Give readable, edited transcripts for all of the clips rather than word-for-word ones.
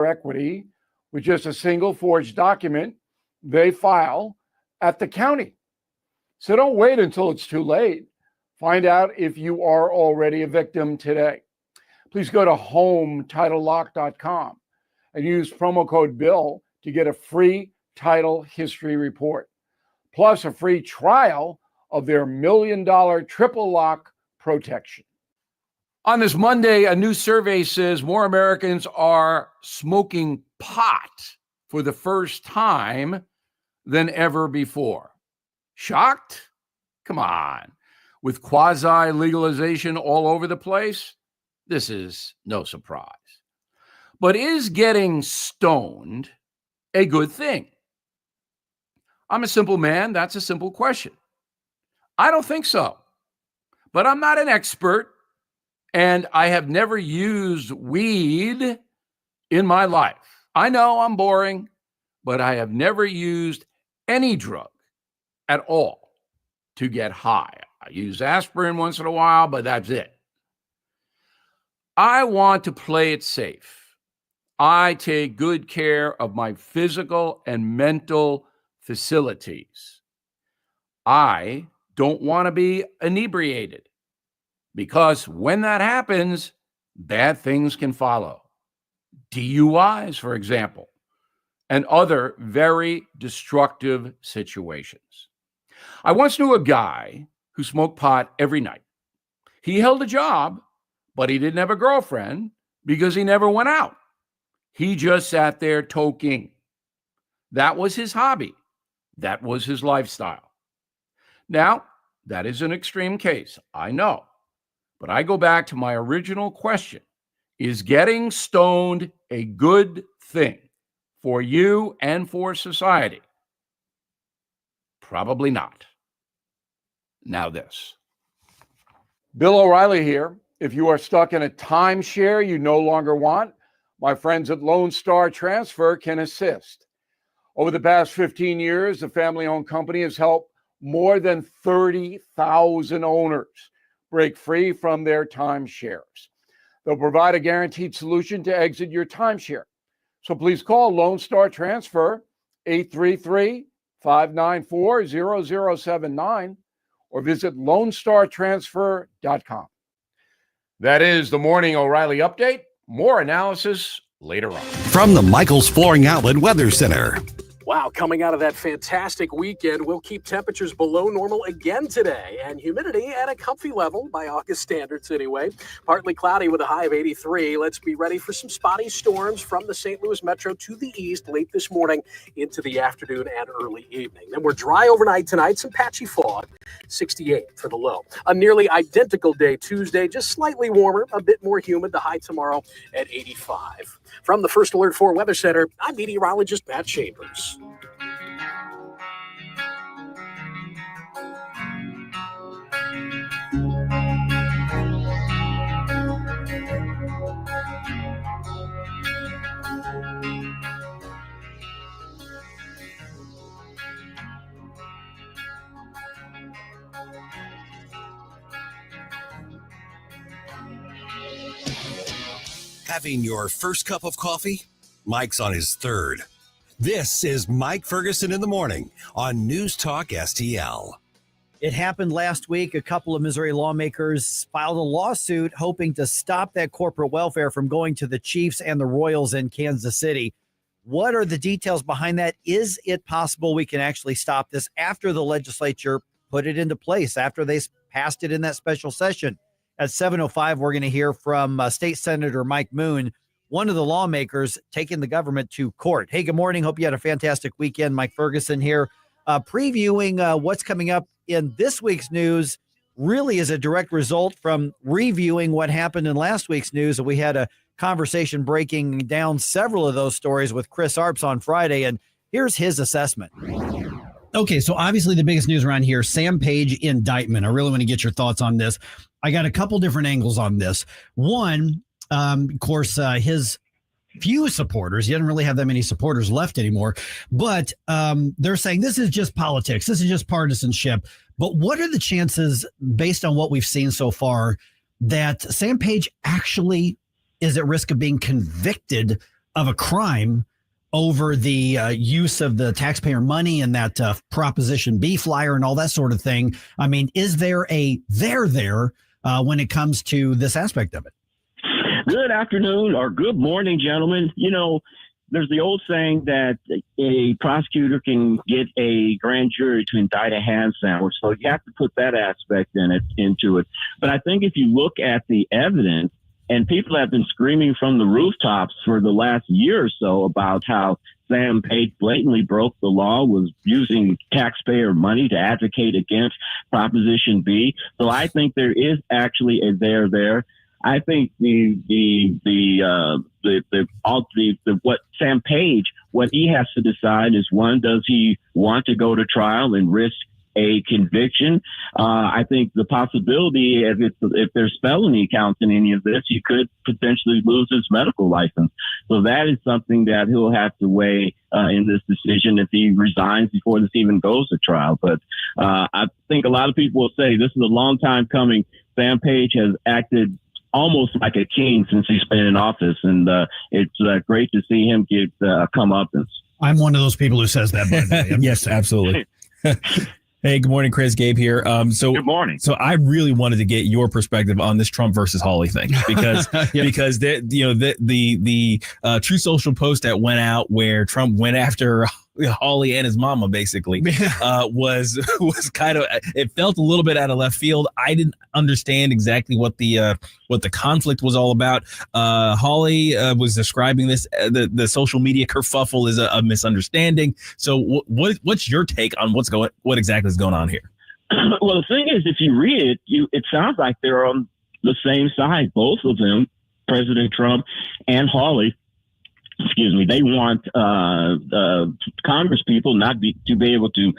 equity with just a single forged document they file at the county. So don't wait until it's too late. Find out if you are already a victim today. Please go to HomeTitleLock.com and use promo code BILL to get a free title history report, plus a free trial of their $1 million triple lock protection. On this Monday, a new survey says more Americans are smoking pot for the first time than ever before. Shocked? Come on. With quasi-legalization all over the place, this is no surprise. But is getting stoned a good thing? I'm a simple man. That's a simple question. I don't think so. But I'm not an expert, and I have never used weed in my life. I know I'm boring, but I have never used any drug at all to get high. I use aspirin once in a while, but that's it. I want to play it safe. I take good care of my physical and mental facilities. I don't want to be inebriated because when that happens, bad things can follow. DUIs, for example, and other very destructive situations. I once knew a guy who smoked pot every night. He held a job, but he didn't have a girlfriend because he never went out. He just sat there toking. That was his hobby. That was his lifestyle. Now, that is an extreme case, I know. But I go back to my original question. Is getting stoned a good thing for you and for society? Probably not. Now this. Bill O'Reilly here. If you are stuck in a timeshare you no longer want, my friends at Lone Star Transfer can assist. Over the past 15 years, the family-owned company has helped more than 30,000 owners break free from their timeshares. They'll provide a guaranteed solution to exit your timeshare. So please call Lone Star Transfer 833-594-0079 or visit LoneStarTransfer.com. That is the Morning O'Reilly Update. More analysis later on. From the Michaels Flooring Outlet Weather Center. Wow, coming out of that fantastic weekend, we'll keep temperatures below normal again today and humidity at a comfy level by August standards anyway. Partly cloudy with a high of 83. Let's be ready for some spotty storms from the St. Louis metro to the east late this morning into the afternoon and early evening. Then we're dry overnight tonight, some patchy fog, 68 for the low. A nearly identical day Tuesday, just slightly warmer, a bit more humid, the high tomorrow at 85. From the First Alert 4 Weather Center, I'm meteorologist Matt Chambers. Having your first cup of coffee? Mike's on his third. This is Mike Ferguson in the morning on News Talk STL. It happened last week. A couple of Missouri lawmakers filed a lawsuit hoping to stop that corporate welfare from going to the Chiefs and the Royals in Kansas City. What are the details behind that? Is it possible we can actually stop this after the legislature put it into place, after they passed it in that special session? At 7:05, we're going to hear from State Senator Mike Moon, one of the lawmakers taking the government to court. Hey, good morning. Hope you had a fantastic weekend. Mike Ferguson here, previewing what's coming up in this week's news. Really is a direct result from reviewing what happened in last week's news. We had a conversation breaking down several of those stories with Chris Arps on Friday, and here's his assessment. Okay, so obviously the biggest news around here, Sam Page indictment. I really want to get your thoughts on this. I got a couple different angles on this. One, of course, his few supporters, he doesn't really have that many supporters left anymore, but they're saying this is just politics. This is just partisanship. But what are the chances, based on what we've seen so far, that Sam Page actually is at risk of being convicted of a crime over the use of the taxpayer money and that Proposition B flyer and all that sort of thing. I mean, is there a there when it comes to this aspect of it? Good afternoon or good morning, gentlemen. You know, there's the old saying that a prosecutor can get a grand jury to indict a ham sandwich. So you have to put that aspect into it. But I think if you look at the evidence, and people have been screaming from the rooftops for the last year or so about how Sam Page blatantly broke the law, was using taxpayer money to advocate against Proposition B. So I think there is actually a there. I think what Sam Page, what he has to decide is, one, does he want to go to trial and risk a conviction? I think the possibility, if there's felony counts in any of this, he could potentially lose his medical license. So that is something that he'll have to weigh in this decision if he resigns before this even goes to trial. But I think a lot of people will say this is a long time coming. Sam Page has acted almost like a king since he's been in office, and it's great to see him get a comeuppance. I'm one of those people who says that, by the way. Yes, absolutely. Hey, good morning, Chris. Gabe here. Good morning. So I really wanted to get your perspective on this Trump versus Hawley thing because because the True Social post that went out where Trump went after Hawley and his mama basically was kind of, it felt a little bit out of left field. I didn't understand exactly what the conflict was all about. Hawley was describing this the social media kerfuffle is a misunderstanding. So what's your take on what exactly is going on here? Well, the thing is, if you read it, it sounds like they're on the same side, both of them, President Trump and Hawley. Excuse me, they want Congress people not to be able to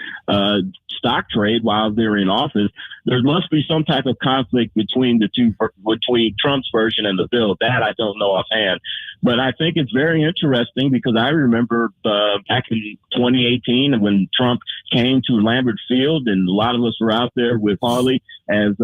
stock trade while they're in office. There must be some type of conflict between the two, between Trump's version and the bill. That I don't know offhand. But I think it's very interesting because I remember back in 2018 when Trump came to Lambert Field, and a lot of us were out there with Hawley as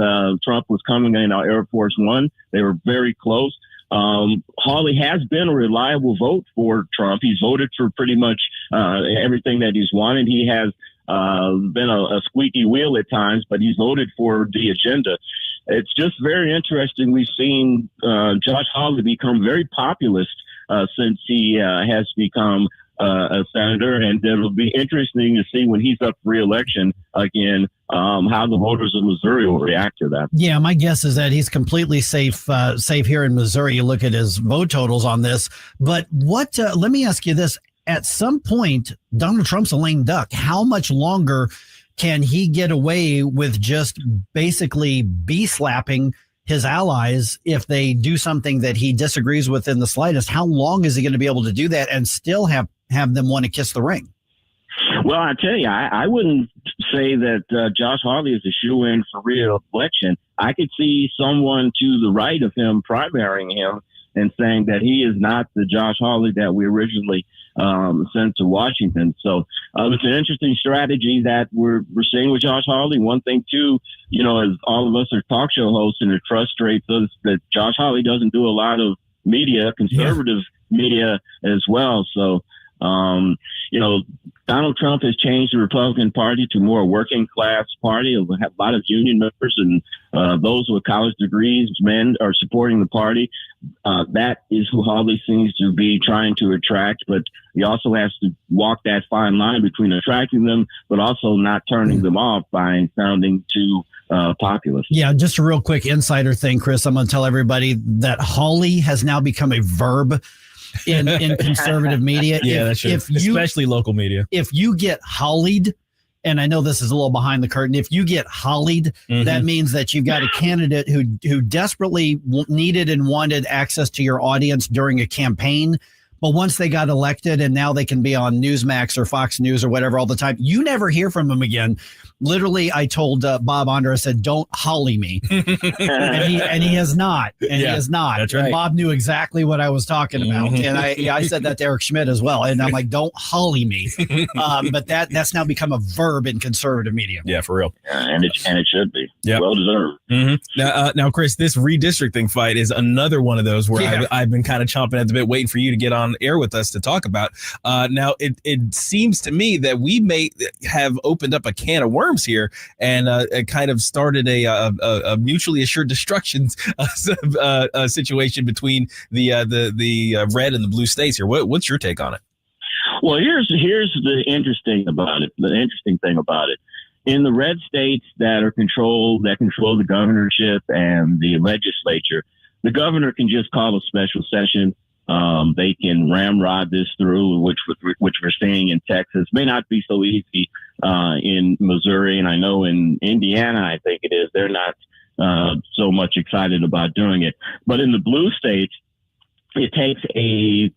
Trump was coming in our Air Force One. They were very close. Hawley has been a reliable vote for Trump. He's voted for pretty much everything that he's wanted. He has been a squeaky wheel at times, but he's voted for the agenda. It's just very interesting. We've seen Josh Hawley become very populist since he has become a senator, and it'll be interesting to see when he's up for re-election again how the voters of Missouri will react to that. Yeah, my guess is that he's completely safe here in Missouri. You look at his vote totals on this. But what? Let me ask you this. At some point, Donald Trump's a lame duck. How much longer can he get away with just basically slapping his allies if they do something that he disagrees with in the slightest? How long is he going to be able to do that and still have them want to kiss the ring? Well, I tell you, I wouldn't say that Josh Hawley is a shoo-in for re-election. I could see someone to the right of him primarying him and saying that he is not the Josh Hawley that we originally sent to Washington. So it's an interesting strategy that we're seeing with Josh Hawley. One thing, too, you know, as all of us are talk show hosts, and it frustrates us that Josh Hawley doesn't do a lot of media, conservative media as well. So, you know, Donald Trump has changed the Republican Party to more working class party. A lot of union members and those with college degrees, men, are supporting the party. That is who Hawley seems to be trying to attract, but he also has to walk that fine line between attracting them, but also not turning them off by sounding too populist. Yeah, just a real quick insider thing, Chris. I'm going to tell everybody that Hawley has now become a verb in conservative media. Yeah, that's true. Especially local media. If you get Hawleyed, and I know this is a little behind the curtain, if you get Hawleyed, that means that you've got a candidate who desperately needed and wanted access to your audience during a campaign. But once they got elected and now they can be on Newsmax or Fox News or whatever all the time, you never hear from them again. Literally, I told Bob Onder, I said, "Don't Hawley me," and he has not, and he has not. That's right. And Bob knew exactly what I was talking about, and I said that to Eric Schmidt as well. And I'm like, "Don't Hawley me," but that's now become a verb in conservative media. Yeah, for real. And it should be. Yeah, well deserved. Now, Chris, this redistricting fight is another one of those where I've been kind of chomping at the bit, waiting for you to get on on air with us to talk about. Now, it seems to me that we may have opened up a can of worms here and kind of started a mutually assured destruction situation between the red and the blue states here. What's your take on it? Well, here's the interesting thing about it. In the red states that control the governorship and the legislature, the governor can just call a special session. They can ramrod this through, which we're seeing in Texas. May not be so easy in Missouri, and I know in Indiana, I think it is. They're not so much excited about doing it. But in the blue states, it takes a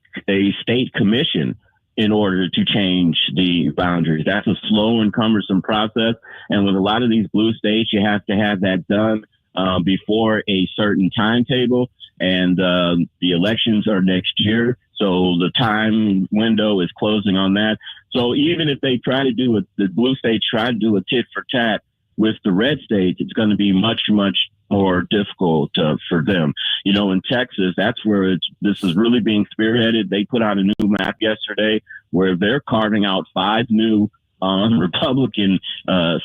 state commission in order to change the boundaries. That's a slow and cumbersome process. And with a lot of these blue states, you have to have that done before a certain timetable. And the elections are next year. So the time window is closing on that. So even if they try to do the blue states try to do a tit for tat with the red states, it's going to be much, much more difficult for them. You know, in Texas, that's where this is really being spearheaded. They put out a new map yesterday where they're carving out 5 new Republican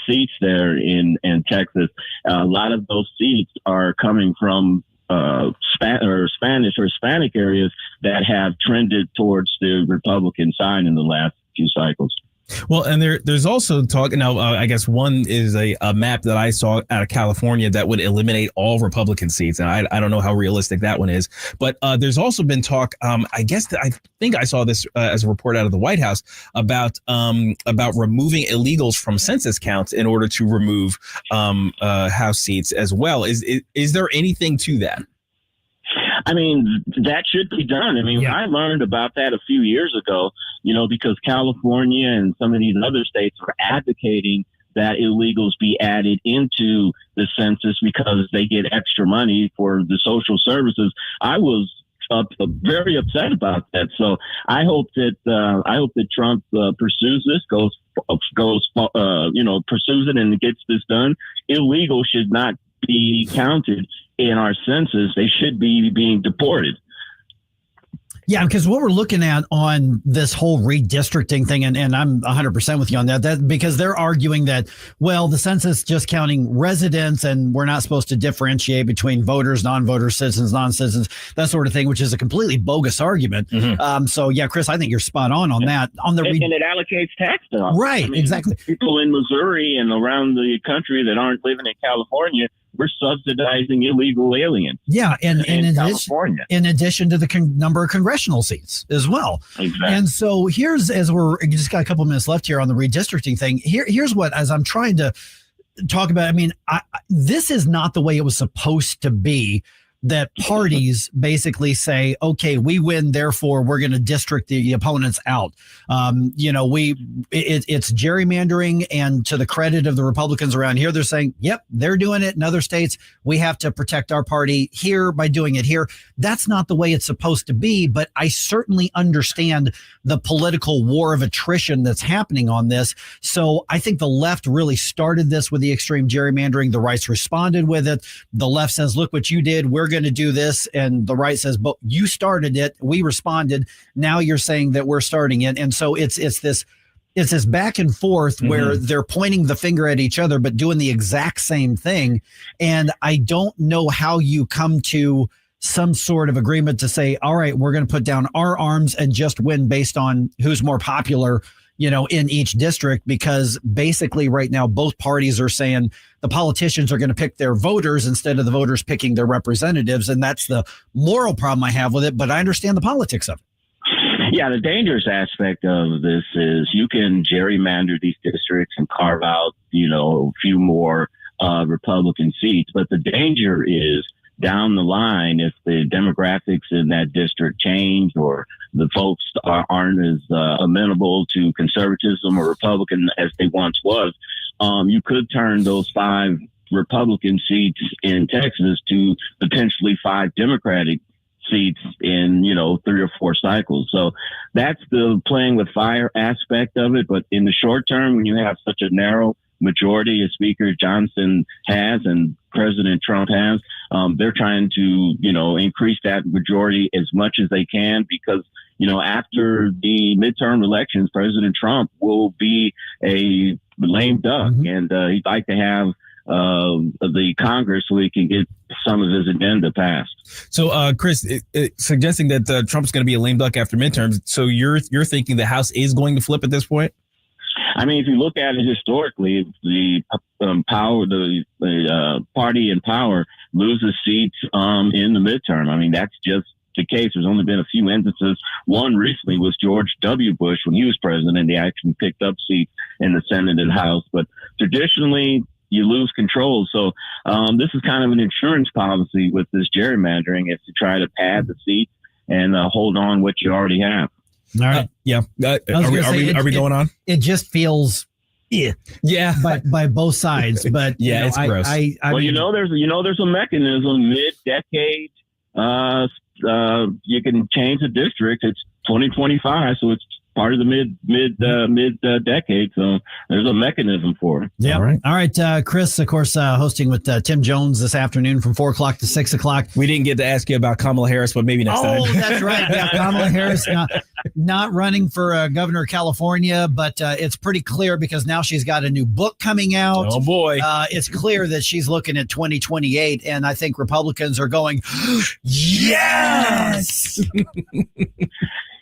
seats there in Texas. A lot of those seats are coming from Spanish or Hispanic areas that have trended towards the Republican side in the last few cycles. Well, and there's also talk now. I guess one is a map that I saw out of California that would eliminate all Republican seats, and I don't know how realistic that one is. But there's also been talk. I think I saw this as a report out of the White House about removing illegals from census counts in order to remove House seats as well. Is there anything to that? I mean, that should be done. I mean, I learned about that a few years ago, you know, because California and some of these other states were advocating that illegals be added into the census because they get extra money for the social services. I was very upset about that. So I hope that Trump pursues this, pursues it and gets this done. Illegal should not be counted in our census. They should be being deported. Yeah, because what we're looking at on this whole redistricting thing, and I'm 100% with you on that because they're arguing that, well, the census just counting residents and we're not supposed to differentiate between voters, non-voters, citizens, non-citizens, that sort of thing, which is a completely bogus argument. Mm-hmm. So, yeah, Chris, I think you're spot on that. And it allocates tax dollars. Right, exactly. People in Missouri and around the country that aren't living in California, we're subsidizing illegal aliens. Yeah, and in addition to the number of congressional seats as well. Exactly. And so here's, as we're just got a couple minutes left here on the redistricting thing, here's what, as I'm trying to talk about, I mean, this is not the way it was supposed to be, that parties basically say, okay, we win, therefore we're going to district the opponents out. It's gerrymandering, and to the credit of the Republicans around here, they're saying, yep, they're doing it in other states. We have to protect our party here by doing it here. That's not the way it's supposed to be, but I certainly understand the political war of attrition that's happening on this. So I think the left really started this with the extreme gerrymandering. The right responded with it. The left says, look what you did. We're going to do this. And the right says, but you started it. We responded. Now you're saying that we're starting it. And so it's this back and forth where they're pointing the finger at each other, but doing the exact same thing. And I don't know how you come to some sort of agreement to say, all right, we're going to put down our arms and just win based on who's more popular, in each district, because basically right now, both parties are saying the politicians are going to pick their voters instead of the voters picking their representatives. And that's the moral problem I have with it. But I understand the politics of it. Yeah, the dangerous aspect of this is you can gerrymander these districts and carve out, a few more Republican seats. But the danger is down the line, if the demographics in that district change or the folks aren't as amenable to conservatism or Republican as they once was, you could turn those 5 Republican seats in Texas to potentially 5 Democratic seats in, 3 or 4 cycles. So that's the playing with fire aspect of it. But in the short term, when you have such a narrow majority as Speaker Johnson has and President Trump has, they're trying to, increase that majority as much as they can, because after the midterm elections, President Trump will be a lame duck, and he'd like to have the Congress so he can get some of his agenda passed. So, Chris, suggesting that Trump's going to be a lame duck after midterms. So you're thinking the House is going to flip at this point? I mean, if you look at it historically, the party in power loses seats in the midterm. I mean, that's just the case. There's only been a few instances. One recently was George W. Bush when he was president. He actually picked up seats in the Senate and House. But traditionally, you lose control. So this is kind of an insurance policy with this gerrymandering, is to try to pad the seats and hold on what you already have. All right. Yeah. Are we going on? It just feels by both sides. But yeah, it's gross. I mean, there's a mechanism mid-decade. You can change the district. It's 2025, so it's part of the mid decade. So there's a mechanism for it. Yeah. All right. Chris, of course, hosting with Tim Jones this afternoon from 4 o'clock to 6 o'clock. We didn't get to ask you about Kamala Harris, but maybe next time. Oh, that's right. Yeah, Kamala Harris not running for governor of California, but it's pretty clear because now she's got a new book coming out. Oh, boy. It's clear that she's looking at 2028, and I think Republicans are going, yes!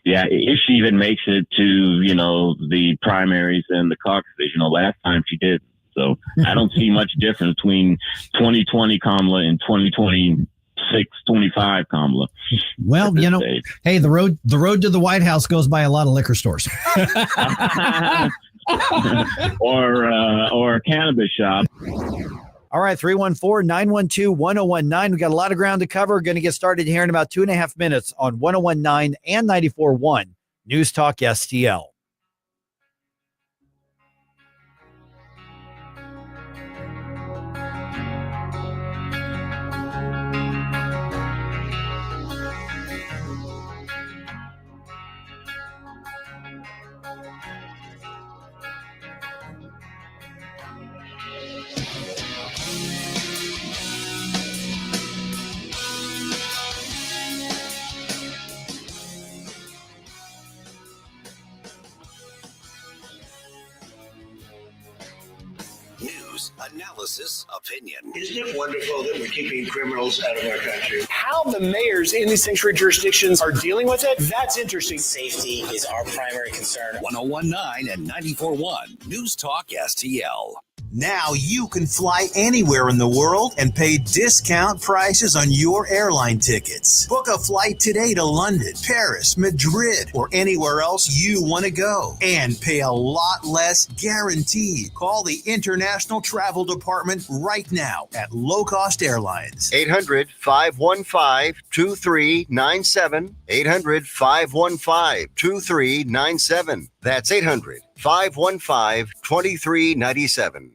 Yeah, if she even makes it to, the primaries and the caucuses, last time she did. So I don't see much difference between 2020 Kamala and 2025 Kamala. Well, hey, the road to the White House goes by a lot of liquor stores. or a cannabis shop. All right, 314-912-1019. We got a lot of ground to cover. Going to get started here in about 2.5 minutes on 1019 and 94.1 News Talk STL. News, analysis, opinion. Isn't it wonderful that we're keeping criminals out of our country? How the mayors in these sanctuary jurisdictions are dealing with it, that's interesting. Safety is our primary concern. 1019 and 94.1 News Talk STL. Now you can fly anywhere in the world and pay discount prices on your airline tickets. Book a flight today to London, Paris, Madrid, or anywhere else you want to go and pay a lot less guaranteed. Call the International Travel Department right now at Low Cost Airlines. 800-515-2397. 800-515-2397. That's 800-515-2397.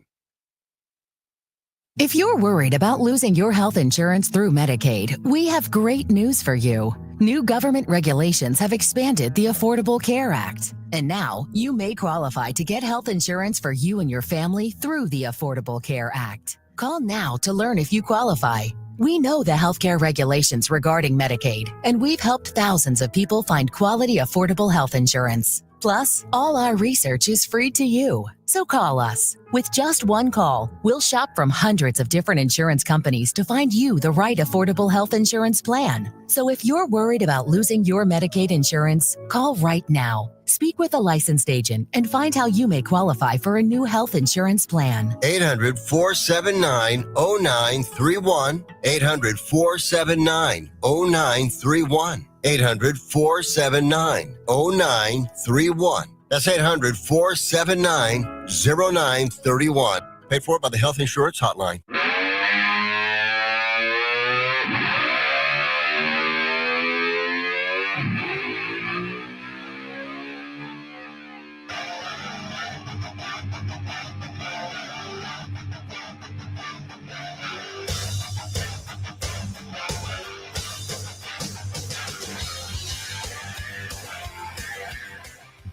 If you're worried about losing your health insurance through Medicaid, we have great news for you. New government regulations have expanded the Affordable Care Act. And now you may qualify to get health insurance for you and your family through the Affordable Care Act. Call now to learn if you qualify. We know the healthcare regulations regarding Medicaid, and we've helped thousands of people find quality, affordable health insurance. Plus, all our research is free to you. So call us. With just one call, we'll shop from hundreds of different insurance companies to find you the right affordable health insurance plan. So if you're worried about losing your Medicaid insurance, call right now. Speak with a licensed agent and find how you may qualify for a new health insurance plan. 800-479-0931. 800-479-0931. 800-479-0931. That's 800-479-0931. Paid for by the Health Insurance Hotline.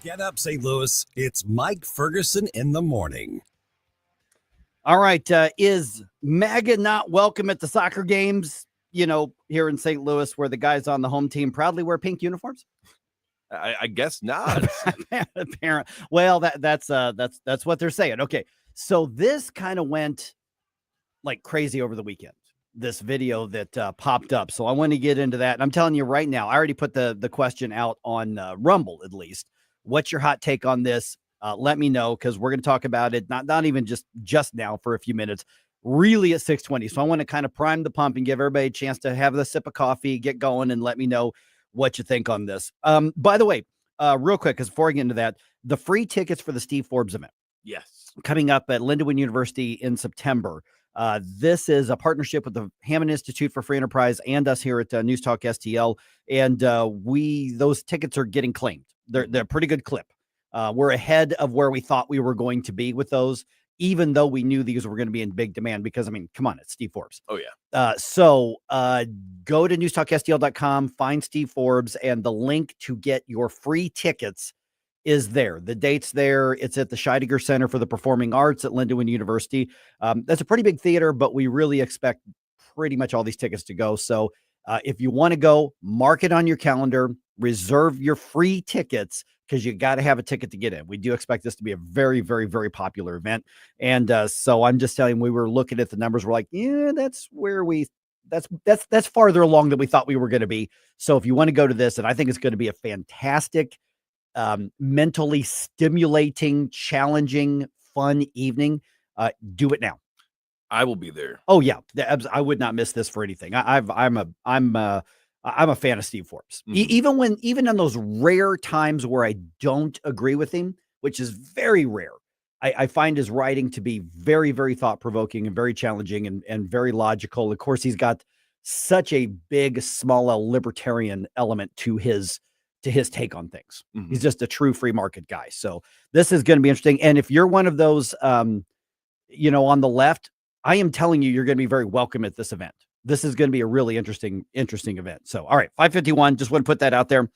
Get up, St. Louis. It's Mike Ferguson in the morning. All right. Is MAGA not welcome at the soccer games, here in St. Louis, where the guys on the home team proudly wear pink uniforms? I guess not. Apparent. Well, that's what they're saying. Okay, so this kind of went like crazy over the weekend. This video that popped up. So I want to get into that. And I'm telling you right now, I already put the question out on Rumble, at least. What's your hot take on this? Let me know, because we're going to talk about it, not even just now for a few minutes, really at 6:20. So I want to kind of prime the pump and give everybody a chance to have a sip of coffee, get going, and let me know what you think on this. By the way, real quick, because before I get into that, the free tickets for the Steve Forbes event. Yes. Coming up at Lindenwood University in September. This is a partnership with the Hammond Institute for Free Enterprise and us here at News Talk STL. And those tickets are getting claimed. They're a pretty good clip. We're ahead of where we thought we were going to be with those, even though we knew these were going to be in big demand, because, I mean, come on, it's Steve Forbes. Oh, yeah. So go to newstalkstl.com, find Steve Forbes, and the link to get your free tickets is there. The date's there. It's at the Scheidegger Center for the Performing Arts at Lindenwood University. That's a pretty big theater, but we really expect pretty much all these tickets to go. So if you want to go, mark it on your calendar, reserve your free tickets, because you got to have a ticket to get in. We do expect this to be a very, very, very popular event. And so I'm just telling you, we were looking at the numbers. We're like, yeah, that's farther along than we thought we were going to be. So if you want to go to this, and I think it's going to be a fantastic, mentally stimulating, challenging, fun evening, do it now. I will be there. Oh yeah, I would not miss this for anything. I'm a fan of Steve Forbes. Mm-hmm. Even on those rare times where I don't agree with him, which is very rare, I find his writing to be very, very thought provoking and very challenging and very logical. Of course, he's got such a big, small L libertarian element to his take on things. Mm-hmm. He's just a true free market guy. So this is going to be interesting. And if you're one of those, on the left, I am telling you, you're going to be very welcome at this event. This is going to be a really interesting event. So, all right, 5:51. Just want to put that out there.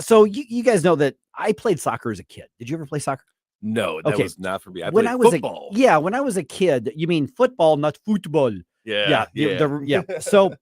So you guys know that I played soccer as a kid. Did you ever play soccer? No, that was not for me. I when played I was football. when I was a kid, you mean football, not football. Yeah. So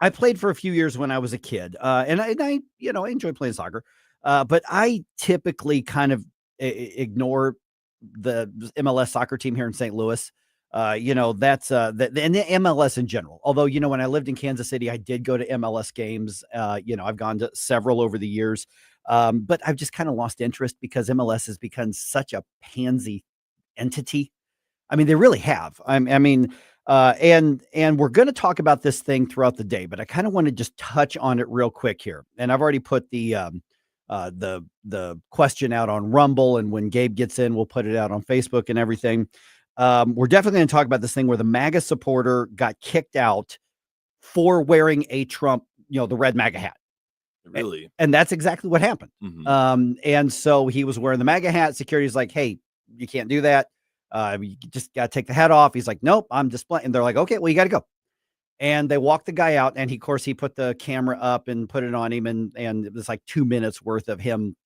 I played for a few years when I was a kid, and I enjoy playing soccer. But I typically kind of ignore the MLS soccer team here in St. Louis. That's and the MLS in general. Although, when I lived in Kansas City, I did go to MLS games. I've gone to several over the years. But I've just kind of lost interest because MLS has become such a pansy entity. I mean, they really have. And we're going to talk about this thing throughout the day, but I kind of want to just touch on it real quick here. And I've already put the question out on Rumble, and when Gabe gets in, we'll put it out on Facebook and everything. We're definitely going to talk about this thing where the MAGA supporter got kicked out for wearing a Trump, the red MAGA hat. Really? And that's exactly what happened. Mm-hmm. And so he was wearing the MAGA hat. Security's like, hey, you can't do that. You just got to take the hat off. He's like, nope, I'm displaying. And they're like, okay, well, you got to go. And they walked the guy out, and he put the camera up and put it on him. And it was like 2 minutes worth of him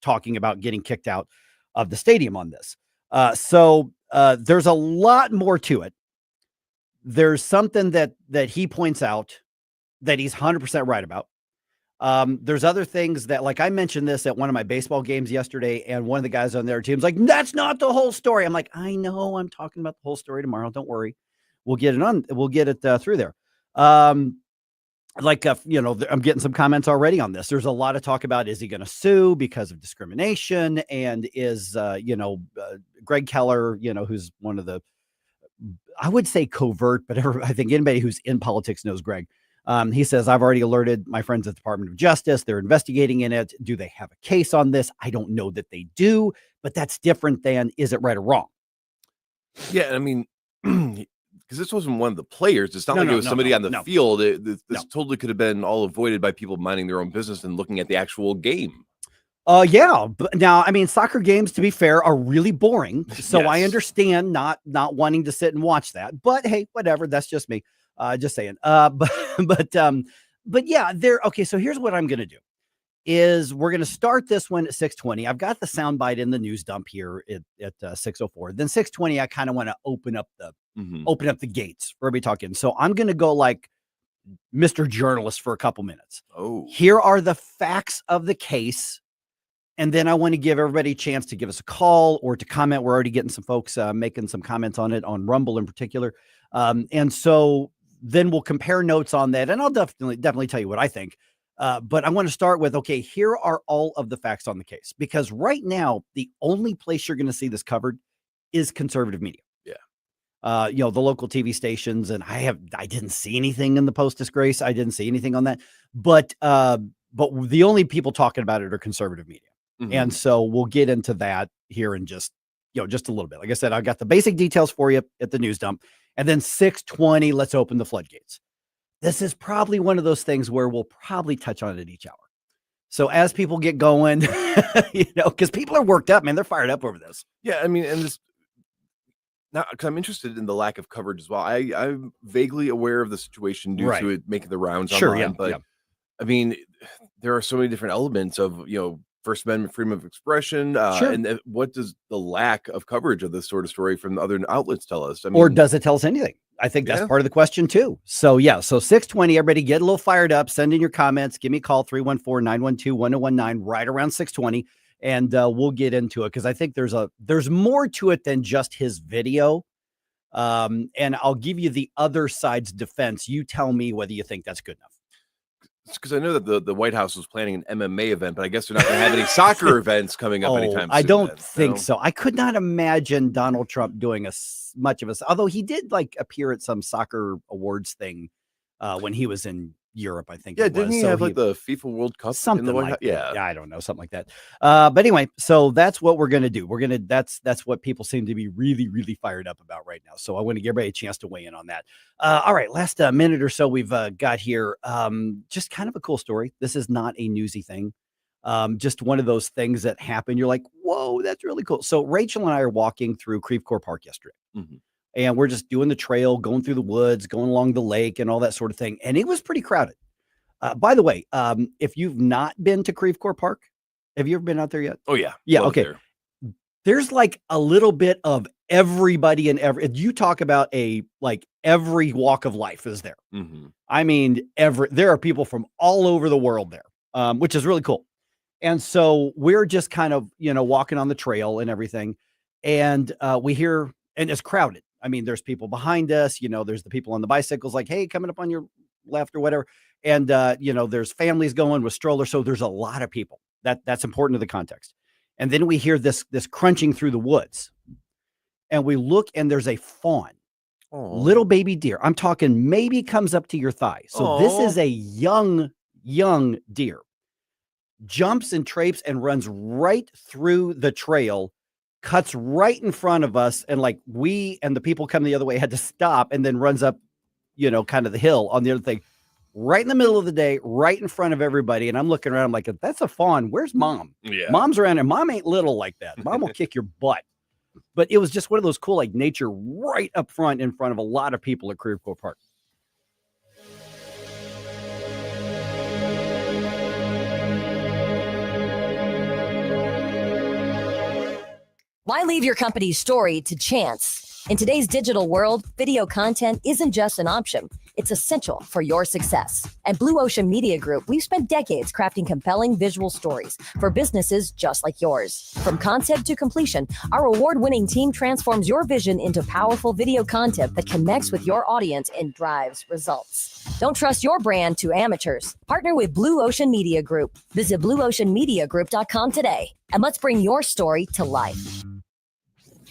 talking about getting kicked out of the stadium on this. So there's a lot more to it. There's something that he points out that he's 100% right about. There's other things that, like, I mentioned this at one of my baseball games yesterday, and one of the guys on their team's like, that's not the whole story. I'm like, I know, I'm talking about the whole story tomorrow. Don't worry. We'll get it through there. I'm getting some comments already on this. There's a lot of talk about, is he going to sue because of discrimination? And is, Greg Keller, who's one of the, I would say covert, but I think anybody who's in politics knows Greg. He says, I've already alerted my friends at the Department of Justice. They're investigating in it. Do they have a case on this? I don't know that they do, but that's different than, is it right or wrong? Yeah. I mean, because this wasn't one of the players. It's not it was somebody on the field. This totally could have been all avoided by people minding their own business and looking at the actual game. Yeah. But now, I mean, soccer games, to be fair, are really boring. So Yes. I understand not wanting to sit and watch that, but hey, whatever. That's just me. Just saying. But yeah, okay. So here's what I'm going to do is we're going to start this one at 6:20. I've got the soundbite in the news dump here at 6:04. Then 6:20, I kind of want to open up the gates for everybody talking. So I'm going to go like Mr. Journalist for a couple minutes. Oh, here are the facts of the case. And then I want to give everybody a chance to give us a call or to comment. We're already getting some folks making some comments on it, on Rumble in particular. And so then we'll compare notes on that. And I'll definitely tell you what I think. But I want to start with, okay, here are all of the facts on the case, because right now, the only place you're going to see this covered is conservative media. Yeah. The local TV stations. And I didn't see anything in the post disgrace. I didn't see anything on that, but the only people talking about it are conservative media. Mm-hmm. And so we'll get into that here in just a little bit. Like I said, I got the basic details for you at the news dump, and then 6:20, let's open the floodgates. This is probably one of those things where we'll probably touch on it each hour. So as people get going, because people are worked up, man, they're fired up over this. Yeah. I mean, and this now, because I'm interested in the lack of coverage as well. I'm vaguely aware of the situation due to it making the rounds online, but I mean, there are so many different elements of, First Amendment freedom of expression. And what does the lack of coverage of this sort of story from the other outlets tell us? I mean, or does it tell us anything? I think that's part of the question too. So 6:20, everybody get a little fired up. Send in your comments. Give me a call, 314-912-1019, right around 6:20. And we'll get into it, because I think there's more to it than just his video. And I'll give you the other side's defense. You tell me whether you think that's good enough. It's because I know that the White House was planning an MMA event, but I guess they're not going to have any soccer events coming up anytime soon. I don't think so. I could not imagine Donald Trump doing much of although he did appear at some soccer awards thing when he was in Europe, I think. Yeah, didn't he have the FIFA World Cup? Something in the White like House? that. Yeah, I don't know, something like that. But anyway, so that's what we're gonna do. That's what people seem to be really, really fired up about right now. So I want to give everybody a chance to weigh in on that. All right, last minute or so we've got here. Just kind of a cool story. This is not a newsy thing. Just one of those things that happen. You're like, whoa, that's really cool. So Rachel and I are walking through Creve Coeur Park yesterday. Mm-hmm. And we're just doing the trail, going through the woods, going along the lake and all that sort of thing. And it was pretty crowded. By the way, if you've not been to Creve Coeur Park, have you ever been out there yet? Oh, yeah. Yeah. Okay. There's a little bit of everybody and you talk about every walk of life is there. Mm-hmm. I mean, there are people from all over the world there, which is really cool. And so we're just kind of, walking on the trail and everything. And we hear, and it's crowded. I mean, there's people behind us, there's the people on the bicycles hey, coming up on your left or whatever. And, there's families going with strollers. So there's a lot of people. That's important to the context. And then we hear this crunching through the woods. And we look, and there's a fawn. Aww. Little baby deer. I'm talking maybe comes up to your thigh. So Aww. This is a young deer. Jumps and traipses and runs right through the trail, cuts right in front of us. And we and the people coming the other way had to stop, and then runs up, kind of the hill on the other thing, right in the middle of the day, right in front of everybody. And I'm looking around, I'm like, that's a fawn. Where's mom? Yeah. Mom's around, and mom ain't little like that. Mom will kick your butt. But it was just one of those cool, nature right up front in front of a lot of people at Creve Coeur Park. Why leave your company's story to chance? In today's digital world, video content isn't just an option. It's essential for your success. At Blue Ocean Media Group, we've spent decades crafting compelling visual stories for businesses just like yours. From concept to completion, our award-winning team transforms your vision into powerful video content that connects with your audience and drives results. Don't trust your brand to amateurs. Partner with Blue Ocean Media Group. Visit blueoceanmediagroup.com today, and let's bring your story to life.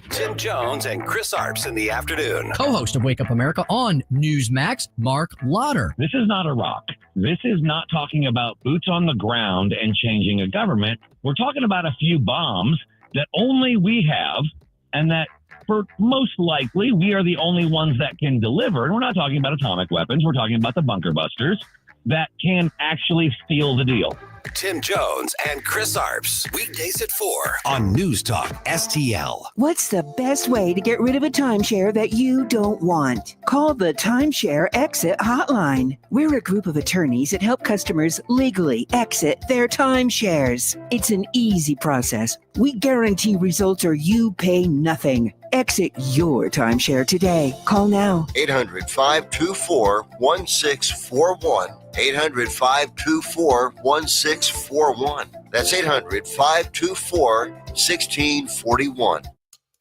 Tim Jones and Chris Arps in the afternoon. Co-host of Wake Up America on Newsmax, Mark Lauder. This is not Iraq. This is not talking about boots on the ground and changing a government. We're talking about a few bombs that only we have, and that for most likely we are the only ones that can deliver. And we're not talking about atomic weapons. We're talking about the bunker busters that can actually steal the deal. Tim Jones and Chris Arps, weekdays at 4 on News Talk STL. What's the best way to get rid of a timeshare that you don't want? Call the Timeshare Exit Hotline. We're a group of attorneys that help customers legally exit their timeshares. It's an easy process. We guarantee results or you pay nothing. Exit your timeshare today. Call now. 800-524-1641. 800-524-1641. That's 800-524-1641.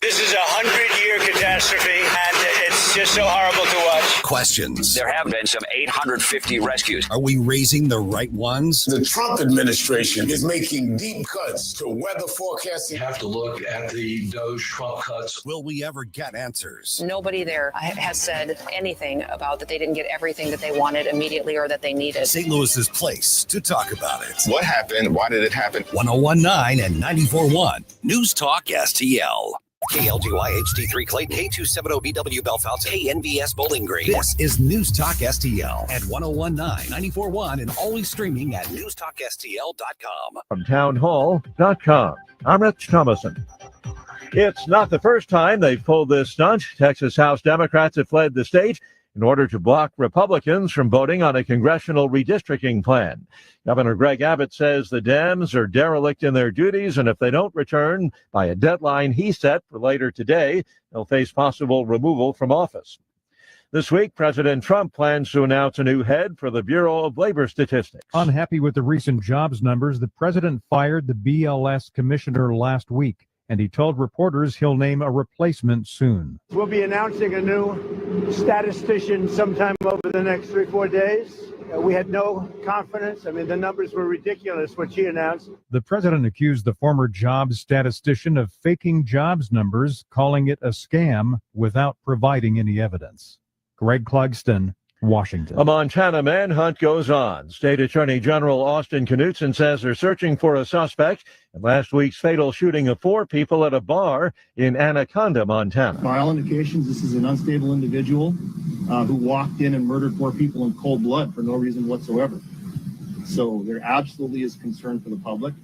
This is a 100-year catastrophe, and it's just so horrible to watch. Questions. There have been some 850 rescues. Are we raising the right ones? The Trump administration is making deep cuts to weather forecasting. You have to look at the Trump cuts. Will we ever get answers? Nobody there has said anything about that they didn't get everything that they wanted immediately or that they needed. St. Louis's place to talk about it. What happened? Why did it happen? 101.9 and 94.1 News Talk STL. KLGY HD3 Clayton, K270BW Belfast, KNBS Bowling Green. This is News Talk STL at 101.9, 94.1, and always streaming at NewsTalkSTL.com. From townhall.com, I'm Rich Thomason. It's not the first time they've pulled this stunt. Texas House Democrats have fled the state in order to block Republicans from voting on a congressional redistricting plan. Governor Greg Abbott says the Dems are derelict in their duties, and if they don't return by a deadline he set for later today, they'll face possible removal from office. This week, President Trump plans to announce a new head for the Bureau of Labor Statistics. Unhappy with the recent jobs numbers, the president fired the BLS commissioner last week, and he told reporters he'll name a replacement soon. We'll be announcing a new statistician sometime over the next 3-4 days. We had no confidence. I mean, the numbers were ridiculous, what she announced. The president accused the former jobs statistician of faking jobs numbers, calling it a scam without providing any evidence. Greg Clugston, Washington. A Montana manhunt goes on. State Attorney General Austin Knudsen says they're searching for a suspect in last week's fatal shooting of 4 people at a bar in Anaconda, Montana. By all indications, this is an unstable individual who walked in and murdered 4 people in cold blood for no reason whatsoever. So there absolutely is concern for the public.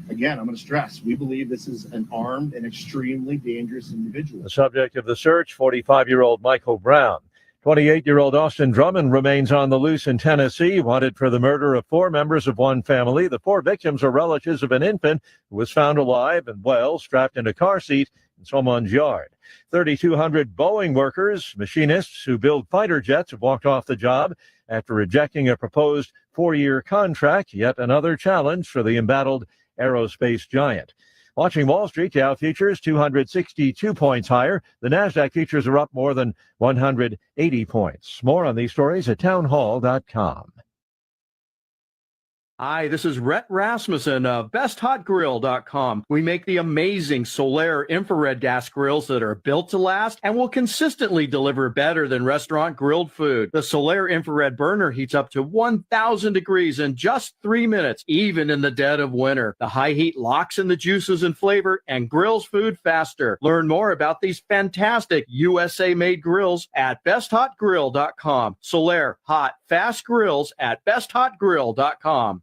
Again, I'm going to stress, we believe this is an armed and extremely dangerous individual. The subject of the search, 45-year-old Michael Brown. 28-year-old Austin Drummond remains on the loose in Tennessee, wanted for the murder of 4 members of one family. The 4 victims are relatives of an infant who was found alive and well, strapped in a car seat in someone's yard. 3,200 Boeing workers, machinists who build fighter jets, have walked off the job after rejecting a proposed 4-year contract, yet another challenge for the embattled aerospace giant. Watching Wall Street, Dow futures 262 points higher. The NASDAQ futures are up more than 180 points. More on these stories at townhall.com. Hi, this is Rhett Rasmussen of BestHotGrill.com. We make the amazing Solaire infrared gas grills that are built to last and will consistently deliver better than restaurant grilled food. The Solaire infrared burner heats up to 1,000 degrees in just 3 minutes, even in the dead of winter. The high heat locks in the juices and flavor and grills food faster. Learn more about these fantastic USA-made grills at BestHotGrill.com. Solaire hot, fast grills at BestHotGrill.com.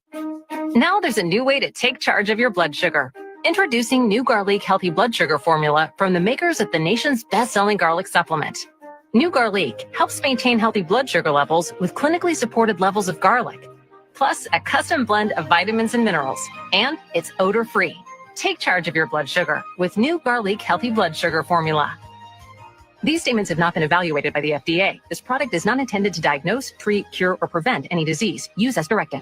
Now there's a new way to take charge of your blood sugar. Introducing New Garlic Healthy Blood Sugar Formula from the makers of the nation's best-selling garlic supplement. New Garlic helps maintain healthy blood sugar levels with clinically supported levels of garlic, plus a custom blend of vitamins and minerals, and it's odor-free. Take charge of your blood sugar with New Garlic Healthy Blood Sugar Formula. These statements have not been evaluated by the FDA. This product is not intended to diagnose, treat, cure, or prevent any disease. Use as directed.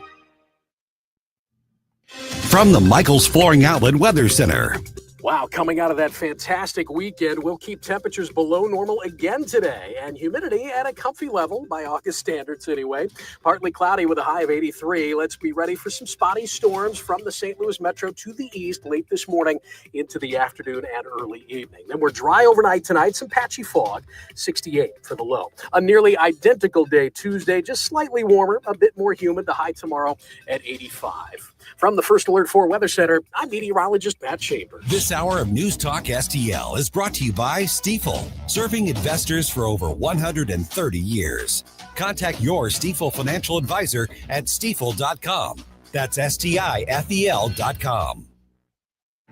From the Michaels Flooring Outlet Weather Center. Wow, coming out of that fantastic weekend, we'll keep temperatures below normal again today, and humidity at a comfy level by August standards anyway. Partly cloudy with a high of 83. Let's be ready for some spotty storms from the St. Louis metro to the east late this morning into the afternoon and early evening. Then we're dry overnight tonight, some patchy fog, 68 for the low. A nearly identical day Tuesday, just slightly warmer, a bit more humid, the high tomorrow at 85. From the First Alert 4 Weather Center, I'm meteorologist Matt Chambers. This hour of News Talk STL is brought to you by Stifel, serving investors for over 130 years. Contact your Stifel financial advisor at stifel.com. That's STIFEL.com.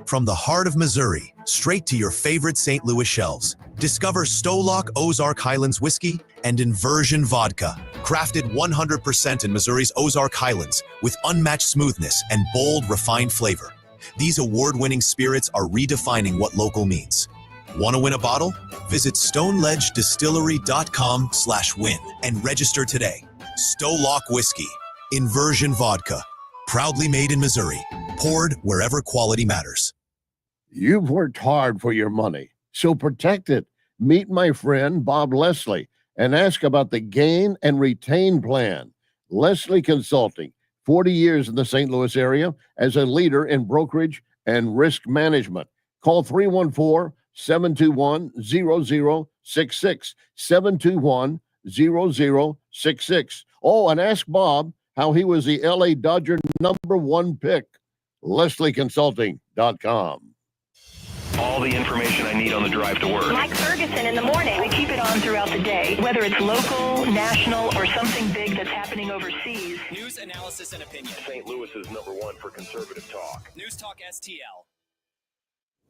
From the heart of Missouri, straight to your favorite St. Louis shelves. Discover Stolock Ozark Highlands Whiskey and Inversion Vodka. Crafted 100% in Missouri's Ozark Highlands with unmatched smoothness and bold, refined flavor. These award-winning spirits are redefining what local means. Want to win a bottle? Visit stoneledgedistillery.com/win and register today. Stolock Whiskey, Inversion Vodka, proudly made in Missouri, poured wherever quality matters. You've worked hard for your money, so protect it. Meet my friend Bob Leslie and ask about the Gain and Retain plan. Leslie Consulting, 40 years in the St. Louis area as a leader in brokerage and risk management. Call 314-721-0066, 721-0066. Oh, and ask Bob how he was the LA Dodger #1 pick. LeslieConsulting.com. All the information I need on the drive to work. Mike Ferguson in the morning. We keep it on throughout the day, whether it's local, national, or something big that's happening overseas. News, analysis, and opinion. St. Louis is #1 for conservative talk. NewsTalkSTL.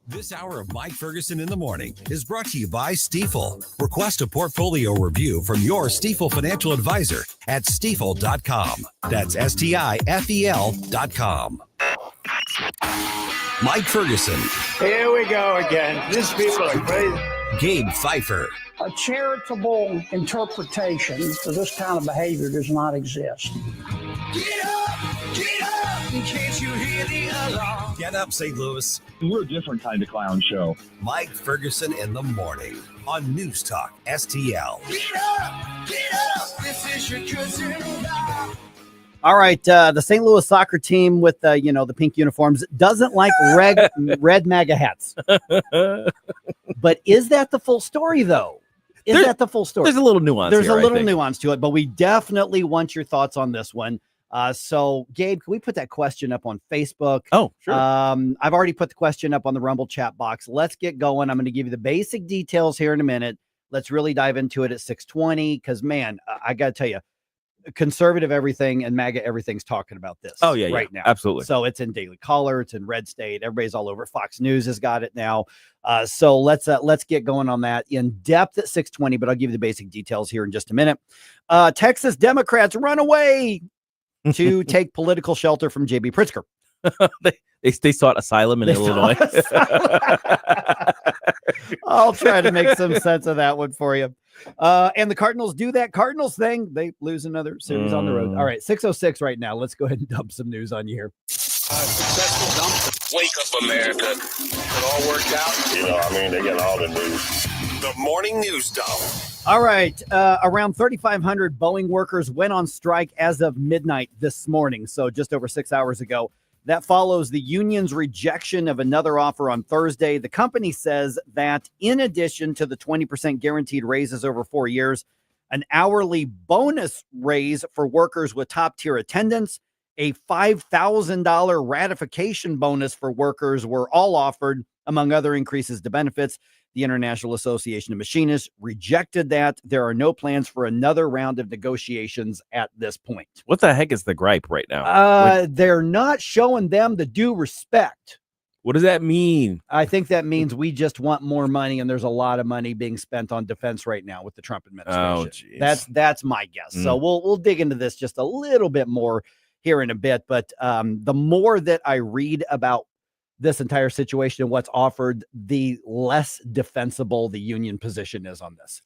This hour of Mike Ferguson in the morning is brought to you by Stifel. Request a portfolio review from your Stifel financial advisor at stifel.com. That's STIFEL.com. Mike Ferguson. Here we go again. These people are crazy. Gabe Phifer. A charitable interpretation to this kind of behavior does not exist. Get up in case you hear the alarm. Get up, St. Louis. We're a different kind of clown show. Mike Ferguson in the morning on News Talk STL. Get up, this is your cousin. All right, the St. Louis soccer team with the pink uniforms doesn't like red MAGA hats. But is that the full story, though? That the full story? There's a little nuance. There's a little nuance to it, but we definitely want your thoughts on this one. So, Gabe, can we put that question up on Facebook? Oh, sure. I've already put the question up on the Rumble chat box. Let's get going. I'm going to give you the basic details here in a minute. Let's really dive into it at 6:20 because, man, I got to tell you, conservative everything and MAGA everything's talking about this. Oh, yeah, right now. Absolutely. So it's in Daily Caller. It's in Red State. Everybody's all over. Fox News has got it now. So let's get going on that in depth at 6:20, but I'll give you the basic details here in just a minute. Texas Democrats run away to take political shelter from J.B. Pritzker. They sought asylum in Illinois. I'll try to make some sense of that one for you. And the Cardinals do that Cardinals thing. They lose another series on the road. All right, 6:06 right now. Let's go ahead and dump some news on you here. Successful dump. Wake up, America. It all worked out. They get all the news. The morning news dump. All right. Around 3,500 Boeing workers went on strike as of midnight this morning. So just over 6 hours ago. That follows the union's rejection of another offer on Thursday. The company says that in addition to the 20% guaranteed raises over 4 years, an hourly bonus raise for workers with top-tier attendance, a $5,000 ratification bonus for workers were all offered, among other increases to benefits. The International Association of Machinists rejected that. There are no plans for another round of negotiations at this point. What the heck is the gripe right now? They're not showing them the due respect. What does that mean? I think that means we just want more money, and there's a lot of money being spent on defense right now with the Trump administration. Oh, that's my guess. So we'll dig into this just a little bit more here in a bit. But the more that I read about this entire situation and what's offered, the less defensible the union position is on this.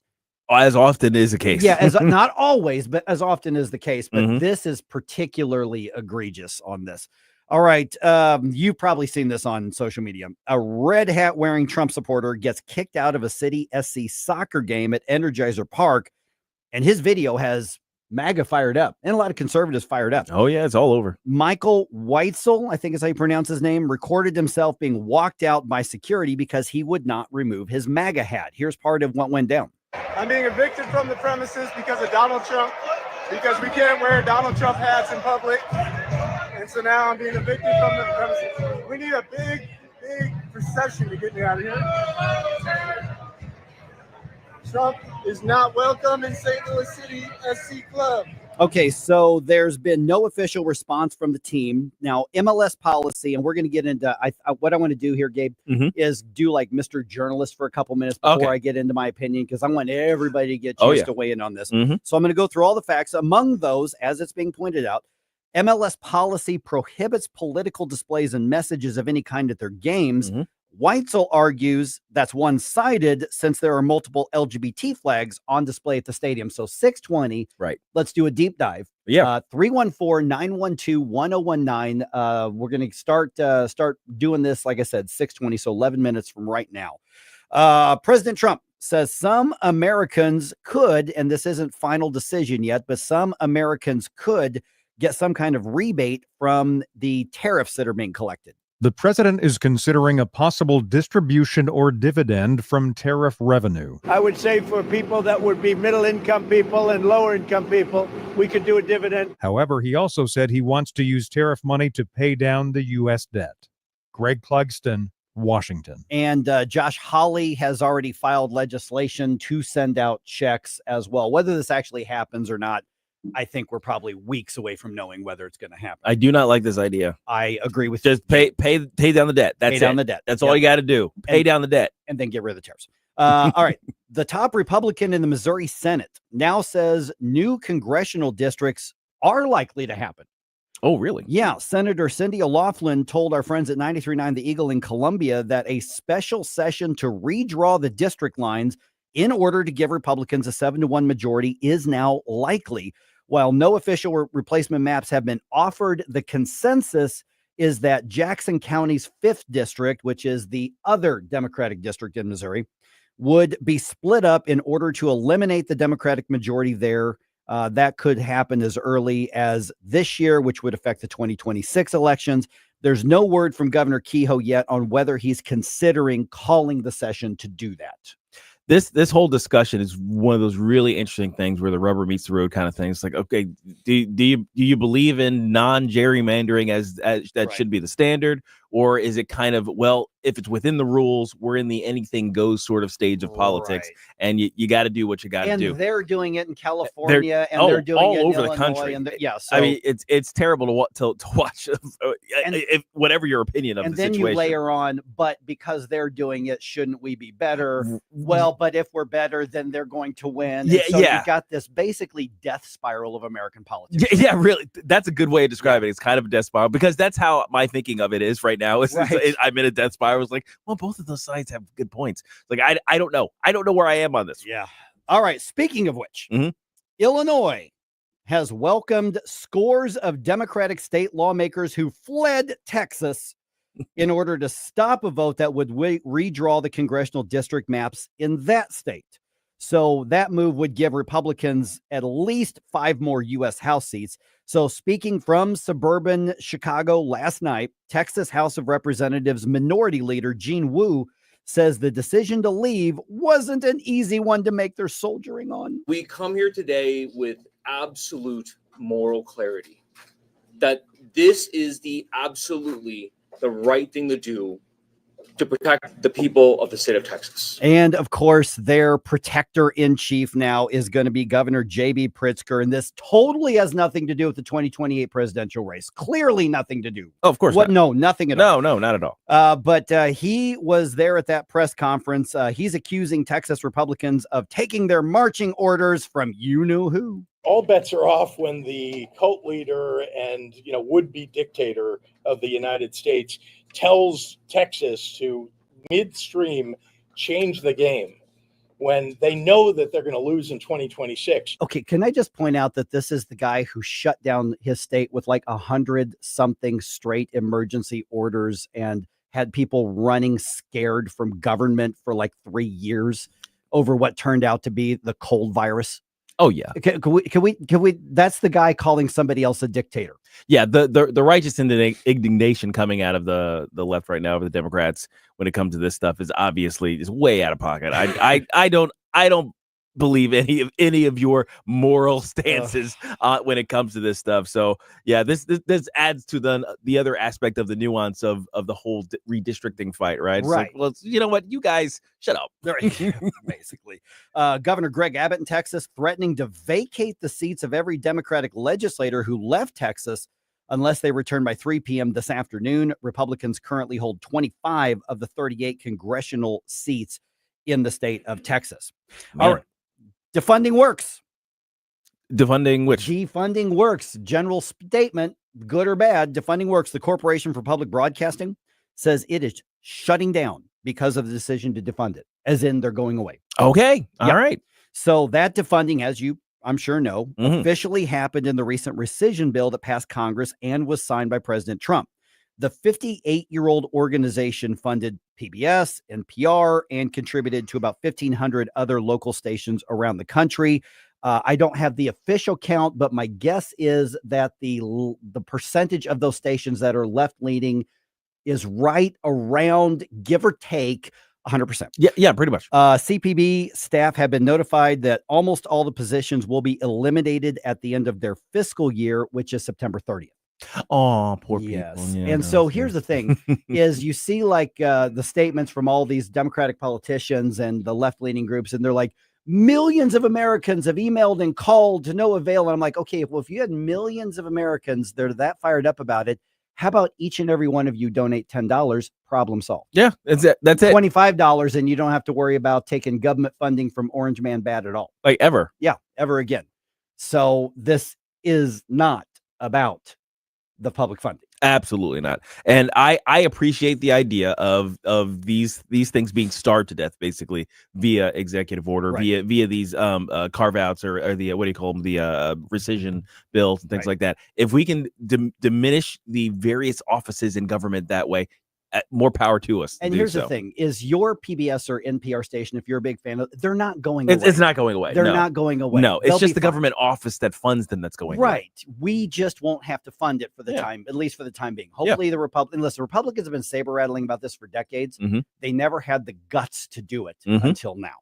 As often is the case. Yeah, not always, but as often is the case. But this is particularly egregious on this. All right. You've probably seen this on social media. A red hat wearing Trump supporter gets kicked out of a City SC soccer game at Energizer Park. And his video has MAGA fired up and a lot of conservatives fired up. Oh, yeah, it's all over. Michael Weitzel, I think is how you pronounce his name, recorded himself being walked out by security because he would not remove his MAGA hat. Here's part of what went down. I'm being evicted from the premises because of Donald Trump, because we can't wear Donald Trump hats in public. And so now I'm being evicted from the premises. We need a big procession to get me out of here. Trump is not welcome in St. Louis City SC Club. Okay, so there's been no official response from the team. Now, MLS policy, and we're going to get into what I want to do here, Gabe, is do like Mr. Journalist for a couple minutes before I get into my opinion, because I want everybody to get a chance to weigh in on this. So I'm going to go through all the facts. Among those, as it's being pointed out, MLS policy prohibits political displays and messages of any kind at their games. Weitzel argues that's one-sided since there are multiple LGBT flags on display at the stadium. So 620. Right. Let's do a deep dive. Yeah. 314-912-1019. We're going to start doing this, like I said, 620. So 11 minutes from right now. President Trump says some Americans could, and this isn't final decision yet, but some Americans could get some kind of rebate from the tariffs that are being collected. The president is considering a possible distribution or dividend from tariff revenue. I would say for people that would be middle-income people and lower-income people, we could do a dividend. However, he also said he wants to use tariff money to pay down the U.S. debt. Greg Clugston, Washington. And Josh Hawley has already filed legislation to send out checks as well. Whether this actually happens or not, I think we're probably weeks away from knowing whether it's going to happen. I do not like this idea. I agree with just you. Pay down the debt. That's pay down it. the debt. That's all you got to do. Pay down the debt and then get rid of the tariffs. All right. The top Republican in the Missouri Senate now says new congressional districts are likely to happen. Oh, really? Yeah. Senator Cindy O'Loughlin told our friends at 93.9 The Eagle in Columbia that a special session to redraw the district lines in order to give Republicans a 7-1 majority is now likely. While no official replacement maps have been offered, the consensus is that Jackson County's 5th district, which is the other Democratic district in Missouri, would be split up in order to eliminate the Democratic majority there. That could happen as early as this year, which would affect the 2026 elections. There's no word from Governor Kehoe yet on whether he's considering calling the session to do that. This whole discussion is one of those really interesting things where the rubber meets the road kind of thing. It's like, okay, do you believe in non-gerrymandering as that right. should be the standard, or is it kind of, well, if it's within the rules, we're in the anything goes sort of stage of politics, right. and you got to do what you got to do. And they're doing it in California, they're doing all it in over Illinois, the country. And yeah, so, I mean, it's terrible to watch, if whatever your opinion of the situation. And then you layer on, but because they're doing it, shouldn't we be better? Well, but if we're better, then they're going to win. Yeah, and so yeah. You've got this basically death spiral of American politics. Yeah, really. That's a good way of describing it. It's kind of a death spiral because that's how my thinking of it is right now. I'm in a death spiral. It's like, well, both of those sides have good points. Like, I don't know. I don't know where I am on this. Yeah. All right. Speaking of which, Illinois has welcomed scores of Democratic state lawmakers who fled Texas in order to stop a vote that would redraw the congressional district maps in that state. So that move would give Republicans at least 5 more U.S. House seats. So speaking from suburban Chicago last night, Texas House of Representatives Minority Leader Gene Wu says the decision to leave wasn't an easy one to make their soldiering on. We come here today with absolute moral clarity that this is absolutely the right thing to do to protect the people of the state of Texas. And of course, their protector in chief now is going to be Governor J.B. Pritzker. And this totally has nothing to do with the 2028 presidential race. Clearly nothing to do. Oh, of course. What? No, nothing at all. No, not at all. But he was there at that press conference. He's accusing Texas Republicans of taking their marching orders from you know who. All bets are off when the cult leader and would-be dictator of the United States tells Texas to midstream change the game when they know that they're going to lose in 2026. Okay, can I just point out that this is the guy who shut down his state with like 100-something straight emergency orders and had people running scared from government for like 3 years over what turned out to be the cold virus? Oh yeah. Can we? That's the guy calling somebody else a dictator. Yeah. The righteous indignation coming out of the left right now of the Democrats when it comes to this stuff is obviously way out of pocket. I don't believe any of your moral stances when it comes to this stuff. So yeah, this adds to the other aspect of the nuance of the whole redistricting fight, right? It's right. Like, well, you know what? You guys shut up. Basically, Governor Greg Abbott in Texas threatening to vacate the seats of every Democratic legislator who left Texas unless they return by 3 p.m. this afternoon. Republicans currently hold 25 of the 38 congressional seats in the state of Texas. Man. All right. Defunding works. Defunding which? Defunding works. General statement, good or bad. Defunding works. The Corporation for Public Broadcasting says it is shutting down because of the decision to defund it, as in they're going away. Okay. All right. So that defunding, as you, I'm sure, know, officially happened in the recent rescission bill that passed Congress and was signed by President Trump. The 58-year-old organization funded PBS, NPR, and contributed to about 1,500 other local stations around the country. I don't have the official count, but my guess is that the percentage of those stations that are left-leaning is right around, give or take, 100%. Yeah, pretty much. CPB staff have been notified that almost all the positions will be eliminated at the end of their fiscal year, which is September 30th. Oh, poor people. Yes. Yeah, And so here's the thing is you see like the statements from all these Democratic politicians and the left-leaning groups, and they're like, millions of Americans have emailed and called to no avail. And I'm like, okay, well, if you had millions of Americans, they're that fired up about it. How about each and every one of you donate $10? Problem solved. Yeah, that's it. That's it. $25, and you don't have to worry about taking government funding from Orange Man bad at all. Like ever. Yeah, ever again. So this is not about the public funding. Absolutely not. And I appreciate the idea of these things being starved to death, basically via executive order, via these carve outs or the what do you call them, the rescission bills and things like that. If we can diminish the various offices in government that way, more power to us. And here's the thing: is your PBS or NPR station, if you're a big fan of, they're not going away. It's not going away. They're not going away. No, it's They'll just be the government office that funds them that's going away. Right. We just won't have to fund it for the time, at least for the time being. Hopefully the Republicans have been saber rattling about this for decades. They never had the guts to do it until now.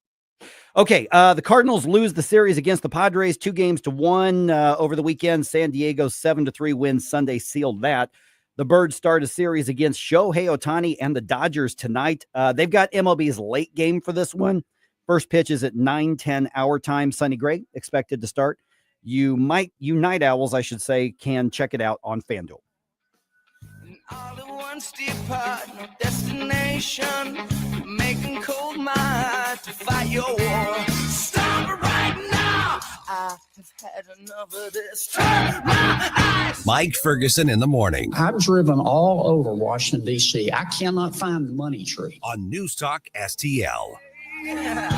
Okay, the Cardinals lose the series against the Padres 2-1 over the weekend. San Diego 7-3 win Sunday sealed that. The Birds start a series against Shohei Ohtani and the Dodgers tonight. They've got MLB's late game for this one. First pitch is at 9:10 our time. Sonny Gray expected to start. You night owls, I should say, can check it out on FanDuel. All at once depart, no destination, making cold my heart to fight your war. Stop it right now. I have had enough of this. Turn my eyes. Mike Ferguson in the morning I've driven all over Washington, D.C. I cannot find the money tree. on News Talk STL. Get up,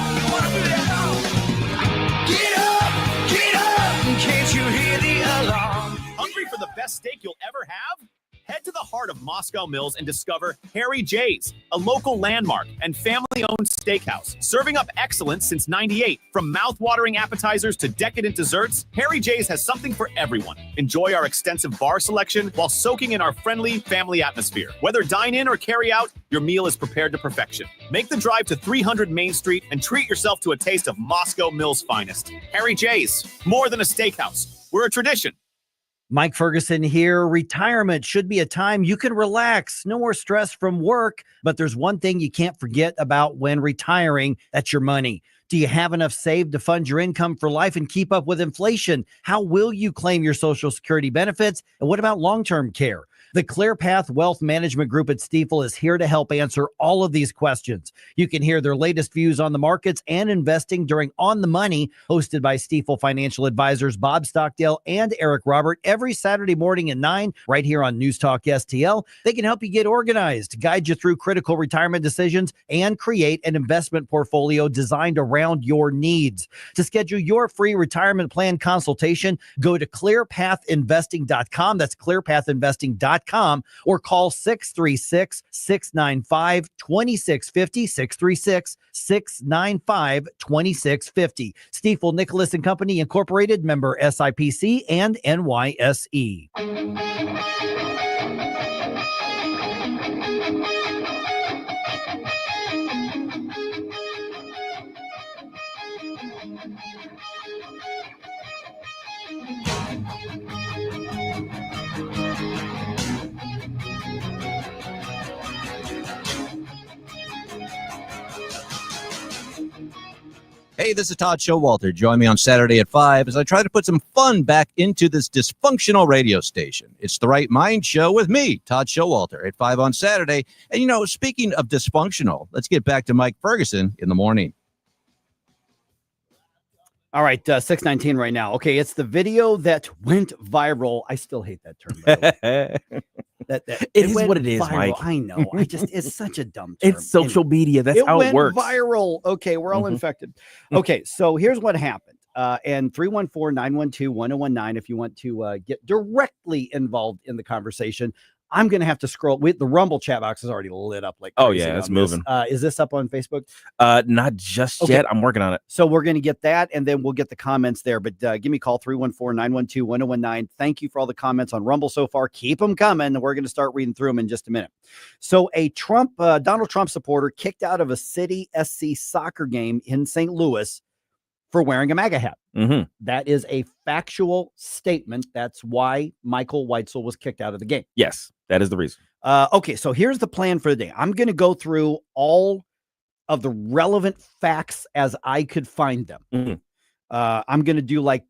can't you hear the alarm? Hungry for the best steak you'll ever have? Head to the heart of Moscow Mills and discover Harry J's, a local landmark and family-owned steakhouse, serving up excellence since '98. From mouth-watering appetizers to decadent desserts, Harry J's has something for everyone. Enjoy our extensive bar selection while soaking in our friendly family atmosphere. Whether dine-in or carry-out, your meal is prepared to perfection. Make the drive to 300 Main Street and treat yourself to a taste of Moscow Mills' finest. Harry J's, more than a steakhouse. We're a tradition. Mike Ferguson here. Retirement should be a time you can relax. No more stress from work. But there's one thing you can't forget about when retiring. That's your money. Do you have enough saved to fund your income for life and keep up with inflation? How will you claim your Social Security benefits? And what about long-term care? The ClearPath Wealth Management Group at Stifel is here to help answer all of these questions. You can hear their latest views on the markets and investing during On the Money, hosted by Stifel financial advisors Bob Stockdale and Eric Robert, every Saturday morning at 9, right here on News Talk STL. They can help you get organized, guide you through critical retirement decisions, and create an investment portfolio designed around your needs. To schedule your free retirement plan consultation, go to clearpathinvesting.com. That's clearpathinvesting.com. Or call 636-695-2650, 636-695-2650. Stifel Nicholas and Company Incorporated, member SIPC and NYSE. Hey, this is Todd Showalter. Join me on Saturday at 5 as I try to put some fun back into this dysfunctional radio station. It's The Right Mind Show with me, Todd Showalter, at 5 on Saturday. And, you know, speaking of dysfunctional, let's get back to Mike Ferguson in the morning. All right, 619 right now. Okay, it's the video that went viral. I still hate that term. By the way. It is went what it is, viral. Mike. I know. It's such a dumb term. It's social media. That's how it went works. viral. Okay, we're all infected. Okay, so here's what happened. And 314-912-1019 if you want to get directly involved in the conversation. I'm going to have to scroll. The Rumble chat box is already lit up like crazy. Oh, yeah, it's moving. Is this up on Facebook? Not just yet. I'm working on it. So we're going to get that, and then we'll get the comments there. But give me a call, 314-912-1019. Thank you for all the comments on Rumble so far. Keep them coming. We're going to start reading through them in just a minute. So a Donald Trump supporter kicked out of a City SC soccer game in St. Louis for wearing a MAGA hat. That is a factual statement. That's why Michael Weitzel was kicked out of the game. Yes, that is the reason. Okay, so here's the plan for the day. I'm going to go through all of the relevant facts as I could find them. I'm going to do like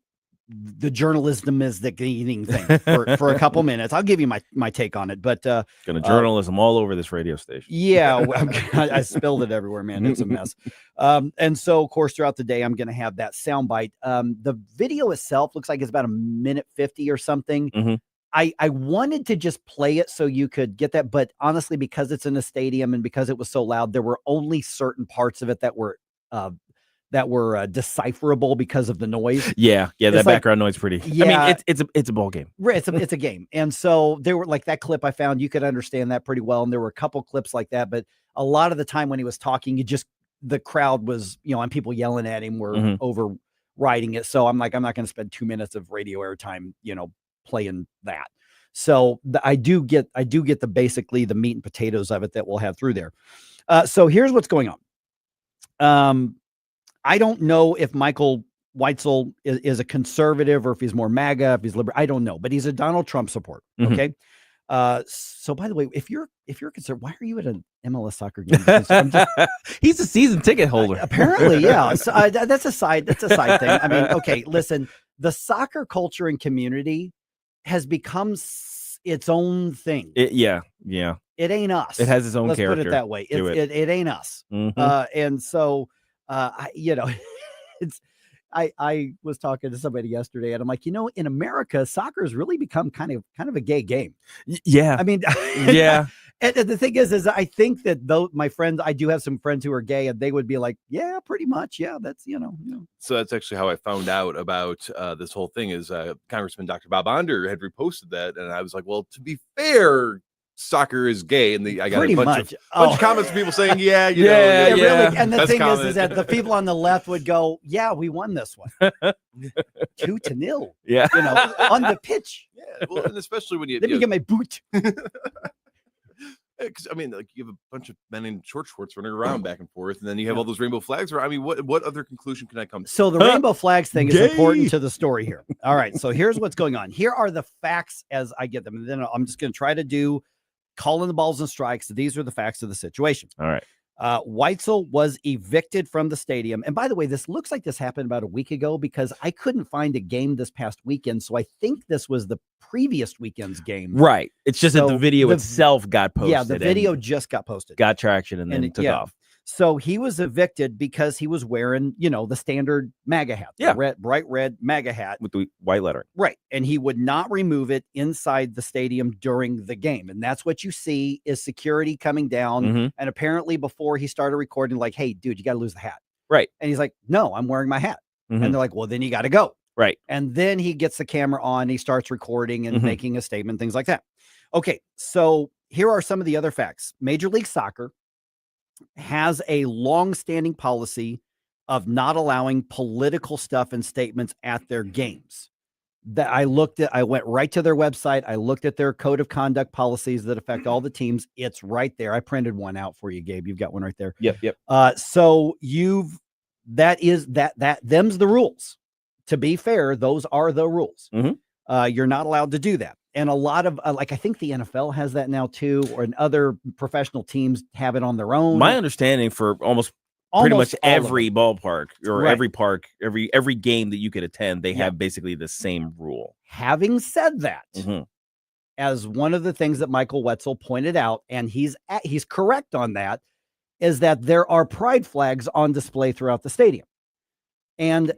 the journalistic thing for a couple minutes. I'll give you my take on it, but gonna journalism all over this radio station. Yeah, I spilled it everywhere, man. It's a mess. And so, of course, throughout the day, I'm going to have that soundbite. The video itself looks like it's about 1:50 or something. I wanted to just play it so you could get that, but honestly, because it's in a stadium and because it was so loud, there were only certain parts of it that were decipherable because of the noise. Yeah, that background noise pretty. Yeah, I mean, it's a ball game. Right, it's a game, and so there were like that clip I found. You could understand that pretty well, and there were a couple clips like that. But a lot of the time when he was talking, the crowd was, and people yelling at him were overriding it. So I'm like, I'm not going to spend 2 minutes of radio airtime, playing that. So I do get basically the meat and potatoes of it that we'll have through there. So here's what's going on. I don't know if Michael Weitzel is a conservative or if he's more MAGA, if he's liberal. I don't know, but he's a Donald Trump supporter. Okay. So by the way, if you're concerned, why are you at an MLS soccer game? He's a season ticket holder. Apparently, yeah. So, that's a side thing. I mean, okay, listen, the soccer culture and community has become its own thing. Yeah. It ain't us. It has its own Let's character. put it that way. It ain't us. And so, I was talking to somebody yesterday and I'm like, in America, soccer has really become kind of a gay game. Yeah. I mean, yeah. And the thing is I think that though my friends, I do have some friends who are gay and they would be like, yeah, pretty much. Yeah. That's, So that's actually how I found out about this whole thing is Congressman Dr. Bob Onder had reposted that. And I was like, well, to be fair, soccer is gay, and I got a bunch of comments from people saying, yeah, really. And the thing is that the people on the left would go, yeah, we won this one 2-0. Yeah, on the pitch. Yeah, well, and especially when you let me get my boot. Because I mean, like you have a bunch of men in short shorts running around back and forth, and then you have all those rainbow flags. I mean, what other conclusion can I come to? So the rainbow flags thing is important to the story here. All right, so here's what's going on. Here are the facts as I get them, and then I'm just going to try to do calling the balls and strikes. These are the facts of the situation. All right. Weitzel was evicted from the stadium. And by the way, this looks like this happened about a week ago because I couldn't find a game this past weekend. So I think this was the previous weekend's game. Right. It's just that the video itself got posted. Yeah, the video just got posted. Got traction and then it took off. So he was evicted because he was wearing, the standard MAGA hat. Yeah. The bright red MAGA hat. With the white lettering. Right. And he would not remove it inside the stadium during the game. And that's what you see is security coming down. And apparently before he started recording, like, hey, dude, you got to lose the hat. Right. And he's like, no, I'm wearing my hat. And they're like, well, then you got to go. Right. And then he gets the camera on. He starts recording and making a statement, things like that. Okay. So here are some of the other facts. Major League Soccer has a long-standing policy of not allowing political stuff and statements at their games. That I went right to their website. I looked at their code of conduct policies that affect all the teams. It's right there. I printed one out for you, Gabe. You've got one right there. Yep. So them's the rules. To be fair, those are the rules. You're not allowed to do that. And a lot of I think the NFL has that now too, or other professional teams have it on their own. My understanding for almost pretty much every ballpark or every park, every game that you could attend, they have basically the same rule. Having said that, as one of the things that Michael Weitzel pointed out, and he's correct on that, is that there are pride flags on display throughout the stadium. And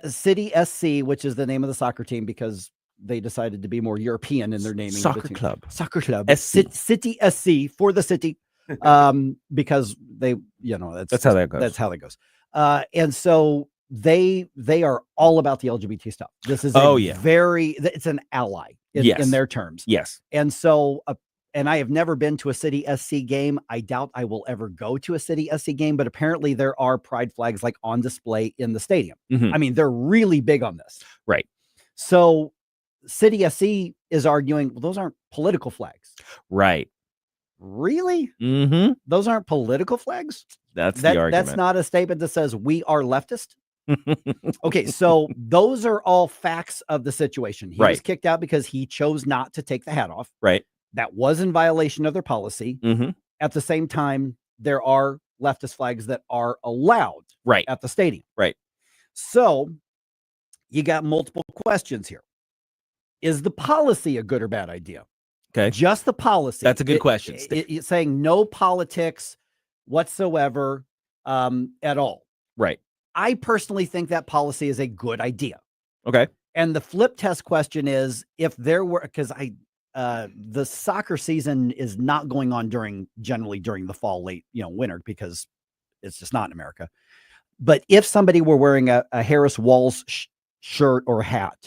City SC, which is the name of the soccer team because they decided to be more European in their naming. Soccer club. Soccer club. SC. City SC for the city. Because they, that's how that goes. That's how that goes. And so they are all about the LGBT stuff. This is it's an ally in their terms. Yes. And so, and I have never been to a City SC game. I doubt I will ever go to a City SC game, but apparently there are pride flags like on display in the stadium. I mean, they're really big on this. Right. So City SC is arguing, well, those aren't political flags. Right. Really? Mm-hmm. Those aren't political flags? That's the argument. That's not a statement that says we are leftist. Okay, so those are all facts of the situation. He was kicked out because he chose not to take the hat off. Right. That was in violation of their policy. At the same time, there are leftist flags that are allowed at the stadium. Right. So you got multiple questions here. Is the policy a good or bad idea? Okay. Just the policy. That's a good question. It's saying no politics whatsoever at all. Right. I personally think that policy is a good idea. Okay. And the flip test question is if there were, because the soccer season is not going on generally during the fall, late, winter, because it's just not in America. But if somebody were wearing a Harris Walls shirt or hat,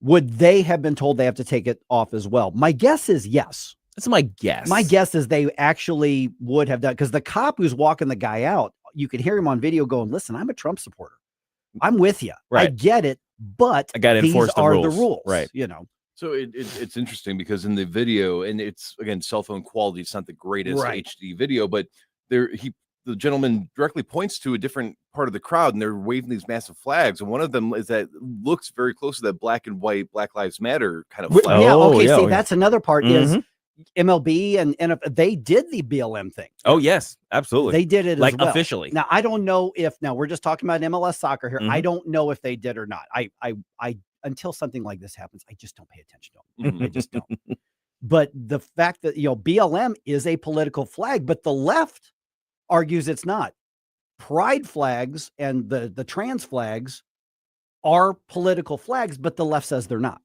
would they have been told they have to take it off as well? My guess is yes. That's my guess. My guess is they actually would have done, because the cop who's walking the guy out, you could hear him on video going, listen, I'm a Trump supporter. I'm with you. Right. I get it, but I got to these enforce the are rules. the rules. Right. So it's interesting because in the video, and it's again cell phone quality, it's not the greatest HD video, but the gentleman directly points to a different part of the crowd, and they're waving these massive flags, and one of them is that looks very close to that black and white Black Lives Matter kind of flag. Yeah. Okay. See, that's another part is MLB and they did the BLM thing. Oh yes, absolutely. They did it like as well. Officially. Now I don't know if we're just talking about MLS soccer here. I don't know if they did or not. I until something like this happens, I just don't pay attention to them. I just don't. But the fact that BLM is a political flag, but the left argues it's not. Pride flags and the trans flags are political flags, but the left says they're not.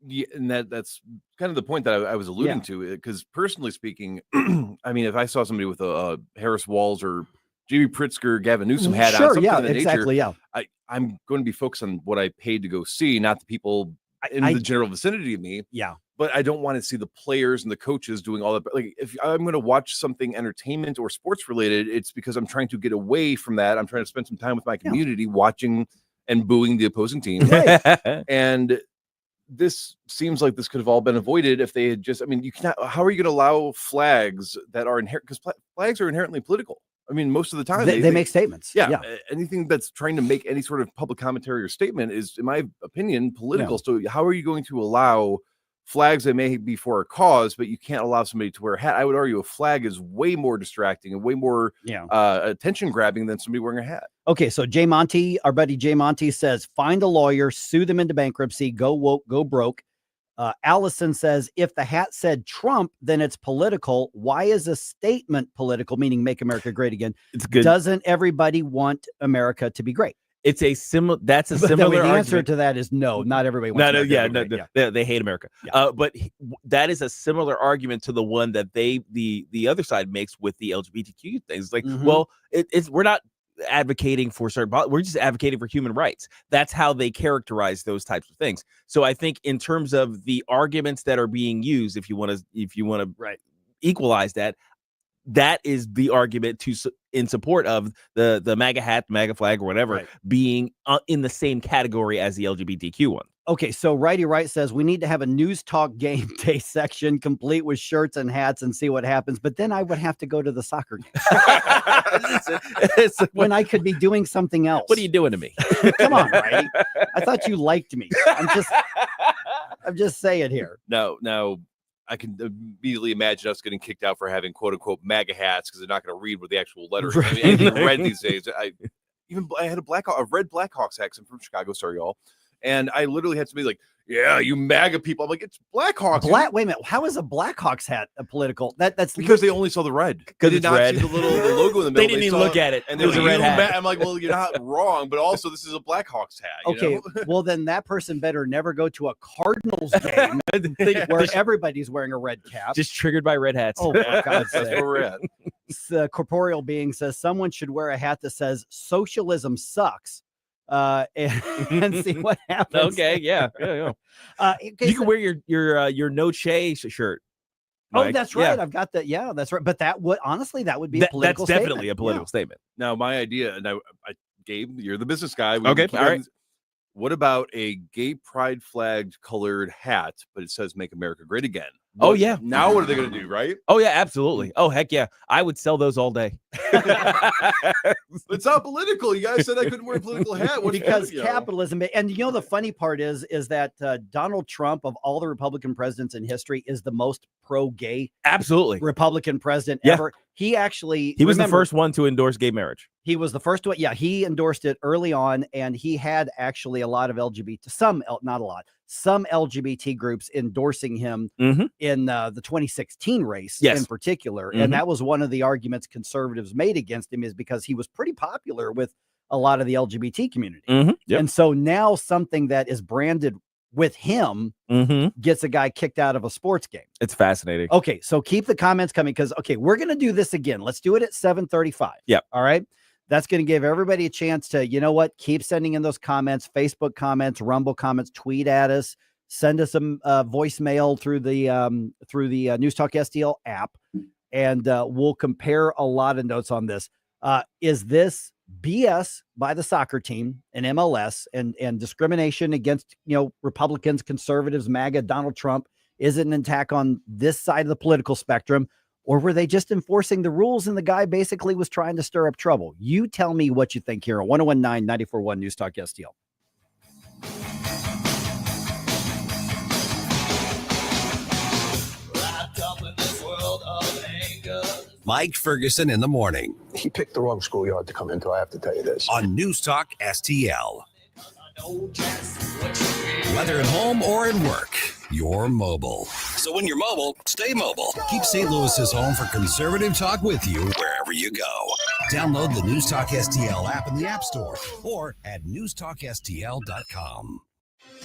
Yeah, and that's kind of the point that I was alluding to, because personally speaking, I mean, if I saw somebody with a Harris Walls or J.B. Pritzker, Gavin Newsom hat on, something of that nature, I'm going to be focused on what I paid to go see, not the people in the general vicinity of me. Yeah. But I don't want to see the players and the coaches doing all that. Like, if I'm going to watch something entertainment or sports related, it's because I'm trying to get away from that. I'm trying to spend some time with my community watching and booing the opposing team. And this seems like this could have all been avoided if they had just, I mean, you cannot, how are you going to allow flags that are inherent? Because flags are inherently political. I mean, most of the time they make statements. Yeah. Anything that's trying to make any sort of public commentary or statement is, in my opinion, political. So how are you going to allow flags that may be for a cause, but you can't allow somebody to wear a hat? I would argue a flag is way more distracting and way more attention grabbing than somebody wearing a hat. Okay, so Jay Monty, our buddy Jay Monty says, find a lawyer, sue them into bankruptcy, go woke, go broke. Allison says, if the hat said Trump, then it's political. Why is a statement political, meaning make America great again? It's good. Doesn't everybody want America to be great? It's a similar. That's a similar. The answer to that is no. Not everybody wants. They hate America. But that is a similar argument to the one that the other side makes with the LGBTQ things. Like, well, we're not advocating for certain. We're just advocating for human rights. That's how they characterize those types of things. So I think in terms of the arguments that are being used, if you want to equalize that. That is the argument in support of the MAGA hat, MAGA flag, or whatever being in the same category as the LGBTQ one. Okay, so Righty Right says we need to have a News Talk game day section complete with shirts and hats and see what happens. But then I would have to go to the soccer game when I could be doing something else. What are you doing to me? Come on, Righty. I thought you liked me. I'm just saying here. No. I can immediately imagine us getting kicked out for having quote unquote MAGA hats because they're not going to read what the actual letters are. I mean, anything red these days. I had a red Blackhawks hat. I'm from Chicago. Sorry, y'all. And I literally had somebody like, yeah, you MAGA people. I'm like, it's Blackhawks. Wait a minute. How is a Blackhawks hat a political? That's because they only saw the red. They did not see the logo in the middle. They didn't even look at it. And it was a red hat. I'm like, well, you're not wrong, but also this is a Blackhawks hat. Okay, well then that person better never go to a Cardinals game where everybody's wearing a red cap. Just triggered by red hats. Oh, for God's sake. That's where we're at. The corporeal being says someone should wear a hat that says socialism sucks. And see what happens. Okay, yeah. You can wear your No Che shirt. Mike. Oh, that's right. Yeah. I've got that. Yeah, that's right. But that would honestly, that would be a political That's definitely a political statement. Now, my idea, and I Gabe, you're the business guy. Okay, all right. What about a gay pride flag colored hat, but it says "Make America Great Again"? Oh yeah. Now what are they going to do? Right? Oh yeah, absolutely. Oh heck yeah, I would sell those all day. It's not political. You guys said I couldn't wear a political hat. Because capitalism. And the funny part is that Donald Trump, of all the Republican presidents in history, is the most pro-gay absolutely Republican president ever. He was the first one to endorse gay marriage. He was the first one. Yeah, he endorsed it early on, and he had actually a lot of some LGBT groups endorsing him in the 2016 race in particular. And that was one of the arguments conservatives made against him, is because he was pretty popular with a lot of the LGBT community. And so now something that is branded with him gets a guy kicked out of a sports game. It's fascinating. Okay, so keep the comments coming, because we're going to do this again. Let's do it at 7:35. Yeah. All right. That's going to give everybody a chance to, keep sending in those comments, Facebook comments, Rumble comments, tweet at us, send us some voicemail through the News Talk STL app, and we'll compare a lot of notes on this. Is this BS by the soccer team and MLS and discrimination against, Republicans, conservatives, MAGA, Donald Trump? Is it an attack on this side of the political spectrum? Or were they just enforcing the rules and the guy basically was trying to stir up trouble? You tell me what you think here on 1019-94.1 News Talk STL. Mike Ferguson in the morning. He picked the wrong schoolyard to come into, I have to tell you this. On News Talk STL. Whether at home or in work, you're mobile. So when you're mobile, stay mobile. Keep St. Louis's home for conservative talk with you wherever you go. Download the News Talk STL app in the App Store or at newstalkstl.com.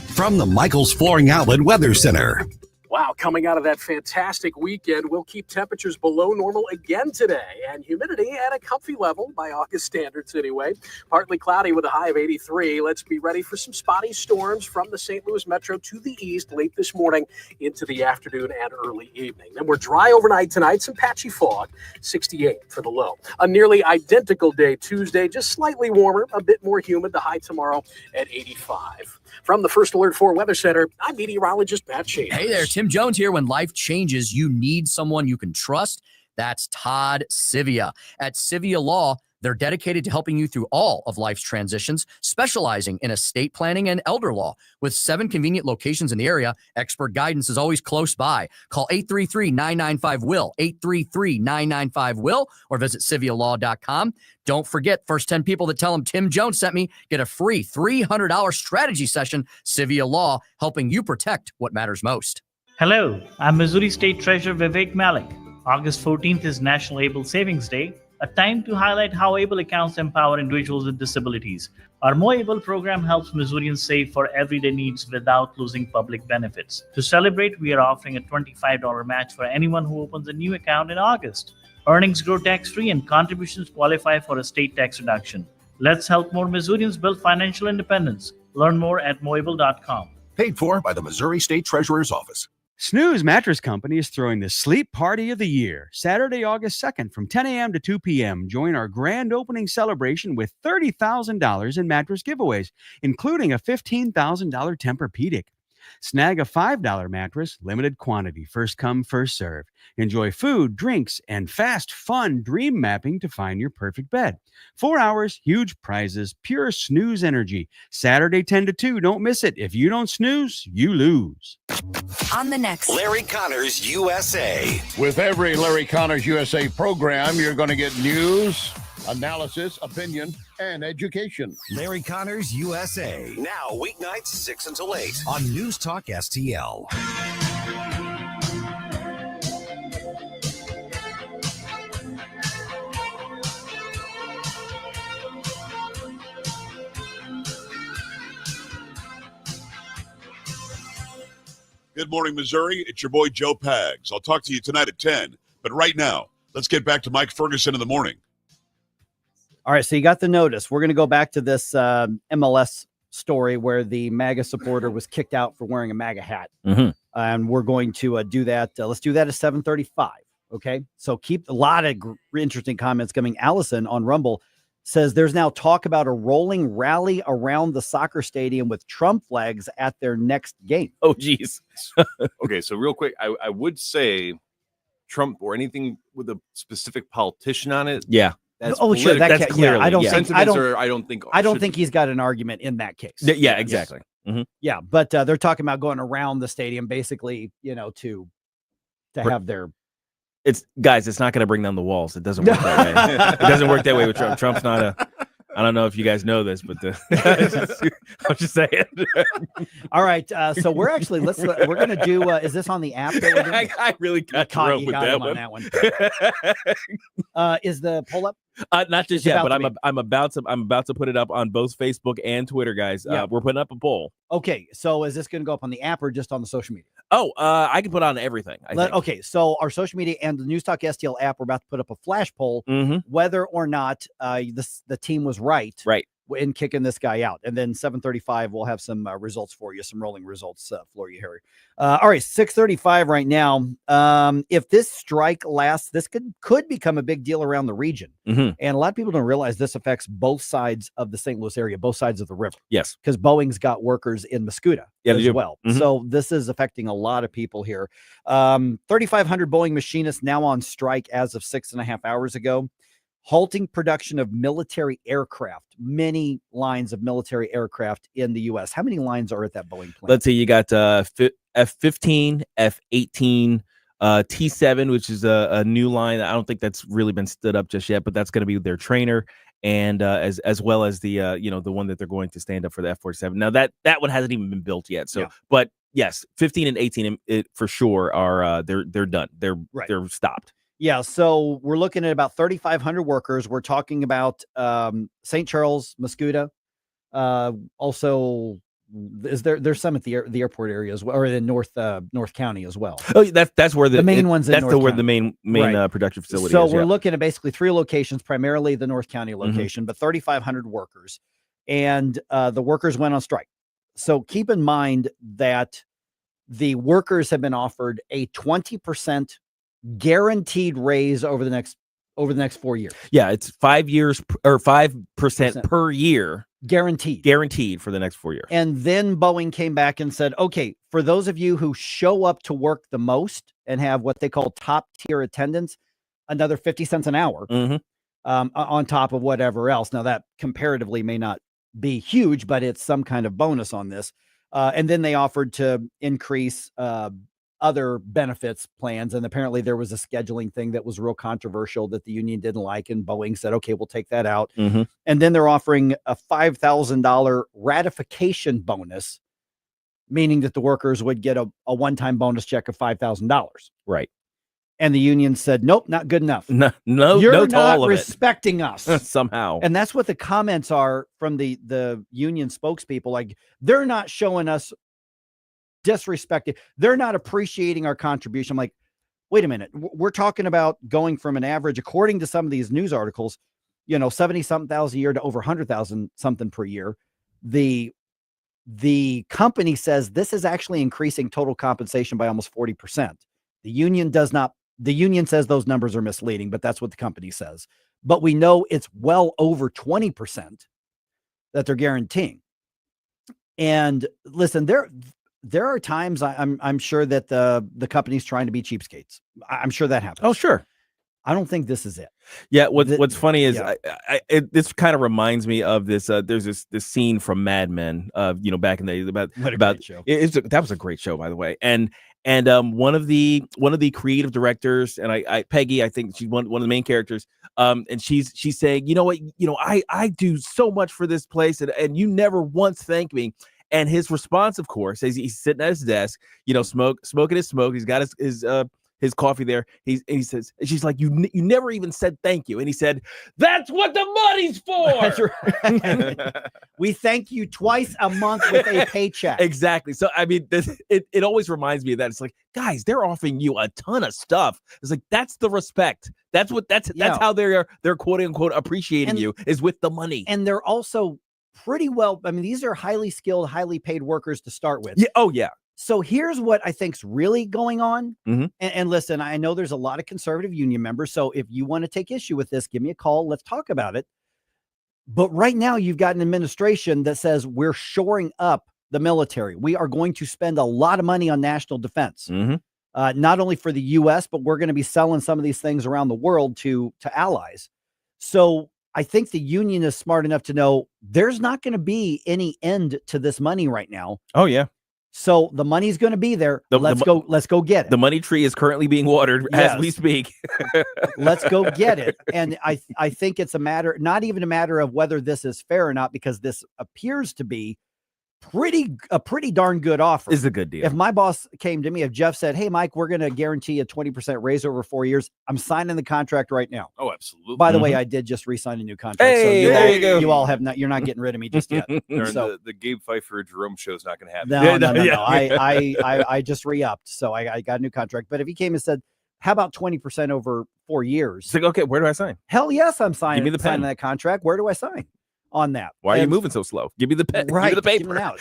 From the Michaels Flooring Outlet Weather Center. Wow, coming out of that fantastic weekend, we'll keep temperatures below normal again today, and humidity at a comfy level by August standards anyway. Partly cloudy with a high of 83. Let's be ready for some spotty storms from the St. Louis metro to the east late this morning into the afternoon and early evening. Then we're dry overnight tonight, some patchy fog, 68 for the low. A nearly identical day Tuesday, just slightly warmer, a bit more humid, the high tomorrow at 85. From the First Alert 4 Weather Center, I'm meteorologist Pat Shane. Hey there, Tim Jones here. When life changes, you need someone you can trust. That's Todd Sivia. At Sivia Law, they're dedicated to helping you through all of life's transitions, specializing in estate planning and elder law. With 7 convenient locations in the area, expert guidance is always close by. Call 833-995-WILL, 833-995-WILL, or visit CiviaLaw.com. Don't forget, first 10 people that tell them Tim Jones sent me get a free $300 strategy session. Civia Law, helping you protect what matters most. Hello, I'm Missouri State Treasurer Vivek Malik. August 14th is National Able Savings Day, a time to highlight how ABLE accounts empower individuals with disabilities. Our More ABLE program helps Missourians save for everyday needs without losing public benefits. To celebrate, we are offering a $25 match for anyone who opens a new account in August. Earnings grow tax-free and contributions qualify for a state tax reduction. Let's help more Missourians build financial independence. Learn more at moable.com. Paid for by the Missouri State Treasurer's Office. Snooze Mattress Company is throwing the Sleep Party of the Year, Saturday, August 2nd from 10 a.m. to 2 p.m. Join our grand opening celebration with $30,000 in mattress giveaways, including a $15,000 Tempur-Pedic. Snag a $5 mattress, limited quantity, first come, first serve. Enjoy food, drinks, and fast, fun dream mapping to find your perfect bed. 4 hours, huge prizes, pure snooze energy. Saturday 10 to 2, don't miss it. If you don't snooze, you lose. On the next Larry Connors USA. With every Larry Connors USA program, you're going to get news, analysis, opinion, and education. Larry Connors USA. Now, weeknights 6 until 8 on News Talk STL. Good morning, Missouri. It's your boy, Joe Pags. I'll talk to you tonight at 10. But right now, let's get back to Mike Ferguson in the morning. All right, so you got the notice. We're going to go back to this MLS story where the MAGA supporter was kicked out for wearing a MAGA hat. And we're going to do that. Let's do that at 7:35. Okay, so keep a lot of interesting comments coming. Allison on Rumble says there's now talk about a rolling rally around the soccer stadium with Trump flags at their next game. Oh, geez. Okay, so real quick, I would say Trump or anything with a specific politician on it. Yeah. That's sure. That's clearly. Yeah, I don't think he's got an argument in that case. Yeah, exactly. Yeah, but they're talking about going around the stadium, basically, to have their. It's not going to bring down the walls. It doesn't work that way. It doesn't work that way with Trump. Trump's not a. I don't know if you guys know this, but I'm just saying. All right, so we're actually we're going to do. Is this on the app? That we're doing? I really got Jerome with that one. On that one. Is the poll up? Not just yet, but I'm about to put it up on both Facebook and Twitter, guys. Yeah. We're putting up a poll. Okay, so is this going to go up on the app or just on the social media? Oh, I can put on everything. I think. Okay, so our social media and the News Talk STL app, we're about to put up a flash poll whether or not the team was right in kicking this guy out. And then 7:35, we'll have some results for you, some rolling results for you, Harry. All right, 6:35 right now. If this strike lasts, this could become a big deal around the region. And a lot of people don't realize this affects both sides of the St. Louis area, both sides of the river. Yes. Because Boeing's got workers in Muscuda as well. Mm-hmm. So this is affecting a lot of people here. 3,500 Boeing machinists now on strike as of 6.5 hours ago. Halting production of military aircraft, many lines of military aircraft in the U.S. How many lines are at that Boeing plant? Let's see. You got F-15, F-18, T-7, which is a new line. I don't think that's really been stood up just yet, but that's going to be their trainer, and as well as the the one that they're going to stand up for the F-47. Now that one hasn't even been built yet. So, but yes, 15 and 18 for sure are they're done. They're stopped. Yeah, so we're looking at about 3,500 workers. We're talking about St. Charles, Muscuda. Also, there's some at the airport area as well, or in North County as well. Oh, that's where the main ones. That's where the main production facility so is. So we're looking at basically 3 locations, primarily the North County location, but 3,500 workers, and the workers went on strike. So keep in mind that the workers have been offered a 20% guaranteed raise over the next 4 years. Yeah, it's 5 years or 5% per year guaranteed for the next 4 years. And then Boeing came back and said, okay, for those of you who show up to work the most and have what they call top tier attendance, another 50 cents an hour on top of whatever else. Now that comparatively may not be huge, but it's some kind of bonus on this. And then they offered to increase other benefits plans. And apparently there was a scheduling thing that was real controversial that the union didn't like. And Boeing said, okay, we'll take that out. And then they're offering a $5,000 ratification bonus, meaning that the workers would get a one-time bonus check of $5,000. Right. And the union said, nope, not good enough. No, you're not all of respecting us somehow. And that's what the comments are from the union spokespeople. Like, they're not showing us disrespected. They're not appreciating our contribution. I'm like, wait a minute. We're talking about going from an average, according to some of these news articles, 70-something thousand a year to over 100,000 something per year. The company says this is actually increasing total compensation by almost 40%. The union does not. The union says those numbers are misleading, but that's what the company says. But we know it's well over 20% that they're guaranteeing. And listen, there are times I'm sure that the company's trying to be cheapskates. I'm sure that happens. Oh, sure. I don't think this is it. Yeah, what's funny is yeah. this kind of reminds me of this. There's this scene from Mad Men, back in the day about great show. That was a great show, by the way. And one of the creative directors, and Peggy, I think she's one of the main characters. And she's saying, you know what, I do so much for this place, and you never once thank me. And his response, of course, is he's sitting at his desk, smoking his smoke. He's got his coffee there. He says, she's like, you never even said thank you. And he said, that's what the money's for. Right. We thank you twice a month with a paycheck. Exactly. So, I mean, it always reminds me of that. It's like, guys, they're offering you a ton of stuff. It's like, that's the respect. That's how they're quote unquote appreciating you, is with the money. And they're also pretty well, I mean, these are highly skilled, highly paid workers to start with. Yeah. Oh, yeah. So here's what I think's really going on. Mm-hmm. And listen, I know there's a lot of conservative union members. So if you want to take issue with this, give me a call. Let's talk about it. But right now you've got an administration that says we're shoring up the military. We are going to spend a lot of money on national defense, not only for the U.S., but we're going to be selling some of these things around the world to allies. So I think the union is smart enough to know there's not going to be any end to this money right now. Oh, yeah. So the money's going to be there. Let's go get it. The money tree is currently being watered as we speak. Let's go get it. And I think it's not even a matter of whether this is fair or not, because this appears to be a pretty darn good offer. Is a good deal. If my boss came to me, if Jeff said, hey, Mike, we're going to guarantee a 20% raise over 4 years, I'm signing the contract right now. Oh, absolutely. By the way, I did just re-sign a new contract. Hey, so there you go. You all have not, you're not getting rid of me just yet. So the Gabe Phifer Jerome show is not going to happen. No. I just re-upped. So I got a new contract. But if he came and said, how about 20% over 4 years? It's like, okay, where do I sign? Hell yes, I'm signing. Give me the pen. Signing that contract. Where do I sign on that? Why are you moving so slow? Give me the pen. Right. Give me the paper. Out.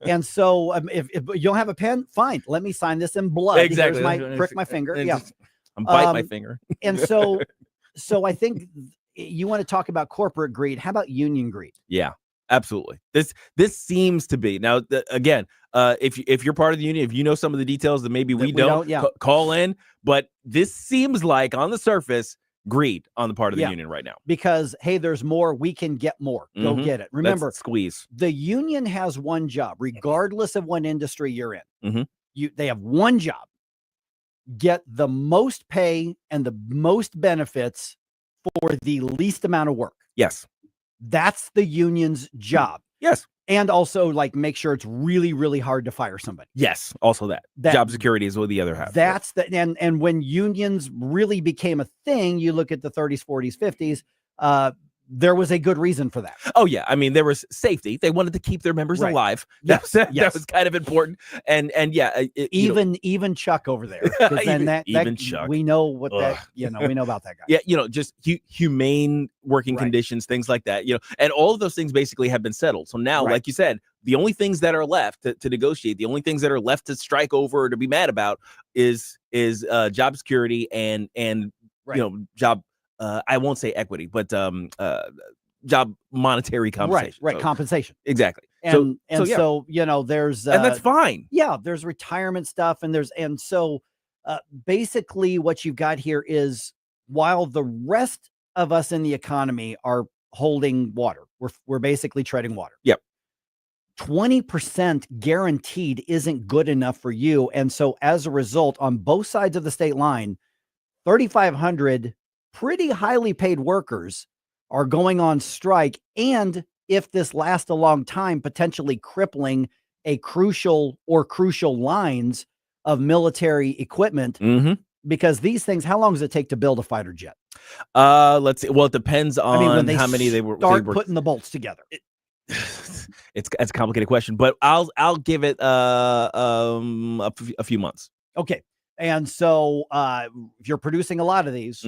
And so if you don't have a pen, fine. Let me sign this in blood. Exactly. Prick my finger. Yeah. I'm biting my finger. And so I think you want to talk about corporate greed. How about union greed? Yeah, absolutely. This seems to be now again. If you're part of the union, if you know some of the details that maybe we don't call in, but this seems like on the surface greed on the part of the union right now. Because hey, there's more. We can get more. Go get it. Remember, let's squeeze. The union has one job, regardless of what industry you're in. Mm-hmm. They have one job: get the most pay and the most benefits for the least amount of work. Yes. That's the union's job. Yes. And also like make sure it's really, really hard to fire somebody. Yes. Also that job security is what the other half. That's and when unions really became a thing, you look at the 30s, 40s, 50s, there was a good reason for that. Oh yeah. I mean, there was safety. They wanted to keep their members alive. That was kind of important. And yeah, even Chuck over there. Then Chuck. We know what we know about that guy. Yeah. Just humane working conditions, things like that, and all of those things basically have been settled. So now, like you said, the only things that are left to negotiate, the only things that are left to strike over or to be mad about is job security and job, I won't say equity, but job monetary compensation. Right, compensation. Exactly. And so there's and that's fine. Yeah, there's retirement stuff, and so basically what you've got here is while the rest of us in the economy are holding water, we're basically treading water. Yep. 20% guaranteed isn't good enough for you, and so as a result, on both sides of the state line, 3,500 pretty highly paid workers are going on strike. And if this lasts a long time, potentially crippling a crucial lines of military equipment, because these things, how long does it take to build a fighter jet? Let's see. Well, it depends on how many they were putting the bolts together. It's a complicated question, but I'll give it a few months. Okay. And so if you're producing a lot of these,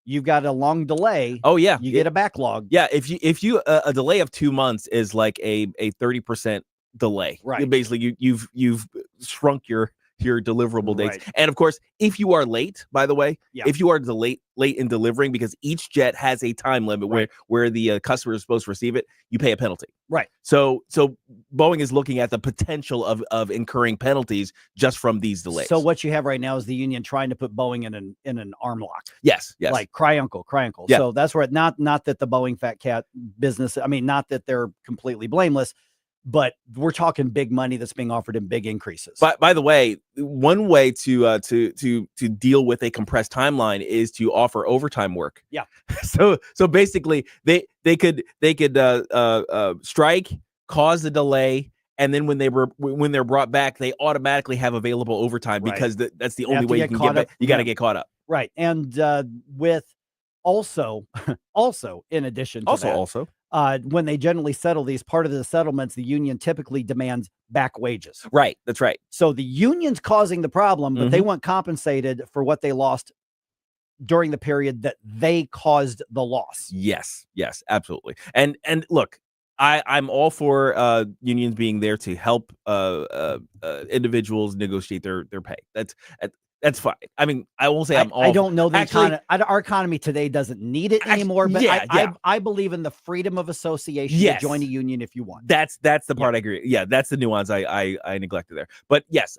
you've got a long delay. Oh yeah, you get a backlog. Yeah, if you a delay of 2 months is like a 30% delay. Right. Basically, you've shrunk your your deliverable dates. Right. And of course, if you are late, by the way, Yeah. if you are late in delivering, because each jet has a time limit where the customer is supposed to receive it, you pay a penalty. Right. So Boeing is looking at the potential of incurring penalties just from these delays. So what you have right now is the union trying to put Boeing in an arm lock. Yes. Like cry uncle. Yeah. So that's where not that the Boeing fat cat business, I mean, not that they're completely blameless, but we're talking big money that's being offered in big increases. But by the way, one way to deal with a compressed timeline is to offer overtime work. Yeah. So basically, they could strike, cause a delay, and then when they're brought back, they automatically have available overtime because that's the only way you can get back. You got to get caught up. Right. And with also in addition to that, when they generally settle these, part of the settlements, the union typically demands back wages. Right. That's right. So the union's causing the problem, but they want compensated for what they lost during the period that they caused the loss. Yes, absolutely. And look, I'm all for unions being there to help individuals negotiate their pay. That's fine. I mean, I won't say I don't know that our economy today doesn't need it anymore, but I believe in the freedom of association to join a union if you want. That's the part I agree. Yeah, that's the nuance I neglected there. But yes,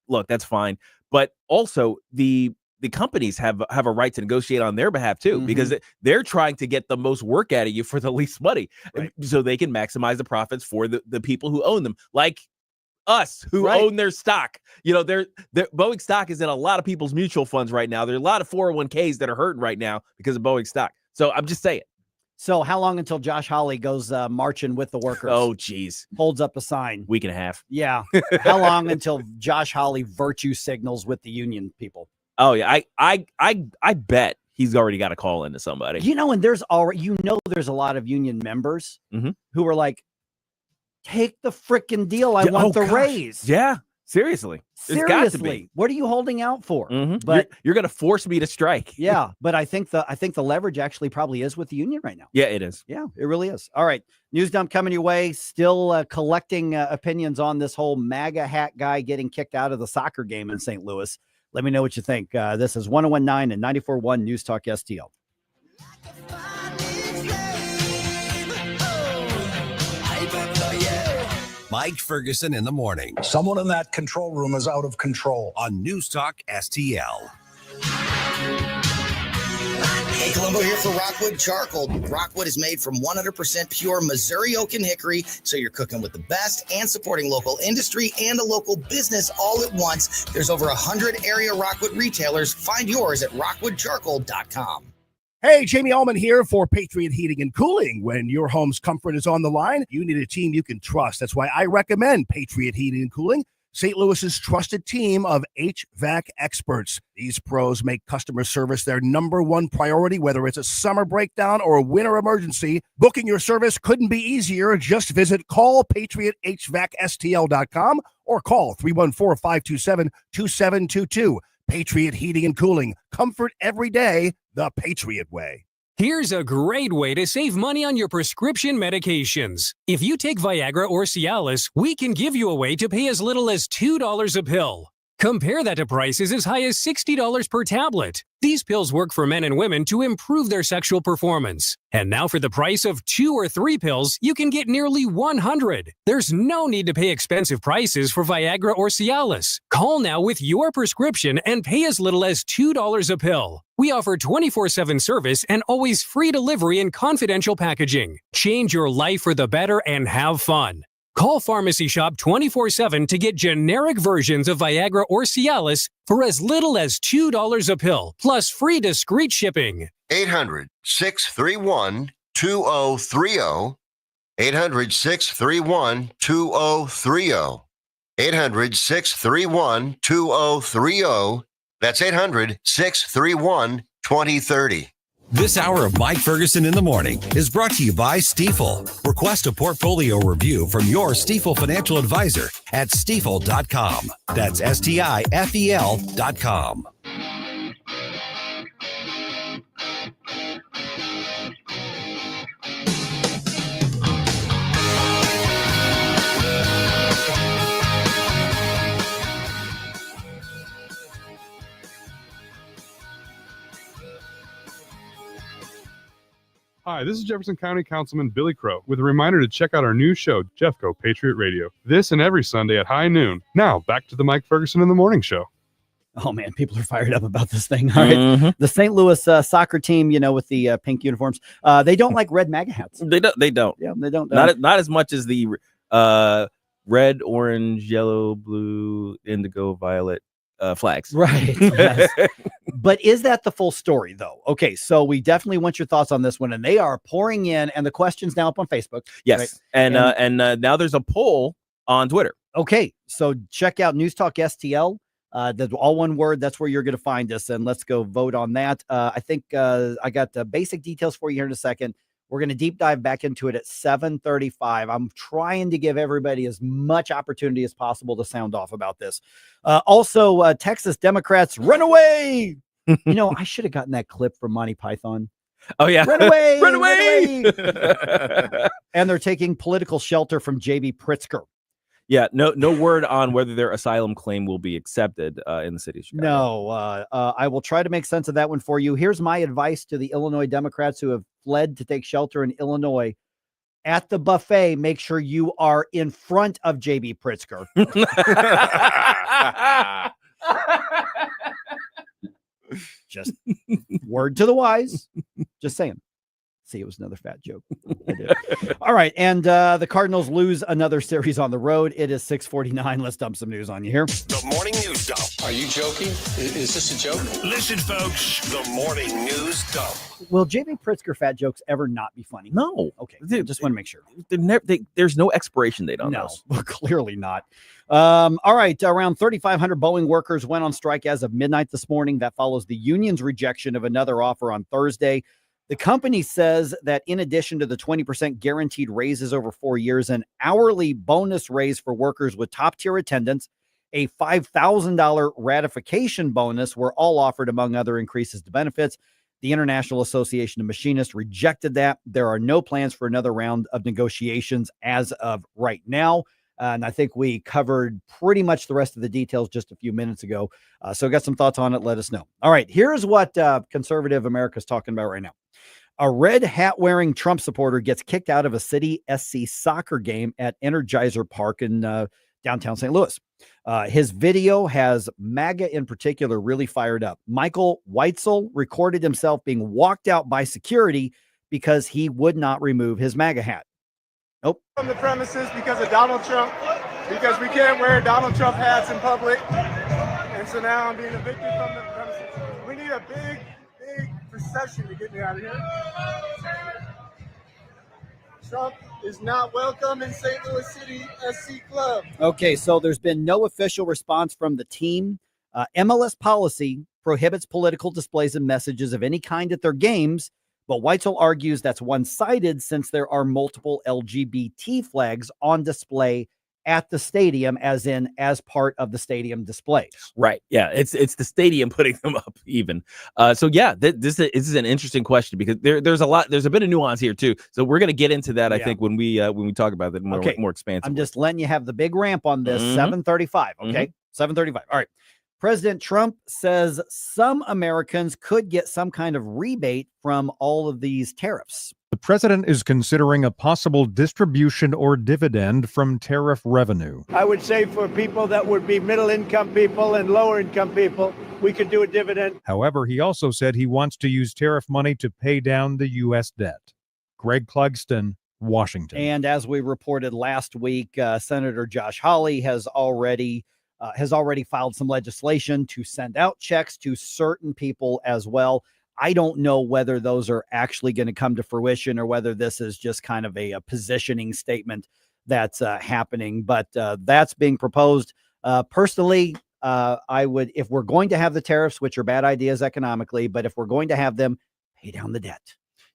look, that's fine. But also the companies have a right to negotiate on their behalf too, because they're trying to get the most work out of you for the least money, so they can maximize the profits for the people who own them, like us who own their stock. You know, their Boeing stock is in a lot of people's mutual funds right now. There are a lot of 401ks that are hurting right now because of Boeing stock. So I'm just saying. So how long until Josh Hawley goes marching with the workers? Oh, geez. Holds up a sign. Week and a half. Yeah. How long until Josh Hawley virtue signals with the union people? Oh yeah, I bet he's already got a call into somebody. You know, and there's a lot of union members who are like, take the freaking deal. I want the raise. Yeah, seriously. There's got to be. What are you holding out for? But you're going to force me to strike. Yeah, but I think the leverage actually probably is with the union right now. Yeah, it is. Yeah, it really is. All right, news dump coming your way. Still collecting opinions on this whole MAGA hat guy getting kicked out of the soccer game in St. Louis. Let me know what you think. This is 101.9 and 94.1 News Talk STL. Mike Ferguson in the morning. Someone in that control room is out of control. On News Talk STL. Hey, Columbo here for Rockwood Charcoal. Rockwood is made from 100% pure Missouri oak and hickory, so you're cooking with the best and supporting local industry and a local business all at once. There's over 100 area Rockwood retailers. Find yours at rockwoodcharcoal.com. Hey, Jamie Allman here for Patriot Heating and Cooling. When your home's comfort is on the line, you need a team you can trust. That's why I recommend Patriot Heating and Cooling, St. Louis's trusted team of HVAC experts. These pros make customer service their number one priority, whether it's a summer breakdown or a winter emergency. Booking your service couldn't be easier. Just visit callpatriothvacstl.com or call 314-527-2722. Patriot Heating and Cooling. Comfort every day, the Patriot way. Here's a great way to save money on your prescription medications. If you take Viagra or Cialis, we can give you a way to pay as little as $2 a pill. Compare that to prices as high as $60 per tablet. These pills work for men and women to improve their sexual performance. And now for the price of 2 or 3 pills, you can get nearly 100. There's no need to pay expensive prices for Viagra or Cialis. Call now with your prescription and pay as little as $2 a pill. We offer 24/7 service and always free delivery and confidential packaging. Change your life for the better and have fun. Call Pharmacy Shop 24/7 to get generic versions of Viagra or Cialis for as little as $2 a pill, plus free discreet shipping. 800-631-2030. 800-631-2030. 800-631-2030. That's 800-631-2030. This hour of Mike Ferguson in the morning is brought to you by Stifel. Request a portfolio review from your Stifel financial advisor at stifel.com. That's STIFEL.com. Hi, this is Jefferson County Councilman Billy Crow with a reminder to check out our new show, Jeffco Patriot Radio, this and every Sunday at high noon. Now, back to the Mike Ferguson in the Morning Show. Oh, man, people are fired up about this thing. All right. The St. Louis soccer team, with the pink uniforms, they don't like red MAGA hats. They don't. Yeah, they don't. Not as much as the red, orange, yellow, blue, indigo, violet flags. Right. Yes. But is that the full story, though? Okay, so we definitely want your thoughts on this one, and they are pouring in, and the question's now up on Facebook. Yes, right? and now there's a poll on Twitter. Okay, so check out NewsTalkSTL. That's all one word. That's where you're going to find us, and let's go vote on that. I think I got the basic details for you here in a second. We're going to deep dive back into it at 7:35. I'm trying to give everybody as much opportunity as possible to sound off about this. Also, Texas Democrats, run away. I should have gotten that clip from Monty Python. Oh, yeah. Run away. Run away. And they're taking political shelter from J.B. Pritzker. Yeah, no word on whether their asylum claim will be accepted in the city of Chicago. No, I will try to make sense of that one for you. Here's my advice to the Illinois Democrats who have fled to take shelter in Illinois. At the buffet, make sure you are in front of J.B. Pritzker. Just word to the wise. Just saying. See, it was another fat joke. I did. All right. And the Cardinals lose another series on the road. It is 6:49. Let's dump some news on you here. The morning news dump. Are you joking? Is this a joke? Listen, folks. The morning news dump. Will J.B. Pritzker fat jokes ever not be funny? No. Okay. Just want to make sure. There's no expiration date on those. No, clearly not. All right. Around 3,500 Boeing workers went on strike as of midnight this morning. That follows the union's rejection of another offer on Thursday. The company says that in addition to the 20% guaranteed raises over 4 years, an hourly bonus raise for workers with top-tier attendance, a $5,000 ratification bonus were all offered, among other increases to benefits. The International Association of Machinists rejected that. There are no plans for another round of negotiations as of right now. And I think we covered pretty much the rest of the details just a few minutes ago. So got some thoughts on it. Let us know. All right. Here's what conservative America's talking about right now. A red hat wearing Trump supporter gets kicked out of a City SC soccer game at Energizer Park in downtown St. Louis. His video has MAGA in particular really fired up. Michael Weitzel recorded himself being walked out by security because he would not remove his MAGA hat. Nope. From the premises because of Donald Trump, because we can't wear Donald Trump hats in public. And so now I'm being evicted from the premises. We need a big procession to get me out of here. Trump is not welcome in St. Louis City SC Club. Okay, so there's been no official response from the team. MLS policy prohibits political displays and messages of any kind at their games, but Weitzel argues that's one-sided since there are multiple LGBT flags on display at the stadium, as part of the stadium displays. Right. Yeah. It's the stadium putting them up even. So yeah, this is an interesting question because there's a bit of nuance here too. So we're going to get into that. I think when we talk about that more expansively. I'm just letting you have the big ramp on this. 7:35. Okay. 7:35. All right. President Trump says some Americans could get some kind of rebate from all of these tariffs. The president is considering a possible distribution or dividend from tariff revenue. I would say for people that would be middle income people and lower income people, we could do a dividend. However, he also said he wants to use tariff money to pay down the U.S. debt. Greg Clugston, Washington. And as we reported last week, Senator Josh Hawley has already filed some legislation to send out checks to certain people as well. I don't know whether those are actually going to come to fruition or whether this is just kind of a positioning statement that's happening, but that's being proposed. Personally, I would, if we're going to have the tariffs, which are bad ideas economically, but if we're going to have them, pay down the debt.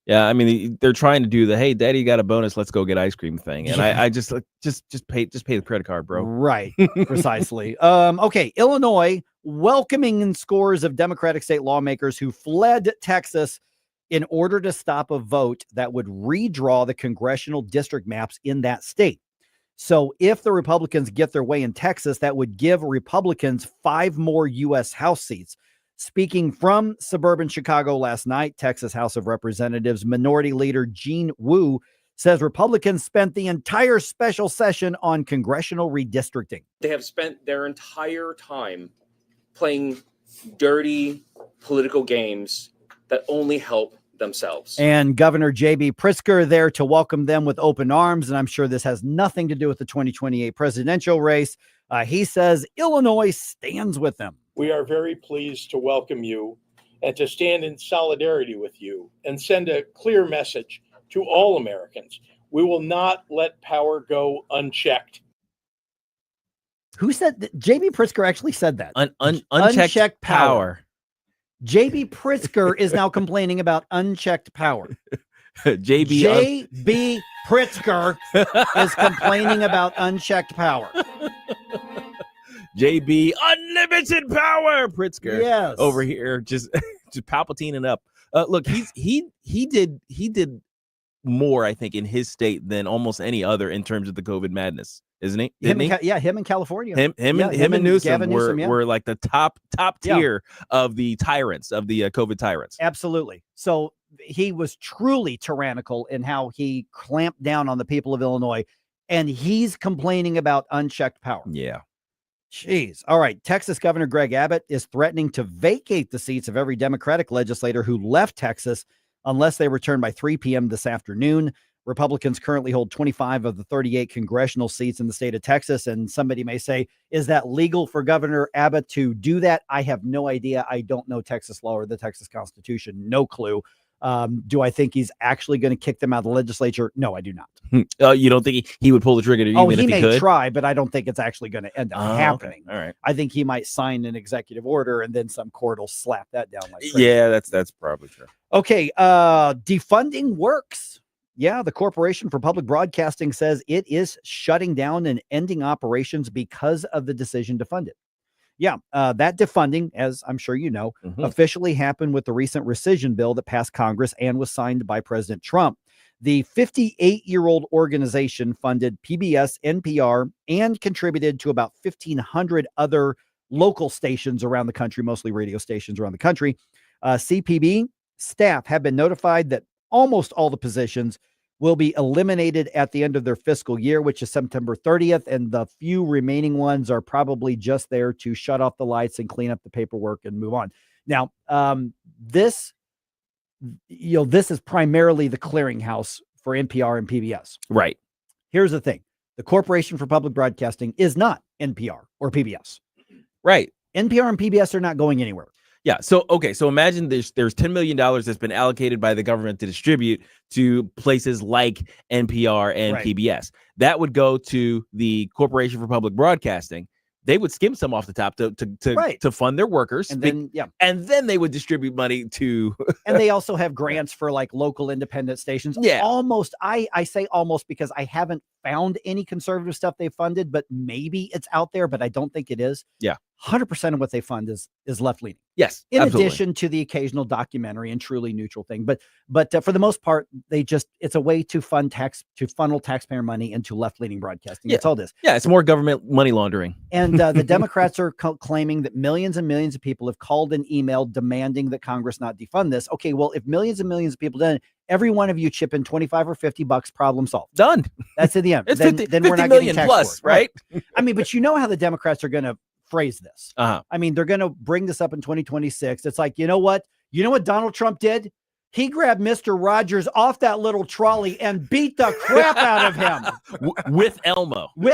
Yeah, I mean, they're trying to do the "Hey, Daddy got a bonus, let's go get ice cream" thing, and I just pay the credit card, bro. Right, precisely. Okay, Illinois welcoming in scores of Democratic state lawmakers who fled Texas in order to stop a vote that would redraw the congressional district maps in that state. So, if the Republicans get their way in Texas, that would give Republicans 5 more U.S. House seats. Speaking from suburban Chicago last night, Texas House of Representatives Minority Leader Gene Wu says Republicans spent the entire special session on congressional redistricting. They have spent their entire time playing dirty political games that only help themselves. And Governor J.B. Pritzker there to welcome them with open arms. And I'm sure this has nothing to do with the 2028 presidential race. He says Illinois stands with them. We are very pleased to welcome you and to stand in solidarity with you and send a clear message to all Americans. We will not let power go unchecked. Who said that? J.B. Pritzker actually said that. Unchecked power. J.B. Pritzker is now complaining about unchecked power. J.B. Pritzker is complaining about unchecked power. JB unlimited power Pritzker. Yes. Over here just Palpatining up. Look, he did more, I think, in his state than almost any other in terms of the COVID madness, isn't he? Him in California. Him and Newsom were like the top tier of the tyrants, of the COVID tyrants. Absolutely. So he was truly tyrannical in how he clamped down on the people of Illinois, and he's complaining about unchecked power. Yeah. Jeez. All right. Texas Governor Greg Abbott is threatening to vacate the seats of every Democratic legislator who left Texas unless they return by 3 p.m. this afternoon. Republicans currently hold 25 of the 38 congressional seats in the state of Texas. And somebody may say, is that legal for Governor Abbott to do that? I have no idea. I don't know Texas law or the Texas Constitution. No clue. Do I think he's actually going to kick them out of the legislature? No, I do not. You don't think he would pull the trigger? He may try, but I don't think it's actually going to end up happening. Okay. All right. I think he might sign an executive order and then some court will slap that down like crazy. Yeah, that's probably true. Okay. Defunding works. Yeah, the Corporation for Public Broadcasting says it is shutting down and ending operations because of the decision to fund it. Yeah, that defunding, as I'm sure you know, officially happened with the recent rescission bill that passed Congress and was signed by President Trump. The 58-year-old organization funded PBS, NPR, and contributed to about 1,500 other local stations around the country, mostly radio stations around the country. CPB staff have been notified that almost all the positions will be eliminated at the end of their fiscal year, which is September 30th. And the few remaining ones are probably just there to shut off the lights and clean up the paperwork and move on. Now, this is primarily the clearinghouse for NPR and PBS. Right. Here's the thing. The Corporation for Public Broadcasting is not NPR or PBS. Right. NPR and PBS are not going anywhere. Yeah. So imagine there's $10 million that's been allocated by the government to distribute to places like NPR and PBS. That would go to the Corporation for Public Broadcasting. They would skim some off the top to fund their workers. And then, and then they would distribute money to. And they also have grants for like local independent stations. Yeah. Almost. I say almost because I haven't found any conservative stuff they funded, but maybe it's out there, but I don't think it is. Yeah. 100% of what they fund is left leaning. Yes. In absolutely. addition to the occasional documentary and truly neutral thing. But for the most part, it's a way to funnel taxpayer money into left leaning broadcasting. Yeah. That's all this. Yeah. It's more government money laundering. And the Democrats are claiming that millions and millions of people have called and emailed demanding that Congress not defund this. Okay. Well, if millions and millions of people done it, every one of you chip in $25 or $50, problem solved. Done. That's in the end. It's then 50 we're not million getting plus, for it. right? I mean, but you know how the Democrats are going to phrase this. Uh-huh. I mean, they're going to bring this up in 2026. It's like, you know what Donald Trump did? He grabbed Mr. Rogers off that little trolley and beat the crap out of him. With Elmo. He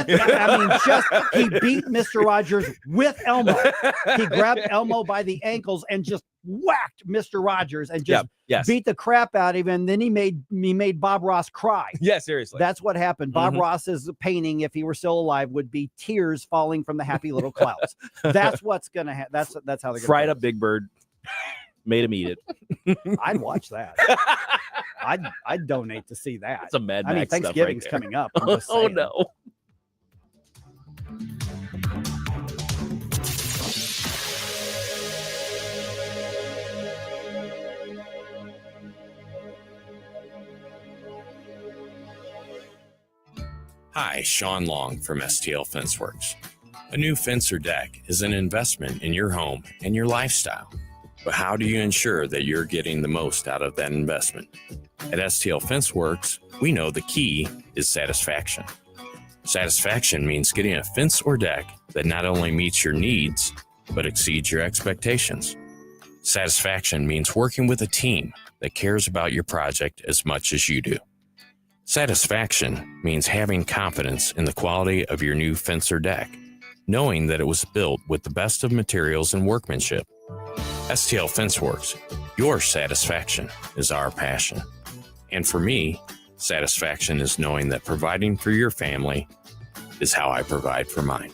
beat Mr. Rogers with Elmo. He grabbed Elmo by the ankles and just whacked Mr. Rogers and just beat the crap out of him. And then he made Bob Ross cry. Yeah, seriously. That's what happened. Bob Ross's painting, if he were still alive, would be tears falling from the happy little clouds. That's what's gonna happen. That's how they're gonna fried up Big Bird. Made him eat it. I'd watch that. I'd donate to see that. It's a Mad Max. I mean, Thanksgiving's right coming up. Oh no. Hi, Sean Long from STL Fenceworks. A new fence or deck is an investment in your home and your lifestyle. But how do you ensure that you're getting the most out of that investment? At STL FenceWorks, we know the key is satisfaction. Satisfaction means getting a fence or deck that not only meets your needs, but exceeds your expectations. Satisfaction means working with a team that cares about your project as much as you do. Satisfaction means having confidence in the quality of your new fence or deck, knowing that it was built with the best of materials and workmanship. STL FenceWorks, your satisfaction is our passion. And for me, satisfaction is knowing that providing for your family is how I provide for mine.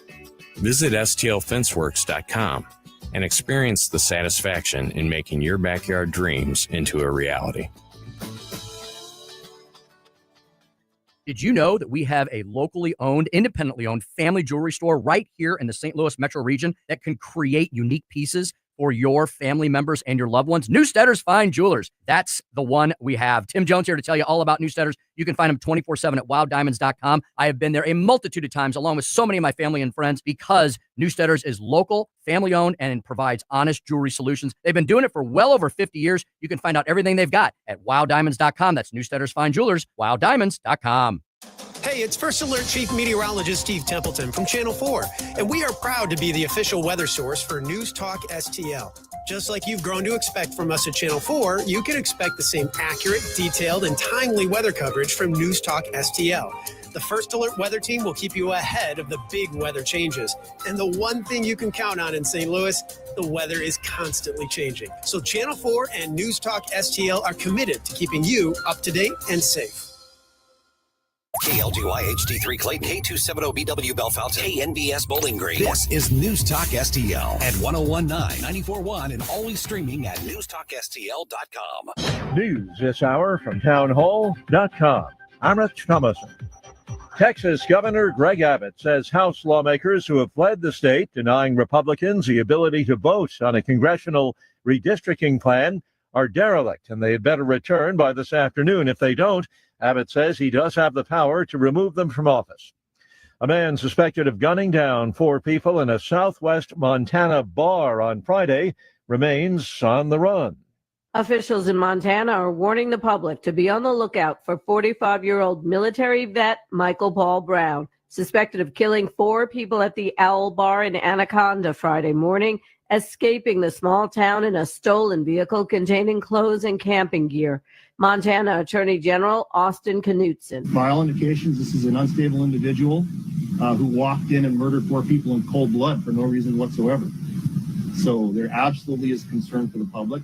Visit STLFenceWorks.com and experience the satisfaction in making your backyard dreams into a reality. Did you know that we have a locally owned, independently owned family jewelry store right here in the St. Louis metro region that can create unique pieces for your family members and your loved ones? Newstetter's Fine Jewelers. That's the one we have. Tim Jones here to tell you all about Newstetter's. You can find them 24/7 at wilddiamonds.com. I have been there a multitude of times along with so many of my family and friends because Newstetter's is local, family owned, and provides honest jewelry solutions. They've been doing it for well over 50 years. You can find out everything they've got at wilddiamonds.com. That's Newstetter's Fine Jewelers, wilddiamonds.com. Hey, it's First Alert Chief Meteorologist Steve Templeton from Channel 4, and we are proud to be the official weather source for News Talk STL. Just like you've grown to expect from us at Channel 4, you can expect the same accurate, detailed, and timely weather coverage from News Talk STL. The First Alert weather team will keep you ahead of the big weather changes. And the one thing you can count on in St. Louis, the weather is constantly changing. So Channel 4 and News Talk STL are committed to keeping you up to date and safe. KLGY HD3 Clayton, K270BW Bellefontaine, KNBS Bowling Green. This is News Talk STL at 1019, 94.1, and always streaming at newstalkstl.com. News this hour from townhall.com. I'm Rich Thomason. Texas Governor Greg Abbott says House lawmakers who have fled the state, denying Republicans the ability to vote on a congressional redistricting plan, are derelict, and they had better return by this afternoon. If they don't, Abbott says he does have the power to remove them from office. A man suspected of gunning down 4 people in a southwest Montana bar on Friday remains on the run. Officials in Montana are warning the public to be on the lookout for 45-year-old military vet Michael Paul Brown, suspected of killing 4 people at the Owl Bar in Anaconda Friday morning, escaping the small town in a stolen vehicle containing clothes and camping gear. Montana Attorney General Austin Knutson. By all indications, this is an unstable individual who walked in and murdered 4 people in cold blood for no reason whatsoever. So there absolutely is concern for the public.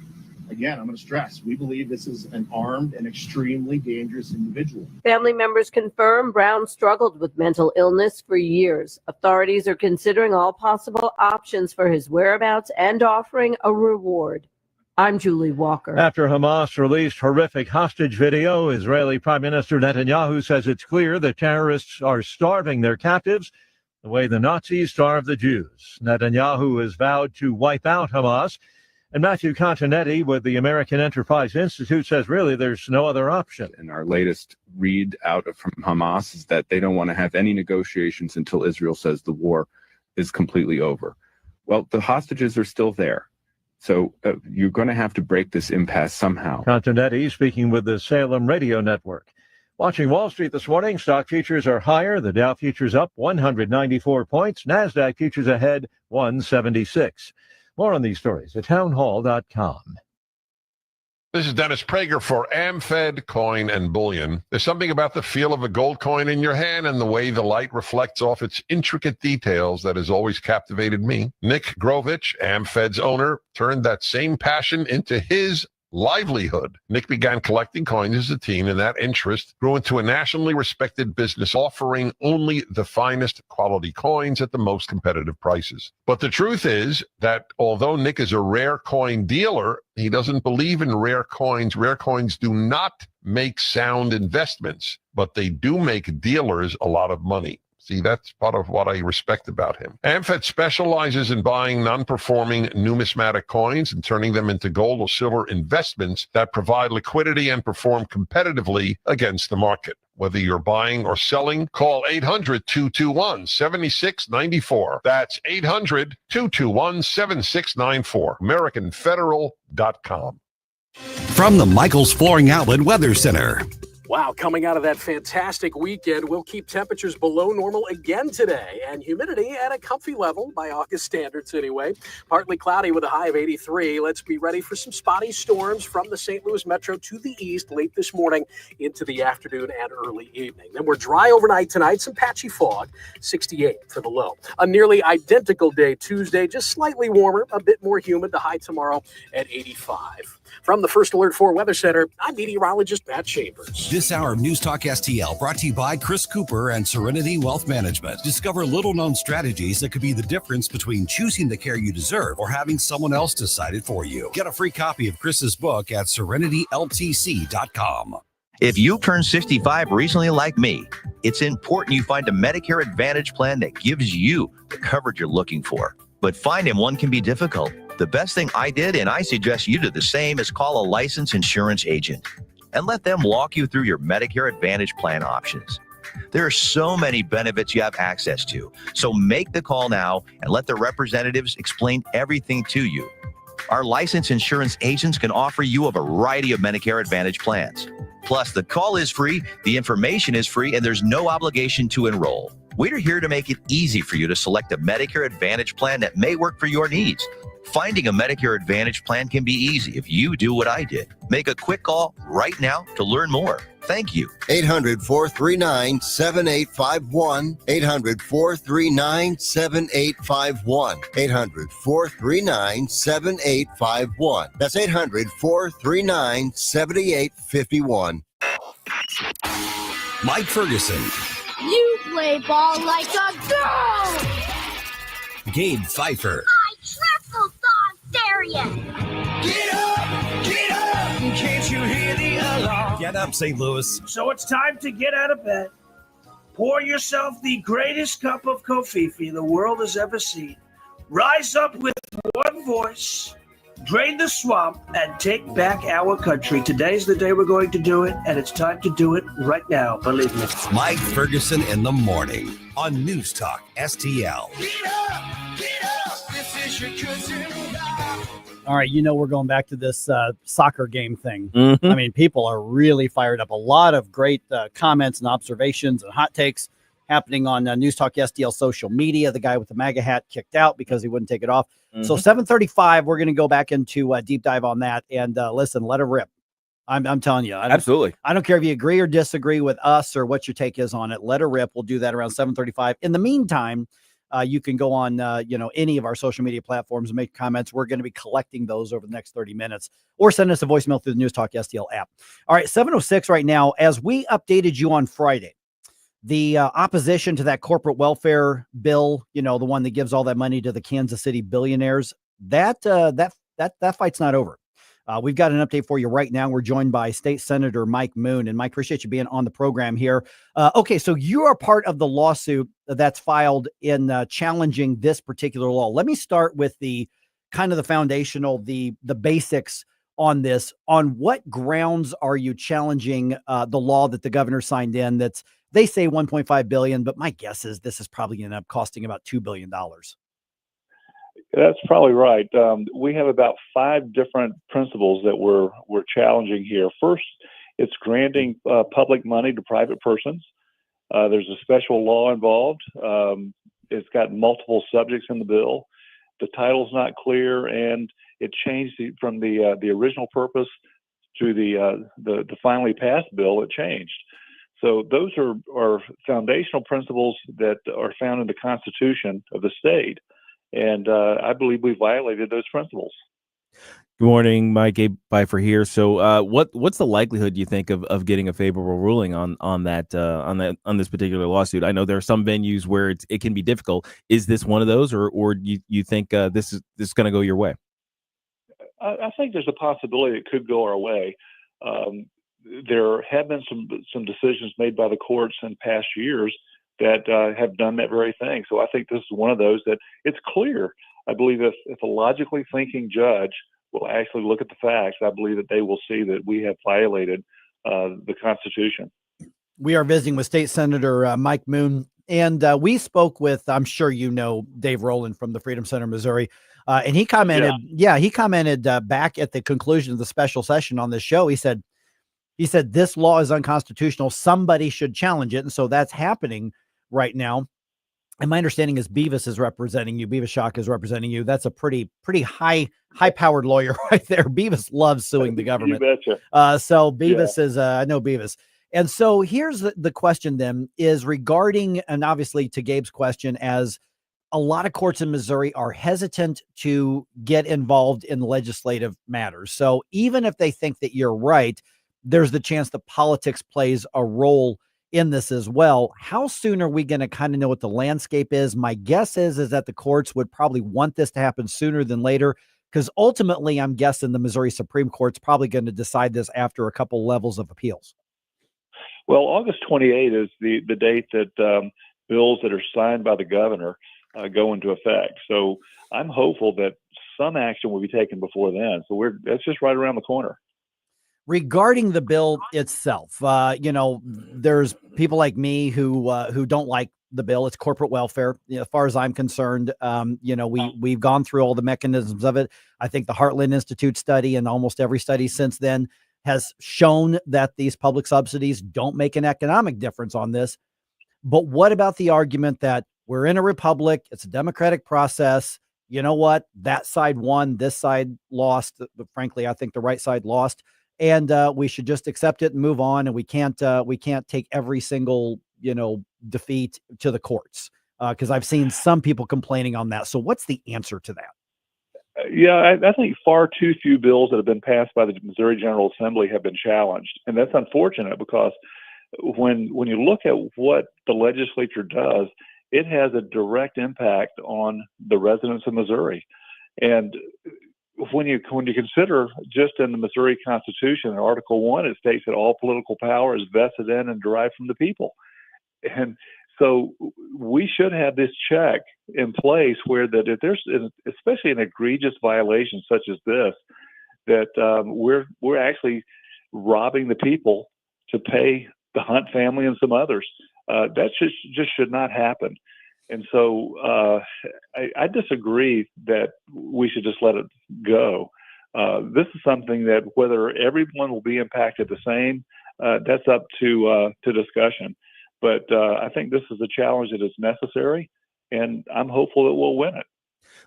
Again, I'm going to stress, we believe this is an armed and extremely dangerous individual. Family members confirm Brown struggled with mental illness for years. Authorities are considering all possible options for his whereabouts and offering a reward. I'm Julie Walker. After Hamas released horrific hostage video, Israeli Prime Minister Netanyahu says it's clear the terrorists are starving their captives the way the Nazis starved the Jews. Netanyahu has vowed to wipe out Hamas. And Matthew Continetti with the American Enterprise Institute says really there's no other option. And our latest read out from Hamas is that they don't want to have any negotiations until Israel says the war is completely over. Well, the hostages are still there. So you're going to have to break this impasse somehow. Continetti speaking with the Salem Radio Network. Watching Wall Street this morning, stock futures are higher. The Dow futures up 194 points. NASDAQ futures ahead 176. More on these stories at townhall.com. This is Dennis Prager for AmFed Coin and Bullion. There's something about the feel of a gold coin in your hand and the way the light reflects off its intricate details that has always captivated me. Nick Grovich, AmFed's owner, turned that same passion into his livelihood. Nick began collecting coins as a teen, and that interest grew into a nationally respected business offering only the finest quality coins at the most competitive prices. But the truth is that although Nick is a rare coin dealer, he doesn't believe in rare coins. Rare coins do not make sound investments, but they do make dealers a lot of money. See, that's part of what I respect about him. AmFed specializes in buying non-performing numismatic coins and turning them into gold or silver investments that provide liquidity and perform competitively against the market. Whether you're buying or selling, call 800-221-7694. That's 800-221-7694. AmericanFederal.com. From the Michaels Flooring Outlet Weather Center. Wow, coming out of that fantastic weekend, we'll keep temperatures below normal again today, and humidity at a comfy level by August standards anyway. Partly cloudy with a high of 83. Let's be ready for some spotty storms from the St. Louis metro to the east late this morning into the afternoon and early evening. Then we're dry overnight tonight, some patchy fog, 68 for the low. A nearly identical day Tuesday, just slightly warmer, a bit more humid, the high tomorrow at 85. From the First Alert 4 Weather Center, I'm meteorologist Matt Chambers. This hour of News Talk STL brought to you by Chris Cooper and Serenity Wealth Management. Discover little-known strategies that could be the difference between choosing the care you deserve or having someone else decide it for you. Get a free copy of Chris's book at serenityltc.com. If you turned 65 recently like me, it's important you find a Medicare Advantage plan that gives you the coverage you're looking for. But finding one can be difficult. The best thing I did, and I suggest you do the same, is call a licensed insurance agent and let them walk you through your Medicare Advantage plan options. There are so many benefits you have access to, so make the call now and let the representatives explain everything to you. Our licensed insurance agents can offer you a variety of Medicare Advantage plans. Plus, the call is free, the information is free, and there's no obligation to enroll. We're here to make it easy for you to select a Medicare Advantage plan that may work for your needs. Finding a Medicare Advantage plan can be easy if you do what I did. Make a quick call right now to learn more. Thank you. 800-439-7851. 800-439-7851. 800-439-7851. That's 800-439-7851. Mike Ferguson, You play ball like a girl! Gabe Phifer, Triple dog dare ya! Get up! Get up! Can't you hear the alarm? Get up, St. Louis. So it's time to get out of bed. Pour yourself the greatest cup of Kofifi the world has ever seen. Rise up with one voice, drain the swamp, and take back our country. Today's the day we're going to do it, and it's time to do it right now, believe me. Mike Ferguson in the morning on News Talk STL. Get up! Get up! This is your cousin. All right, we're going back to this soccer game thing. Mhm. I mean, people are really fired up. A lot of great comments and observations and hot takes happening on News Talk STL social media. The guy with the MAGA hat kicked out because he wouldn't take it off. So 7:35, we're going to go back into a deep dive on that. And listen, let it rip. I'm telling you. Absolutely. I don't care if you agree or disagree with us or what your take is on it. Let it rip. We'll do that around 7:35. In the meantime, you can go on, any of our social media platforms and make comments. We're going to be collecting those over the next 30 minutes, or send us a voicemail through the News Talk STL app. All right, 7:06 right now. As we updated you on Friday, the opposition to that corporate welfare bill, the one that gives all that money to the Kansas City billionaires, that fight's not over. We've got an update for you right now. We're joined by State Senator Mike Moon. And Mike, appreciate you being on the program here. Okay, so you are part of the lawsuit that's filed in challenging this particular law. Let me start with the kind of the foundational, the basics on this. On what grounds are you challenging the law that the governor signed in? They say $1.5 billion, but my guess is this is probably going to end up costing about $2 billion. That's probably right. We have about 5 different principles that we're challenging here. First, it's granting public money to private persons. There's a special law involved. It's got multiple subjects in the bill. The title's not clear, and it changed from the original purpose to the finally passed bill. It changed. So those are foundational principles that are found in the Constitution of the state. And I believe we violated those principles. Good morning, Mike. Gabe Phifer here. So, what's the likelihood you think of getting a favorable ruling on this particular lawsuit? I know there are some venues where it can be difficult. Is this one of those, or you think this is going to go your way? I think there's a possibility it could go our way. There have been some decisions made by the courts in past years that have done that very thing. So I think this is one of those that it's clear. I believe if a logically thinking judge will actually look at the facts, I believe that they will see that we have violated the Constitution. We are visiting with State Senator Mike Moon, and we spoke with, I'm sure you know, Dave Rowland from the Freedom Center, Missouri, and he commented, he commented back at the conclusion of the special session on this show. He said, this law is unconstitutional. Somebody should challenge it, and so that's happening right now. And my understanding is Beavis is representing you. Beavis Shock is representing you. That's a pretty high-powered lawyer right there. Beavis loves suing the government. You betcha. So Beavis is, I know Beavis. And so here's the question then is regarding, and obviously to Gabe's question, as a lot of courts in Missouri are hesitant to get involved in legislative matters. So even if they think that you're right, there's the chance that politics plays a role in this as well. How soon are we going to kind of know what the landscape is? My guess is that the courts would probably want this to happen sooner than later, because ultimately I'm guessing the Missouri Supreme Court's probably going to decide this after a couple levels of appeals. Well, August 28 is the date that bills that are signed by the governor go into effect. So I'm hopeful that some action will be taken before then. So that's just right around the corner. Regarding the bill itself, there's people like me who don't like the bill. It's corporate welfare. As far as I'm concerned, we've gone through all the mechanisms of it. I think the Heartland Institute study and almost every study since then has shown that these public subsidies don't make an economic difference on this. But what about the argument that we're in a republic? It's a democratic process. You know what? That side won, this side lost. But frankly, I think the right side lost. And we should just accept it and move on. And we can't take every single, defeat to the courts. Because I've seen some people complaining on that. So what's the answer to that? Yeah, I think far too few bills that have been passed by the Missouri General Assembly have been challenged. And that's unfortunate because when you look at what the legislature does, it has a direct impact on the residents of Missouri. And when you consider just in the Missouri Constitution, in Article 1, it states that all political power is vested in and derived from the people. And so we should have this check in place where that if there's, especially an egregious violation such as this, that we're actually robbing the people to pay the Hunt family and some others. That just should not happen. And so I disagree that we should just let it go. This is something that whether everyone will be impacted the same, that's up to discussion. But I think this is a challenge that is necessary, and I'm hopeful that we'll win it.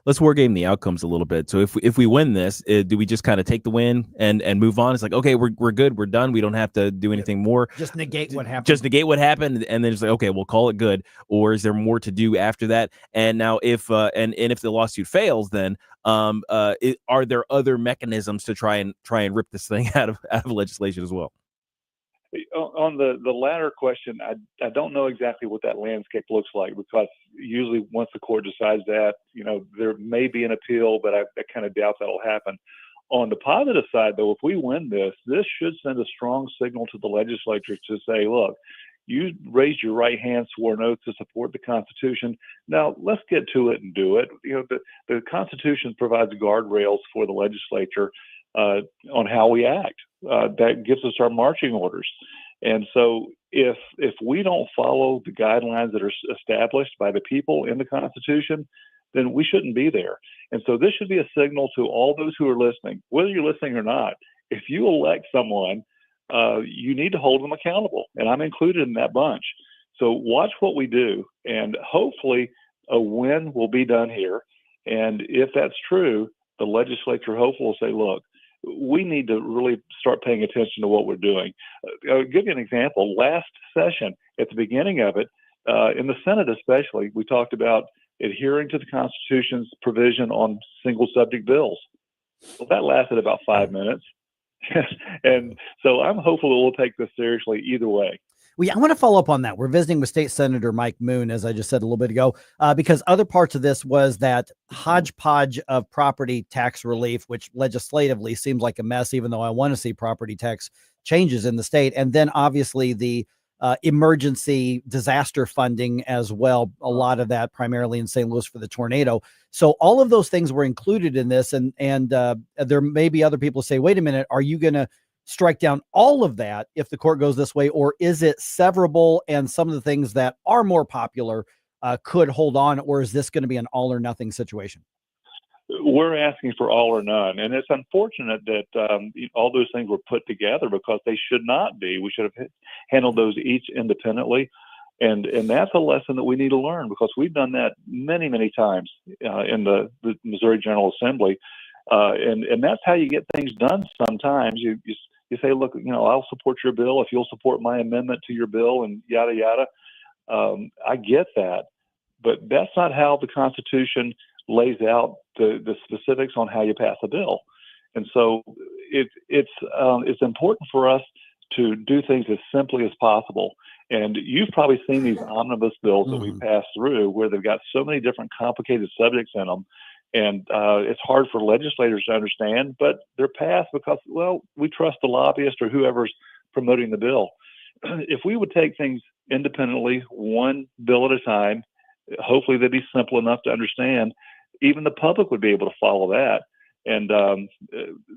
Let's war game the outcomes a little bit. So if we win this, do we just kind of take the win and move on? It's like, okay, we're good, we're done. We don't have to do anything more. Just negate what happened. Just negate what happened, and then it's like, okay, we'll call it good. Or is there more to do after that? And now, if if the lawsuit fails, then are there other mechanisms to try and rip this thing out of legislation as well? On the latter question, I don't know exactly what that landscape looks like, because usually once the court decides that, there may be an appeal, but I kind of doubt that'll happen. On the positive side, though, if we win this should send a strong signal to the legislature to say, look, you raised your right hand, swore an oath to support the Constitution. Now let's get to it and do it. The Constitution provides guardrails for the legislature on how we act. That gives us our marching orders. And so if we don't follow the guidelines that are established by the people in the Constitution, then we shouldn't be there. And so this should be a signal to all those who are listening, whether you're listening or not. If you elect someone, you need to hold them accountable. And I'm included in that bunch. So watch what we do, and hopefully a win will be done here. And if that's true, the legislature hopefully will say, look, we need to really start paying attention to what we're doing. I'll give you an example. Last session, at the beginning of it, in the Senate especially, we talked about adhering to the Constitution's provision on single subject bills. Well, that lasted about 5 minutes. And so I'm hopeful that we'll take this seriously either way. Well, yeah, I want to follow up on that. We're visiting with State Senator Mike Moon, as I just said a little bit ago, because other parts of this was that hodgepodge of property tax relief, which legislatively seems like a mess, even though I want to see property tax changes in the state. And then obviously the emergency disaster funding as well. A lot of that primarily in St. Louis for the tornado. So all of those things were included in this. And there may be other people say, wait a minute, are you going to strike down all of that if the court goes this way, or is it severable and some of the things that are more popular could hold on, or is this going to be an all or nothing situation? We're asking for all or none, and it's unfortunate that all those things were put together because they should not be. We should have handled those each independently, and that's a lesson that we need to learn because we've done that many, many times in the Missouri General Assembly, and that's how you get things done. Sometimes you say, look, I'll support your bill if you'll support my amendment to your bill, and yada yada. I get that, but that's not how the Constitution lays out the specifics on how you pass a bill. And so it's important for us to do things as simply as possible. And you've probably seen these omnibus bills that we pass through where they've got so many different complicated subjects in them. And it's hard for legislators to understand, but they're passed because, well, we trust the lobbyist or whoever's promoting the bill. If we would take things independently, one bill at a time, hopefully they'd be simple enough to understand. Even the public would be able to follow that. And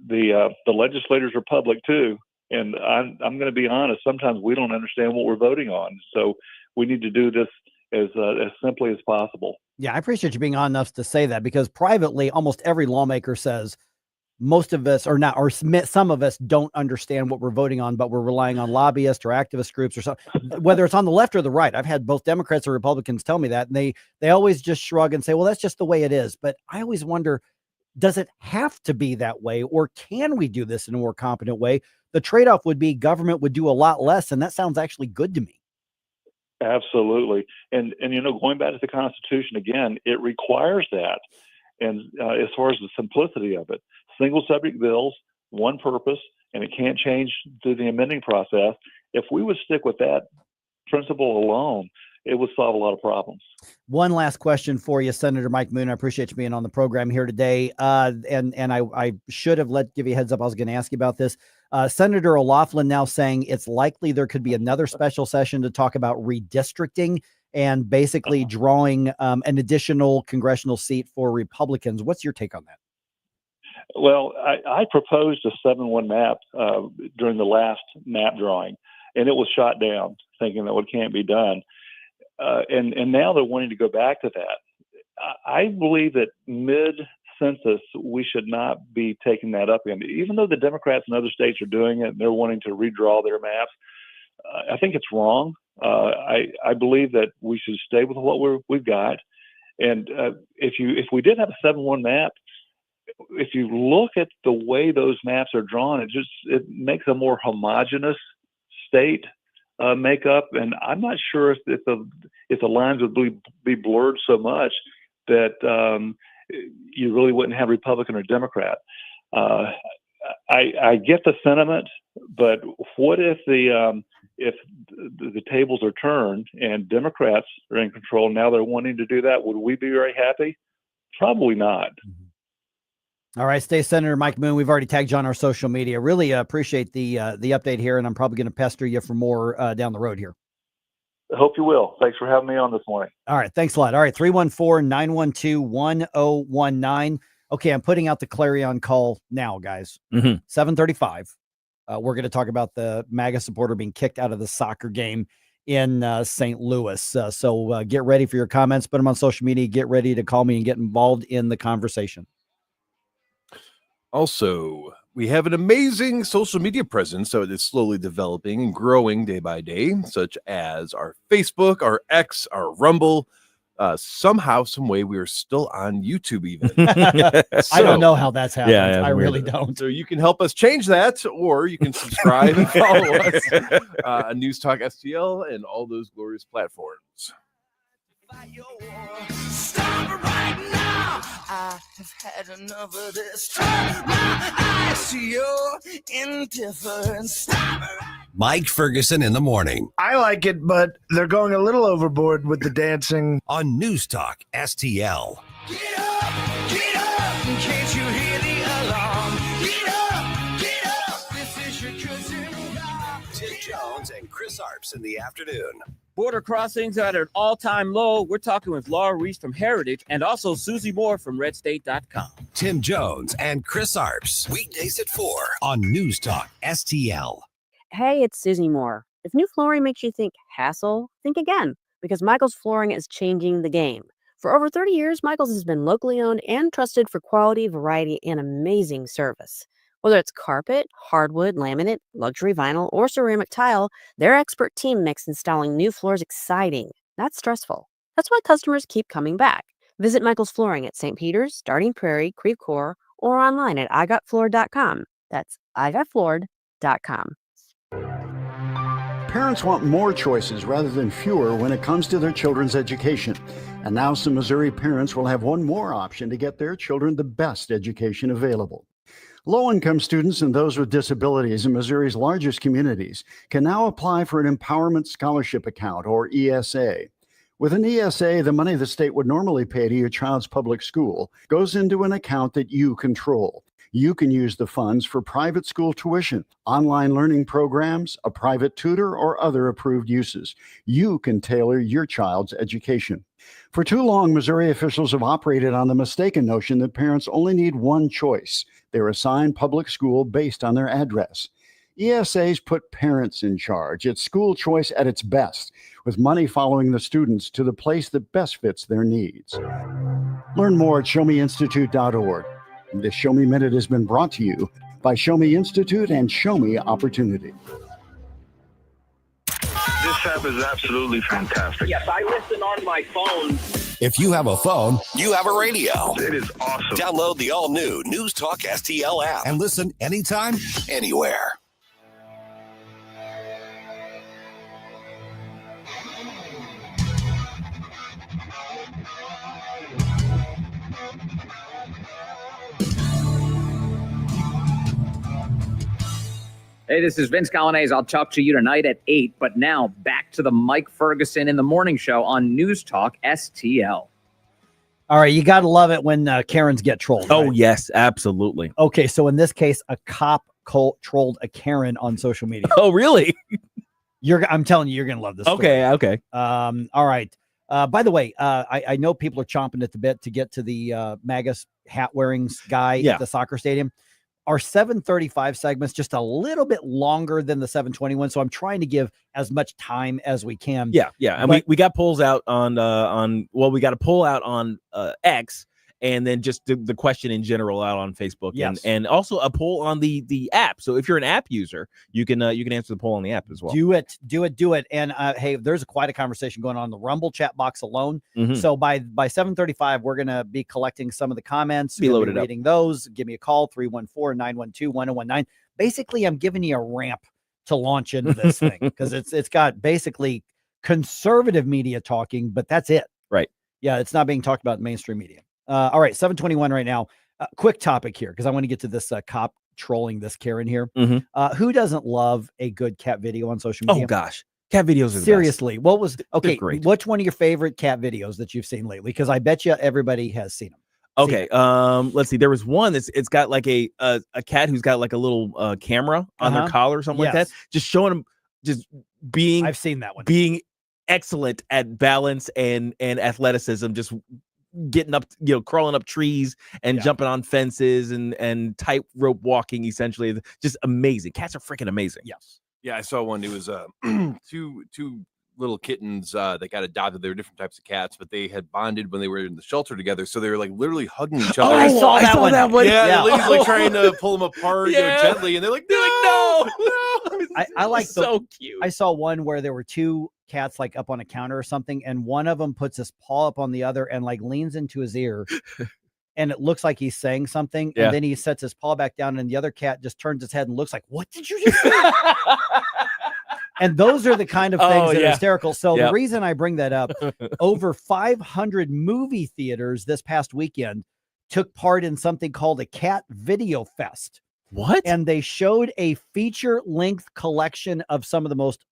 the legislators are public too. And I'm going to be honest, sometimes we don't understand what we're voting on. So we need to do this as simply as possible. Yeah, I appreciate you being on enough to say that, because privately, almost every lawmaker says most of us are not, or some of us don't understand what we're voting on, but we're relying on lobbyists or activist groups or something, whether it's on the left or the right. I've had both Democrats or Republicans tell me that, and they always just shrug and say, well, that's just the way it is. But I always wonder, does it have to be that way, or can we do this in a more competent way? The trade-off would be government would do a lot less, and that sounds actually good to me. Absolutely. And going back to the Constitution again, it requires that. And as far as the simplicity of it, single subject bills, one purpose, and it can't change through the amending process. If we would stick with that principle alone, it would solve a lot of problems. One last question for you, Senator Mike Moon. I appreciate you being on the program here today. And I should have give you a heads up. I was going to ask you about this. Senator O'Loughlin now saying it's likely there could be another special session to talk about redistricting and basically drawing an additional congressional seat for Republicans. What's your take on that? Well, I proposed a 7-1 map during the last map drawing, and it was shot down, thinking that it can't be done. And now they're wanting to go back to that. I believe that mid-census, we should not be taking that up again. Even though the Democrats in other states are doing it, and they're wanting to redraw their maps, I think it's wrong. I believe that we should stay with what we've got. And if we did have a 7-1 map, if you look at the way those maps are drawn, it makes a more homogeneous state makeup, and I'm not sure if the lines would be blurred so much that you really wouldn't have Republican or Democrat. I get the sentiment, but what if the tables are turned and Democrats are in control? Now they're wanting to do that. Would we be very happy? Probably not. All right, stay Senator Mike Moon. We've already tagged you on our social media. Really appreciate the update here, and I'm probably going to pester you for more down the road here. I hope you will. Thanks for having me on this morning. All right, thanks a lot. All right, 314-912-1019. Okay, I'm putting out the clarion call now, guys. 7:35. We're going to talk about the MAGA supporter being kicked out of the soccer game in St. Louis. So get ready for your comments. Put them on social media. Get ready to call me and get involved in the conversation. Also, we have an amazing social media presence, so it is slowly developing and growing day by day, such as our Facebook, our X, our Rumble. Somehow, some way, we are still on YouTube even. I don't know how that's happened. Yeah, I really don't. So you can help us change that, or you can subscribe and follow us on News Talk STL and all those glorious platforms. Stop right now. I have had enough of this. Turn my eyes to your indifference. Stop right. Mike Ferguson in the morning. I like it, but they're going a little overboard with the dancing. On News Talk STL. Get up, can't you hear the alarm? Get up, this is your cousin. Tim Jones and Chris Arps in the afternoon. Border crossings are at an all-time low. We're talking with Laura Reese from Heritage and also Susie Moore from RedState.com. Tim Jones and Chris Arps. Weekdays at 4 on News Talk STL. Hey, it's Susie Moore. If new flooring makes you think hassle, think again, because Michael's Flooring is changing the game. For over 30 years, Michael's has been locally owned and trusted for quality, variety, and amazing service. Whether it's carpet, hardwood, laminate, luxury vinyl, or ceramic tile, their expert team makes installing new floors exciting, not stressful. That's why customers keep coming back. Visit Michael's Flooring at St. Peter's, Starting Prairie, Creve Coeur, or online at igotfloored.com. That's igotfloored.com. Parents want more choices rather than fewer when it comes to their children's education. And now some Missouri parents will have one more option to get their children the best education available. Low-income students and those with disabilities in Missouri's largest communities can now apply for an Empowerment Scholarship Account, or ESA. With an ESA, the money the state would normally pay to your child's public school goes into an account that you control. You can use the funds for private school tuition, online learning programs, a private tutor, or other approved uses. You can tailor your child's education. For too long, Missouri officials have operated on the mistaken notion that parents only need one choice. They're assigned public school based on their address. ESAs put parents in charge. It's school choice at its best, with money following the students to the place that best fits their needs. Learn more at showmeinstitute.org. This Show Me Minute has been brought to you by Show Me Institute and Show Me Opportunity. This app is absolutely fantastic. Yes, I listen on my phone. If you have a phone, you have a radio. It is awesome. Download the all-new News Talk STL app and listen anytime, anywhere. Hey, this is Vince Colonnese. I'll talk to you tonight at 8, but now back to the Mike Ferguson in the Morning Show on News Talk STL. All right, you got to love it when Karens get trolled. Oh, right? yes, absolutely. Okay, so in this case, a cop trolled a Karen on social media. Oh, really? I'm telling you, you're going to love this story. Okay. All right. By the way, I know people are chomping at the bit to get to the MAGA hat-wearing guy at the soccer stadium. Our 7:35 segment's just a little bit longer than the 7:21, so I'm trying to give as much time as we can. Yeah, and we got polls out on we got a poll out on X, and then just the question in general out on Facebook, and also a poll on the app. So if you're an app user, you can answer the poll on the app as well. Do it. And hey, there's quite a conversation going on in the Rumble chat box alone. Mhm. So by 7:35, we're gonna be collecting some of the comments, Be loaded up. reading those. Give me a call 314-912-1019. Basically, I'm giving you a ramp to launch into this thing because it's got basically conservative media talking, but that's it. Right. Yeah, it's not being talked about in mainstream media. All right, 7:21 right now. Quick topic here because I want to get to this cop trolling this Karen here. Mhm. Who doesn't love a good cat video on social media? Oh gosh, cat videos are the Seriously, what was okay? great. Which one of your favorite cat videos that you've seen lately? Because I bet you everybody has seen them. Okay, let's see. There was one it's got like a cat who's got like a little camera on their collar or something like that, just showing them just being. I've seen that one. Being excellent at balance and athleticism, just getting up, crawling up trees and jumping on fences and tightrope walking. Essentially, just amazing. Cats are freaking amazing. Yes. Yeah, I saw one. It was two little kittens that got adopted. They were different types of cats, but they had bonded when they were in the shelter together. So they were like literally hugging each other. I saw that one. Yeah, the lady's like trying to pull them apart gently, and they're like, no. I like so cute. I saw one where there were two cats like up on a counter or something, and one of them puts his paw up on the other and like leans into his ear. And it looks like he's saying something, and then he sets his paw back down, and the other cat just turns his head and looks like, "What did you just say?" And those are the kind of things that are hysterical. So the reason I bring that up, over 500 movie theaters this past weekend took part in something called a Cat Video Fest. What? And they showed a feature-length collection of some of the most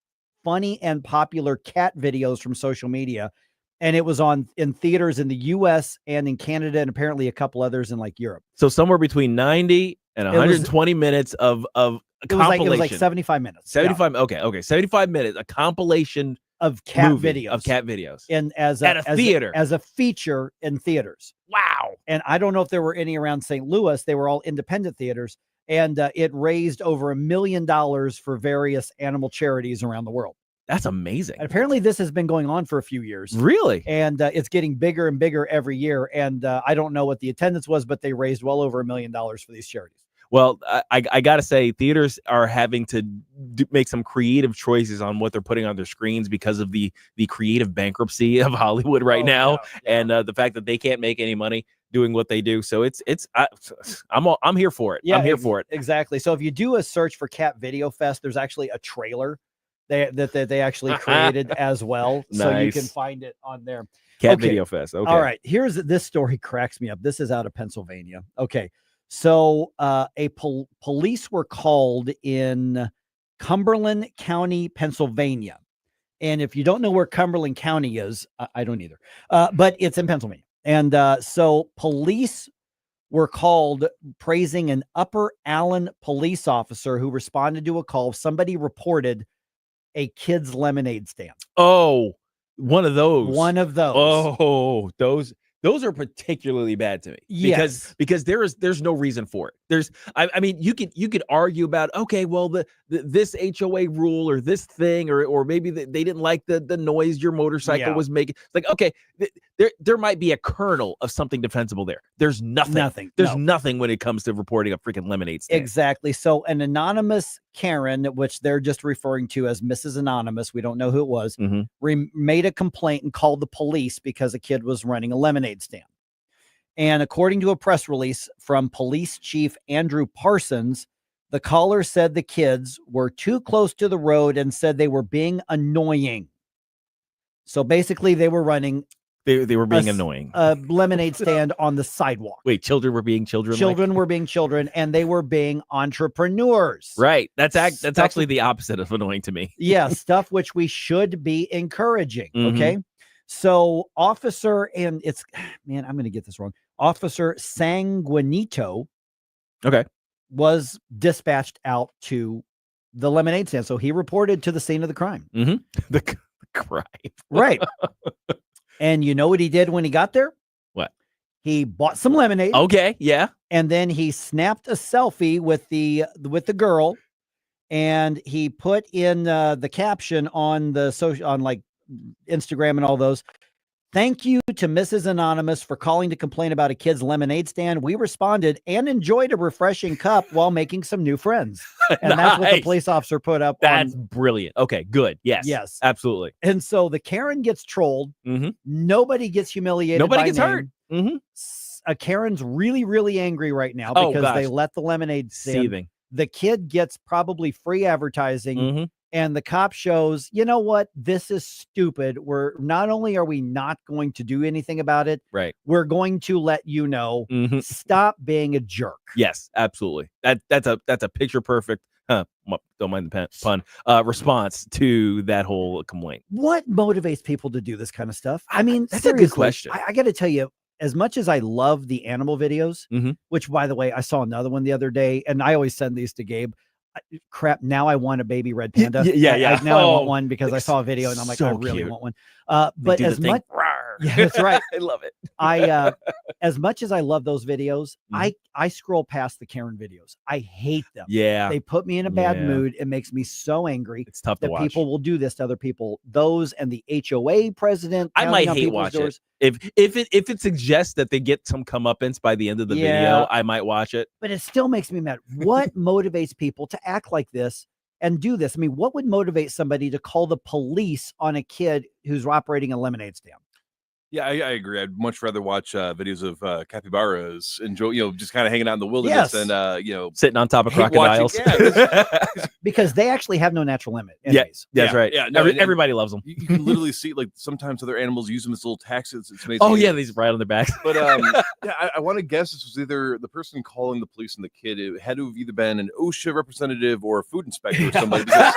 funny and popular cat videos from social media. And it was in theaters in the US and in Canada and apparently a couple others in like Europe. So somewhere between 90 and 120 minutes of a compilation. It was like 75 minutes. 75. Okay. 75 minutes. A compilation of cat movie videos. of cat videos And at a theater. as a feature in theaters. Wow. And I don't know if there were any around St. Louis. They were all independent theaters. And it raised over $1 million for various animal charities around the world. That's amazing. And apparently this has been going on for a few years. Really? And it's getting bigger and bigger every year. And I don't know what the attendance was, but they raised well over $1 million for these charities. Well, I got to say, theaters are having to make some creative choices on what they're putting on their screens because of the creative bankruptcy of Hollywood right now, and the fact that they can't make any money doing what they do. So I'm here for it. Yeah, I'm here for it. Exactly. So if you do a search for Cat Video Fest, there's actually a trailer that they actually created as well. Nice. So you can find it on there. Cat Video Fest. Okay. All right. This story cracks me up. This is out of Pennsylvania. Okay. So police were called in Cumberland County, Pennsylvania. And if you don't know where Cumberland County is, I don't either, but it's in Pennsylvania. And so police were called praising an Upper Allen police officer who responded to a call. Somebody reported a kid's lemonade stand. Oh, one of those. One of those. Oh, those are particularly bad to me because there's no reason for it. I mean, you could argue about, okay, well, this HOA rule or this thing, or maybe they didn't like the noise your motorcycle was making. It's like, okay, there might be a kernel of something defensible there. There's nothing. There's nothing when it comes to reporting a freaking lemonade stand. Exactly. So an anonymous Karen, which they're just referring to as Mrs. Anonymous, we don't know who it was, made a complaint and called the police because a kid was running a lemonade stand. And according to a press release from Police Chief Andrew Parsons, the caller said the kids were too close to the road and said they were being annoying. So basically they were running They were being annoying. A lemonade stand on the sidewalk. Wait, children were being children? Children were being children, and they were being entrepreneurs. Right. That's actually the opposite of annoying to me. Yeah, stuff which we should be encouraging. Okay. So Officer, and it's, man, I'm going to get this wrong. Officer Sanguinito was dispatched out to the lemonade stand. So he reported to the scene of the crime. The crime. Right. And you know what he did when he got there? What? He bought some lemonade. Okay, yeah. And then he snapped a selfie with the girl, and he put in the caption on like Instagram and all those. Thank you to Mrs. Anonymous for calling to complain about a kid's lemonade stand. We responded and enjoyed a refreshing cup while making some new friends. And that's what the police officer put up. That's brilliant. Okay, good. Yes. Yes. Absolutely. And so the Karen gets trolled. Nobody gets humiliated. Nobody gets hurt. Karen's really, really angry right now because they let the lemonade stand. Seething. The kid gets probably free advertising. And the cop shows, you know what? This is stupid. We're not only are we not going to do anything about it, right? We're going to let you know. Stop being a jerk. Yes, absolutely. That's a picture perfect. Don't mind the pun. Response to that whole complaint. What motivates people to do this kind of stuff? I mean, that's seriously, a good question. I got to tell you, as much as I love the animal videos, which, by the way, I saw another one the other day, and I always send these to Gabe. Crap, now I want a baby red panda. Yeah. Now I want one because I saw a video and I'm like, I really want one. But as much, yeah, that's right. I love it. As much as I love those videos, I scroll past the Karen videos. I hate them. Yeah, they put me in a bad mood. It makes me so angry. It's tough to watch. People will do this to other people. Those and the HOA president. I might hate watch it. If it suggests that they get some comeuppance by the end of the video, I might watch it. But it still makes me mad. What motivates people to act like this and do this? I mean, what would motivate somebody to call the police on a kid who's operating a lemonade stand? Yeah, I agree. I'd much rather watch videos of capybaras enjoy, just kind of hanging out in the wilderness than, sitting on top of crocodiles. Because they actually have no natural limit. That's right. Yeah, everybody loves them. You can literally see, like, sometimes other animals use them as little taxis. It's amazing. Oh, yeah, these right on their backs. But I want to guess this was either the person calling the police and the kid. It had to have either been an OSHA representative or a food inspector or somebody. Because,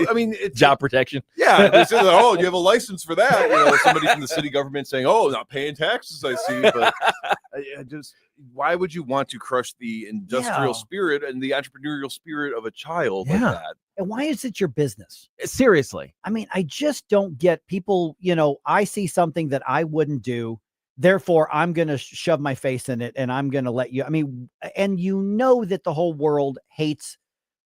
I mean, it's job protection. Yeah, they say, oh, you have a license for that. Somebody from the city government saying, oh, not paying taxes, I see. But why would you want to crush the industrial spirit and the entrepreneurial spirit of a child like that? And why is it your business? Seriously. I mean, I just don't get people, I see something that I wouldn't do. Therefore, I'm going to shove my face in it and I'm going to let you. I mean, and that the whole world hates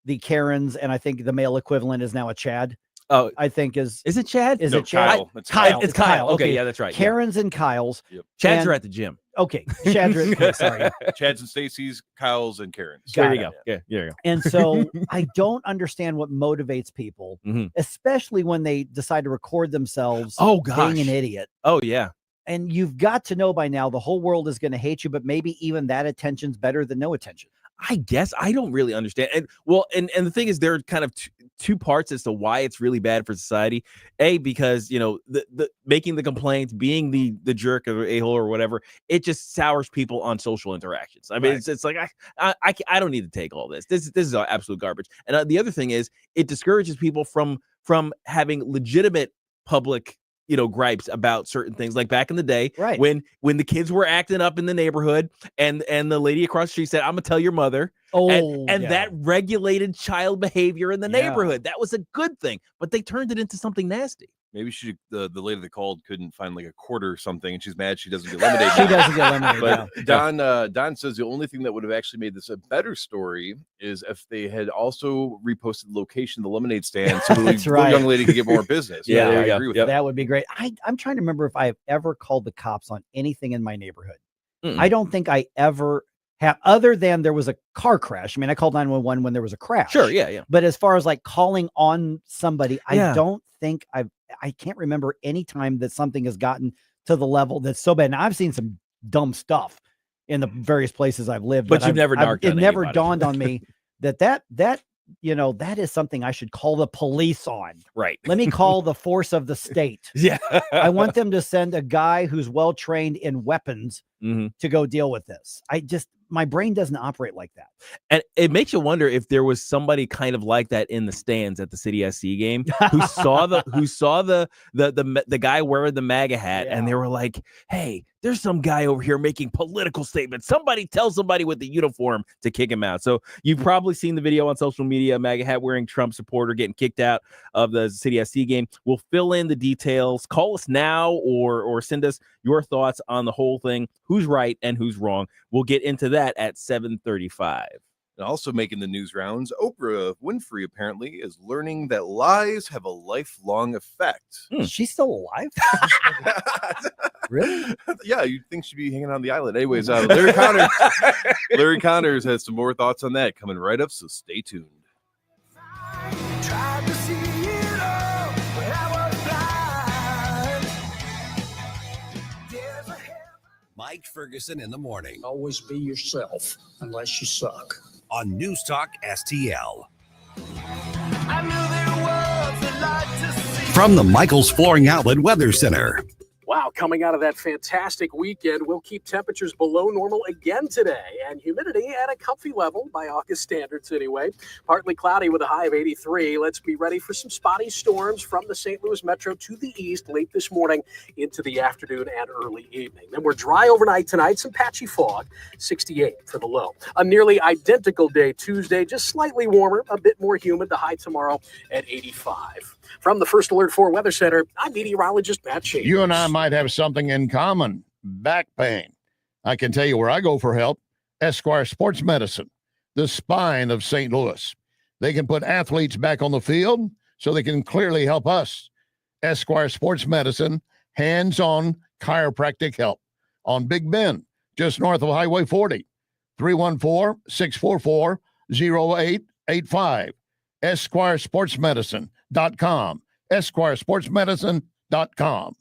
the Karens. And I think the male equivalent is now a Chad. Oh, I think is it Chad? Is No, it Chad? Kyle. It's Kyle. Okay, yeah, that's right. Karens and Kyles. Yep. Chads And- are at the gym. Okay. Chads are okay, sorry. Chads and Stacy's, Kyle's, and Karen's. There you Got go. Yeah, there you go. And so I don't understand what motivates people, especially when they decide to record themselves Oh, gosh. being an idiot. Oh, yeah. And you've got to know by now the whole world is going to hate you, but maybe even that attention's better than no attention. I guess I don't really understand. And the thing is, there are kind of two parts as to why it's really bad for society. A, because the making the complaints, being the jerk or a-hole or whatever, it just sours people on social interactions. I mean, it's like I don't need to take all this. This is absolute garbage. And the other thing is, it discourages people from having legitimate public gripes about certain things, like back in the day, right? When the kids were acting up in the neighborhood, and the lady across the street said, "I'm gonna tell your mother." And that regulated child behavior in the neighborhood. That was a good thing, but they turned it into something nasty. Maybe the lady that called couldn't find like a quarter or something, and she's mad she doesn't get lemonade. She doesn't get lemonade. But Don says the only thing that would have actually made this a better story is if they had also reposted the location of the lemonade stand, so the young lady could get more business. Yeah, I agree with that. That would be great. I'm trying to remember if I've ever called the cops on anything in my neighborhood. I don't think I ever have, other than there was a car crash. I mean, I called 911 when there was a crash. Sure, yeah. But as far as like calling on somebody, Yeah. I don't think I can't remember any time that something has gotten to the level that's so bad. Now, I've seen some dumb stuff in the various places I've lived, But you've never narked it on never anybody. dawned on me that is something I should call the police on. Right. Let me call the force of the state. Yeah. I want them to send a guy who's well trained in weapons to go deal with this. My brain doesn't operate like that. And it makes you wonder if there was somebody kind of like that in the stands at the City SC game who saw the guy wearing the MAGA hat, and they were like, "Hey, there's some guy over here making political statements. Somebody tell somebody with the uniform to kick him out." So you've probably seen the video on social media, MAGA hat wearing Trump supporter getting kicked out of the City SC game. We'll fill in the details. Call us now or send us your thoughts on the whole thing. Who's right and who's wrong? We'll get into that at 7:35. And also making the news rounds, Oprah Winfrey apparently is learning that lies have a lifelong effect. She's still alive? Really? Yeah, you'd think she'd be hanging on the island. Anyways, Larry Connors has some more thoughts on that coming right up, so stay tuned. Mike Ferguson in the morning. Always be yourself, unless you suck. On News Talk STL. From the Michaels Flooring Outlet Weather Center. Wow, coming out of that fantastic weekend, we'll keep temperatures below normal again today, and humidity at a comfy level by August standards anyway. Partly cloudy with a high of 83. Let's be ready for some spotty storms from the St. Louis metro to the east late this morning into the afternoon and early evening. Then we're dry overnight tonight, some patchy fog, 68 for the low. A nearly identical day Tuesday, just slightly warmer, a bit more humid, the high tomorrow at 85. From the First Alert 4 Weather Center, I'm meteorologist Matt Shea. You and I might have something in common, back pain. I can tell you where I go for help, Esquire Sports Medicine, the spine of St. Louis. They can put athletes back on the field so they can clearly help us. Esquire Sports Medicine, hands-on chiropractic help on Big Bend, just north of Highway 40, 314-644-0885. EsquireSportsMedicine.com. EsquireSportsMedicine.com.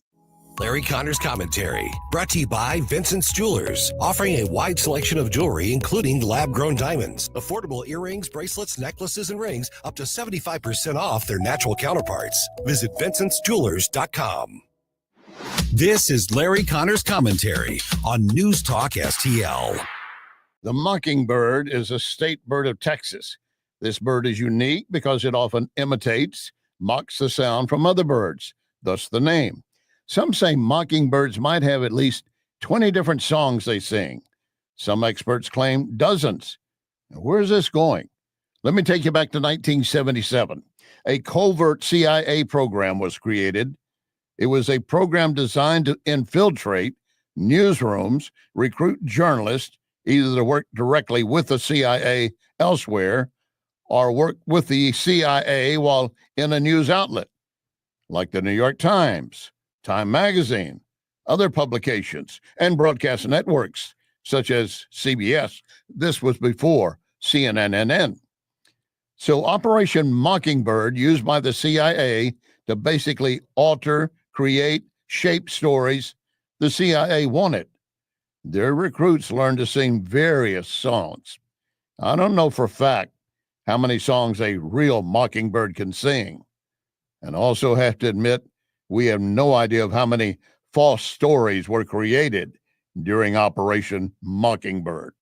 Larry Connors Commentary, brought to you by Vincent's Jewelers, offering a wide selection of jewelry, including lab-grown diamonds, affordable earrings, bracelets, necklaces, and rings, up to 75% off their natural counterparts. Visit VincentsJewelers.com. This is Larry Connors Commentary on News Talk STL. The mockingbird is a state bird of Texas. This bird is unique because it often mocks the sound from other birds, thus the name. Some say mockingbirds might have at least 20 different songs they sing. Some experts claim dozens. Now, where's this going? Let me take you back to 1977. A covert CIA program was created. It was a program designed to infiltrate newsrooms, recruit journalists, either to work directly with the CIA elsewhere or work with the CIA while in a news outlet, like the New York Times, Time Magazine, other publications, and broadcast networks, such as CBS. This was before CNN. So Operation Mockingbird, used by the CIA to basically alter, create, shape stories the CIA wanted. Their recruits learned to sing various songs. I don't know for a fact how many songs a real mockingbird can sing. And also have to admit, we have no idea of how many false stories were created during Operation Mockingbird.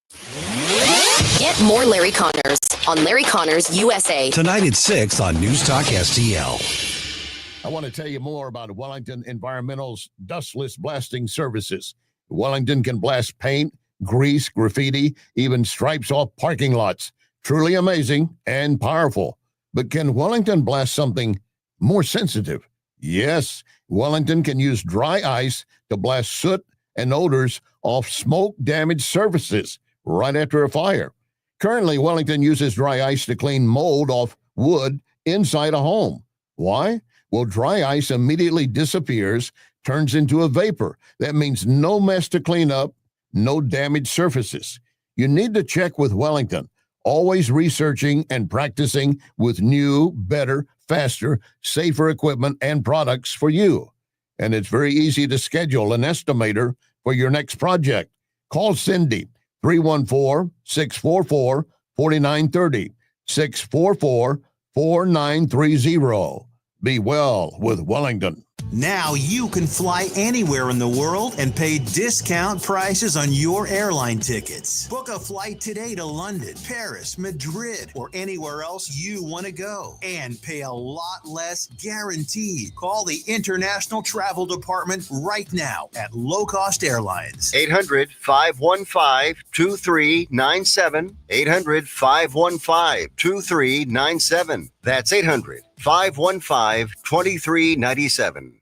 Get more Larry Connors on Larry Connors USA. Tonight at 6 on News Talk STL. I want to tell you more about Wellington Environmental's dustless blasting services. Wellington can blast paint, grease, graffiti, even stripes off parking lots. Truly amazing and powerful. But can Wellington blast something more sensitive? Yes, Wellington can use dry ice to blast soot and odors off smoke-damaged surfaces right after a fire. Currently, Wellington uses dry ice to clean mold off wood inside a home. Why? Well, dry ice immediately disappears, turns into a vapor. That means no mess to clean up, no damaged surfaces. You need to check with Wellington, always researching and practicing with new, better, faster, safer equipment and products for you. And it's very easy to schedule an estimator for your next project. Call Cindy, 314-644-4930, 644-4930. Be well with Wellington. Now you can fly anywhere in the world and pay discount prices on your airline tickets. Book a flight today to London, Paris, Madrid, or anywhere else you want to go and pay a lot less guaranteed. Call the International Travel Department right now at Low Cost Airlines. 800-515-2397. 800-515-2397. That's 800-515-2397.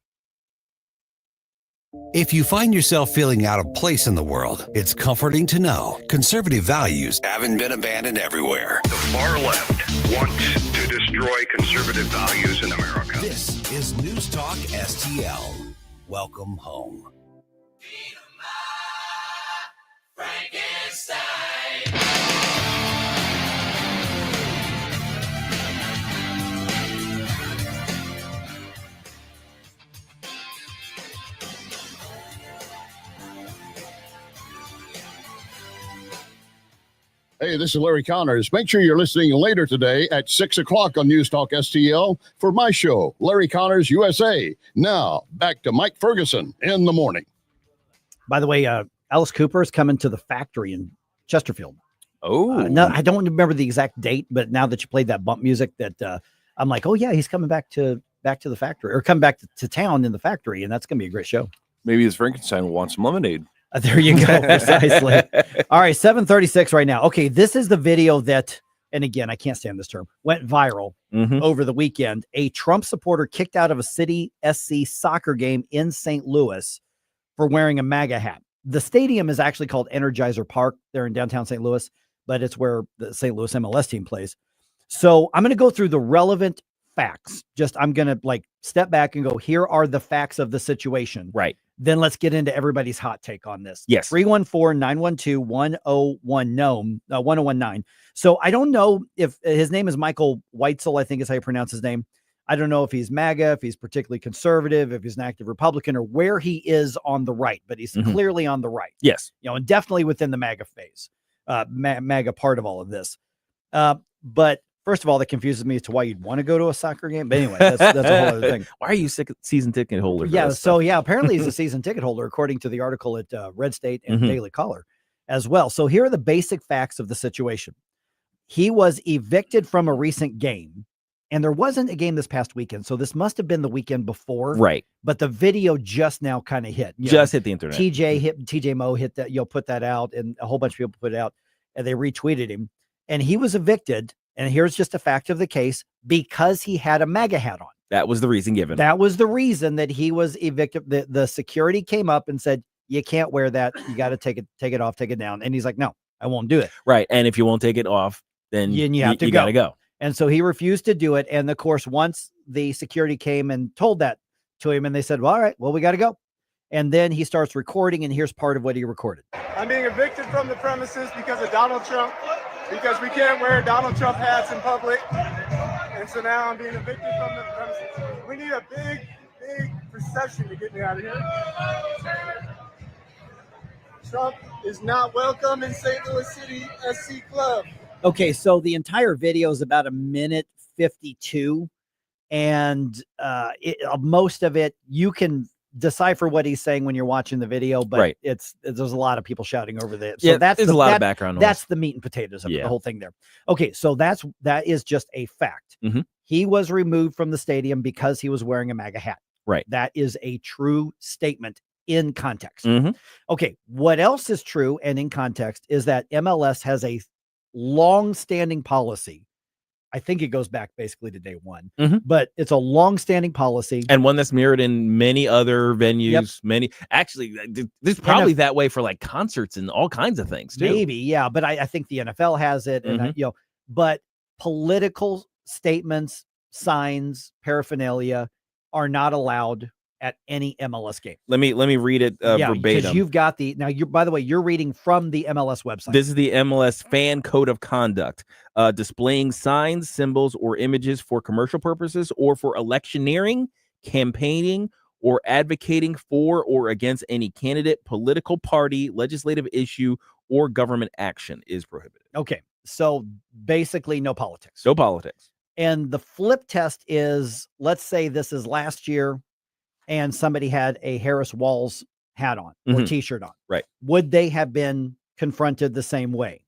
If you find yourself feeling out of place in the world, it's comforting to know conservative values haven't been abandoned everywhere. The far left wants to destroy conservative values in America. This is News Talk STL. Welcome home. Hey, this is Larry Connors. Make sure you're listening later today at 6 o'clock on News Talk STL for my show, Larry Connors USA. Now, back to Mike Ferguson in the morning. By the way, Alice Cooper is coming to the factory in Chesterfield. Oh, no, I don't remember the exact date, but now that you played that bump music, that I'm like, oh yeah, he's coming back to the factory, or come back to town in the factory, and that's gonna be a great show. Maybe his Frankenstein will want some lemonade. There you go. Precisely. All right, 7:36 right now. Okay, this is the video that, and again, I can't stand this term, went viral over the weekend. A Trump supporter kicked out of a City SC soccer game in St. Louis for wearing a MAGA hat. The stadium is actually called Energizer Park. They're in downtown St. Louis, but it's where the St. Louis MLS team plays. So I'm going to go through the relevant facts. I'm going to step back and go, here are the facts of the situation. Right. Then let's get into everybody's hot take on this. Yes. 314-912-1019. So I don't know if his name is Michael Weitzel, I think is how you pronounce his name. I don't know if he's MAGA, if he's particularly conservative, if he's an active Republican, or where he is on the right, but he's clearly on the right. Yes. And definitely within the MAGA phase, MAGA part of all of this. But first of all, that confuses me as to why you'd want to go to a soccer game. But anyway, that's a whole other thing. Why are you season ticket holder? Yeah. So apparently he's a season ticket holder, according to the article at Red State and Daily Caller as well. So here are the basic facts of the situation. He was evicted from a recent game, and there wasn't a game this past weekend. So this must have been the weekend before. Right. But the video just now kind of hit. Hit the internet. TJ Moe hit that, put that out, and a whole bunch of people put it out, and they retweeted him. And he was evicted And here's just a fact of the case: because he had a MAGA hat on. That was the reason given. That was the reason that he was evicted. The security came up and said, "You can't wear that. You got to take it off, take it down." And he's like, "No, I won't do it." Right. And if you won't take it off, then you have to you got to go. And so he refused to do it. And of course, once the security came and told that to him, and they said, "Well, all right, well, we got to go." And then he starts recording, and here's part of what he recorded. I'm being evicted from the premises because of Donald Trump, because we can't wear Donald Trump hats in public. And so now I'm being evicted from the premises. We need a big procession to get me out of here. Trump is not welcome in St. Louis City SC Club. Okay, so the entire video is about 1:52, and most of it you can decipher what he's saying when you're watching the video, but there's a lot of people shouting over that. So there's a lot of background noise. That's the meat and potatoes of the whole thing there. Okay, so that is just a fact. Mm-hmm. He was removed from the stadium because he was wearing a MAGA hat. Right. That is a true statement in context. Mm-hmm. Okay, what else is true and in context is that MLS has a long-standing policy. I think it goes back basically to day one, but it's a long-standing policy and one that's mirrored in many other venues. Many actually, there's probably that way for like concerts and all kinds of things too. Maybe, yeah, but I think the NFL has it, and but political statements, signs, paraphernalia are not allowed at any MLS game. Let me read it verbatim. Because you've got by the way, you're reading from the MLS website. This is the MLS fan code of conduct, displaying signs, symbols, or images for commercial purposes or for electioneering, campaigning, or advocating for or against any candidate, political party, legislative issue, or government action is prohibited. Okay. So basically no politics. No politics. And the flip test is, let's say this is last year and somebody had a Harris Walls hat on or t-shirt on. Right. Would they have been confronted the same way?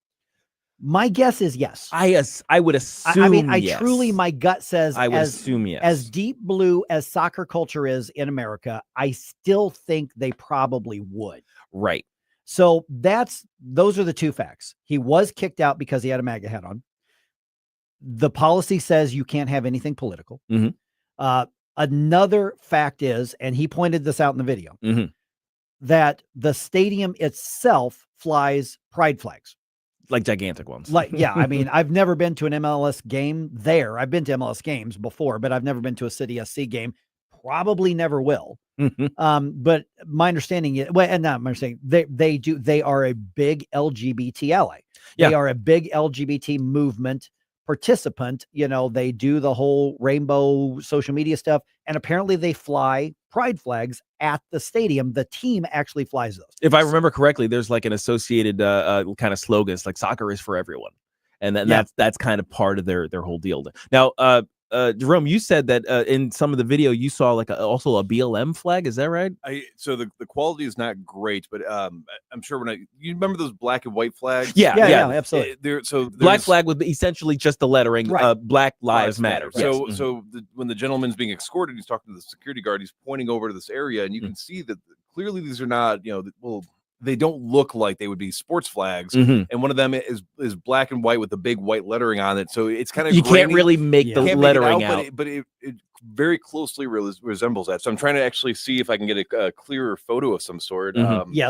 My guess is yes. I would assume I mean, yes. truly, my gut says I would assume yes. As deep blue as soccer culture is in America, I still think they probably would. Right. So those are the two facts. He was kicked out because he had a MAGA hat on. The policy says you can't have anything political. Another fact is, and he pointed this out in the video, that the stadium itself flies pride flags. Like gigantic ones. I mean, I've never been to an MLS game there. I've been to MLS games before, but I've never been to a City SC game. Probably never will. But my understanding is, they are a big LGBT ally. They are a big LGBT movement participant. They do the whole rainbow social media stuff, and apparently they fly pride flags at the stadium. The team actually flies those. If I remember correctly, there's like an associated kind of slogan. It's like soccer is for everyone, and then that's kind of part of their whole deal. Now, Jerome, you said that in some of the video you saw like also a BLM flag. Is that right? So the quality is not great, but I'm sure you remember those black and white flags. Yeah, absolutely. Black flag with essentially just the lettering, Black Lives Matter. So when the gentleman's being escorted, he's talking to the security guard. He's pointing over to this area, and you can see that clearly these are not, they don't look like they would be sports flags. And one of them is black and white with the big white lettering on it. So it's kind of, you can't really make the lettering out. But it very closely resembles that. So I'm trying to actually see if I can get a clearer photo of some sort.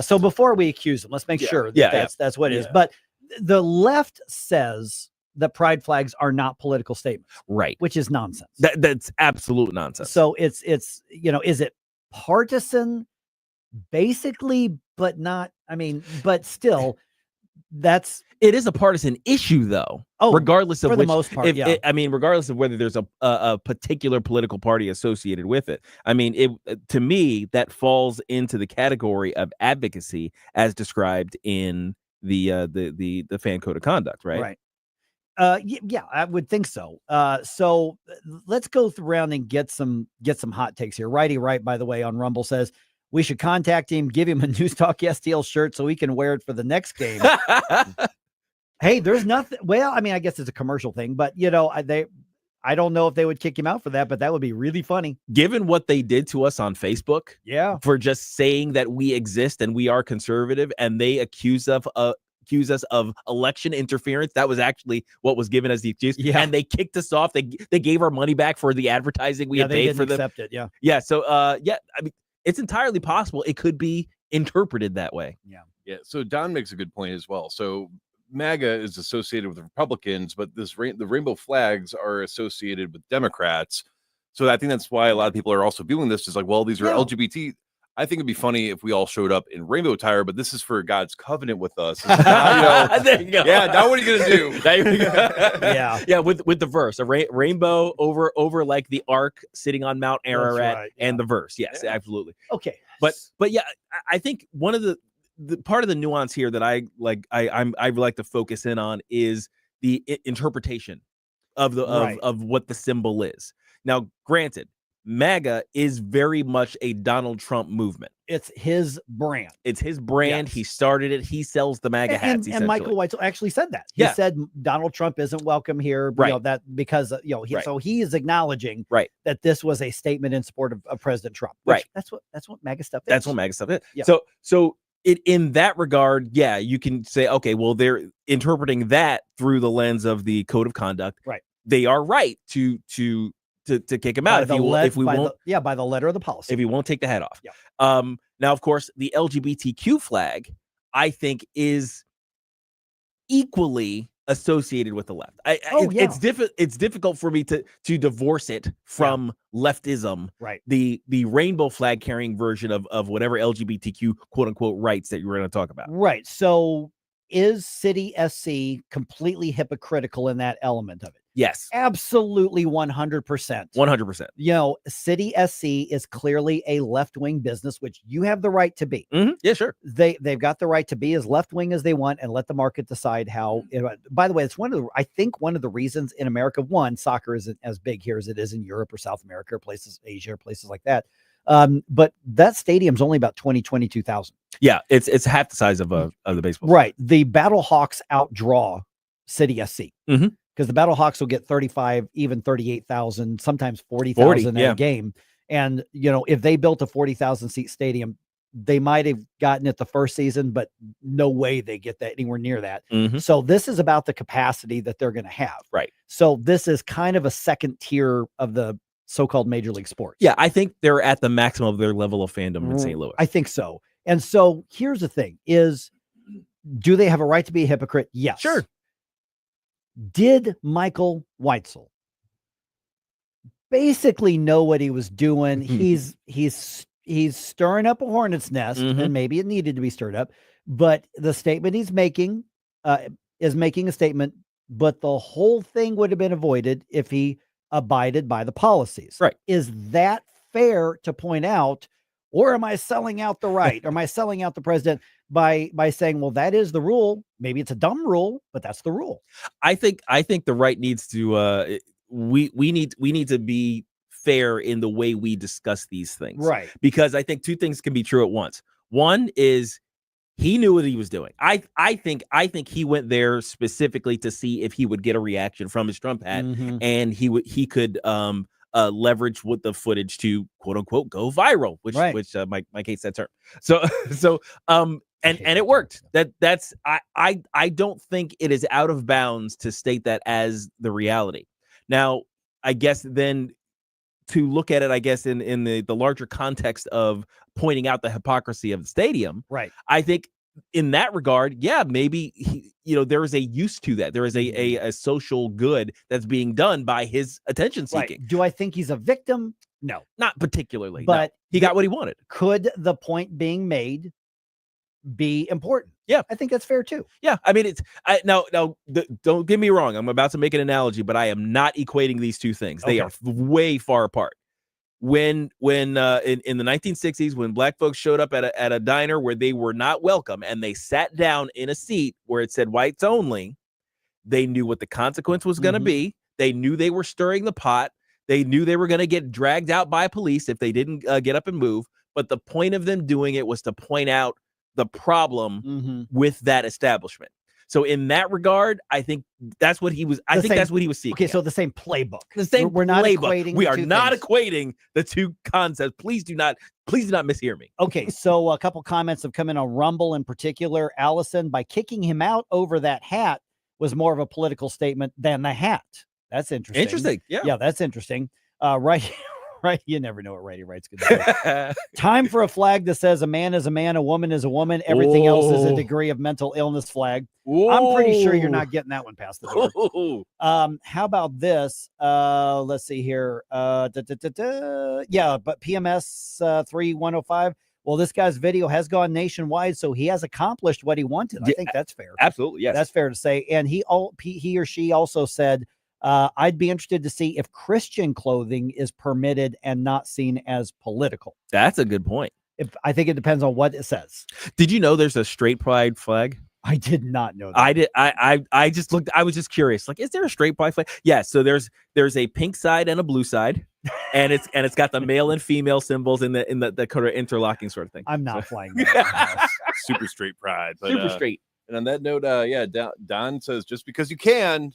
So before we accuse them, let's make sure that's what it is. But the left says that pride flags are not political statements. Right. Which is nonsense. That's absolute nonsense. So it's is it partisan? Basically, but not, but still, it is a partisan issue though. Regardless of for the most part, regardless of whether there's a particular political party associated with it. To me, that falls into the category of advocacy as described in the fan code of conduct, right? Right. I would think so. So let's go around and get some hot takes here. Righty Right, by the way, on Rumble says, we should contact him, give him a News Talk STL shirt so he can wear it for the next game. Hey, there's nothing. Well, I guess it's a commercial thing, but I don't know if they would kick him out for that, but that would be really funny. Given what they did to us on Facebook, for just saying that we exist and we are conservative, and they accuse accuse us of election interference. That was actually what was given as the excuse. Yeah. And they kicked us off. They gave our money back for the advertising we had paid for them. Accept it. Yeah. Yeah. So I mean, it's entirely possible it could be interpreted that way. Yeah. So Don makes a good point as well. So MAGA is associated with Republicans, but the rainbow flags are associated with Democrats. So I think that's why a lot of people are also viewing this as like, well, these are LGBT. I think it'd be funny if we all showed up in rainbow attire, but this is for God's covenant with us. There you go. Yeah, now what are you gonna do? Yeah. With the verse, a rainbow over like the ark sitting on Mount Ararat, and the verse. Yes, absolutely. Okay, but yeah, I think one of the part of the nuance here that I like to focus in on is the interpretation of of what the symbol is. Now, granted, MAGA is very much a Donald Trump movement. It's his brand. Yes. He started it. He sells the MAGA hats. And Michael Weitzel actually said that. He said Donald Trump isn't welcome here. Right. You know, that because so he is acknowledging that this was a statement in support of President Trump. Right. That's what MAGA stuff is. That's what MAGA stuff is. Yeah. So in that regard, yeah, you can say, okay, well, they're interpreting that through the lens of the code of conduct. Right. They are right to kick him out by the letter of the policy. If he won't take the hat off. Yeah. Now, of course, the LGBTQ flag, I think, is equally associated with the left. It's difficult for me to divorce it from leftism. Right. The rainbow flag carrying version of whatever LGBTQ quote unquote rights that you were going to talk about. Right. So is City SC completely hypocritical in that element of it? Yes. Absolutely 100%. 100%. You know, City SC is clearly a left-wing business, which you have the right to be. Mm-hmm. Yeah, sure. They've got the right to be as left-wing as they want and let the market decide how. By the way, it's one of the reasons in America, soccer isn't as big here as it is in Europe or South America or places, Asia or places like that. But that stadium's only about 22,000. Yeah, it's half the size of the baseball. Right. The Battle Hawks outdraw City SC. Mm-hmm. Because the Battle Hawks will get 35, even 38,000, sometimes 40,000 in a game. And, you know, if they built a 40,000 seat stadium, they might have gotten it the first season, but no way they get that anywhere near that. Mm-hmm. So this is about the capacity that they're going to have. Right. So this is kind of a second tier of the so-called major league sports. Yeah, I think they're at the maximum of their level of fandom in St. Louis. I think so. And so here's the thing is, do they have a right to be a hypocrite? Yes. Sure. Did Michael Weitzel basically know what he was doing? He's stirring up a hornet's nest, and maybe it needed to be stirred up. But the statement he's making is making a statement. But the whole thing would have been avoided if he abided by the policies. Right? Is that fair to point out, or am I selling out the right? Or am I selling out the president by saying, well, that is the rule? Maybe it's a dumb rule, but that's the rule. I think the right needs to we need to be fair in the way we discuss these things. Right. Because I think two things can be true at once. One is he knew what he was doing. I think he went there specifically to see if he would get a reaction from his Trump hat, and he could leverage with the footage to quote unquote go viral, which Mike hates that term. And it worked. I don't think it is out of bounds to state that as the reality. Now, I guess then to look at it, I guess in the larger context of pointing out the hypocrisy of the stadium, right? I think in that regard, yeah, maybe there is a use to that. There is a social good that's being done by his attention seeking. Right. Do I think he's a victim? No, not particularly. But he got what he wanted. Could the point being made be important? Yeah, I think that's fair too. Yeah, I mean don't get me wrong. I'm about to make an analogy, but I am not equating these two things. They are way far apart. When in the 1960s, when black folks showed up at a diner where they were not welcome and they sat down in a seat where it said whites only, they knew what the consequence was going to be. They knew they were stirring the pot. They knew they were going to get dragged out by police if they didn't get up and move. But the point of them doing it was to point out the problem with that establishment. So in that regard, I think that's what he was. That's what he was seeking. Okay, so the same playbook. The same. We're not playbook. equating. We the are two not things. equating the two concepts. Please do not mishear me. Okay, so a couple comments have come in on Rumble in particular. Allison, by kicking him out over that hat was more of a political statement than the hat. That's interesting. Interesting. Yeah, that's interesting. Right. You never know what Righty Right's going to do. Time for a flag that says a man is a man, a woman is a woman. Everything else is a degree of mental illness flag. I'm pretty sure you're not getting that one past the door. How about this? Let's see here. Yeah, but PMS 3105. Well, this guy's video has gone nationwide, so he has accomplished what he wanted. I think that's fair. Absolutely, yes. That's fair to say. And he or she also said, I'd be interested to see if Christian clothing is permitted and not seen as political. That's a good point. I think it depends on what it says. Did you know there's a straight pride flag? I did not know that. I did. I just looked. I was just curious. Like, is there a straight pride flag? Yeah. So there's a pink side and a blue side, and it's got the male and female symbols in the kind of interlocking sort of thing. I'm not flying that. Super straight pride. But, super straight. And on that note, Don says just because you can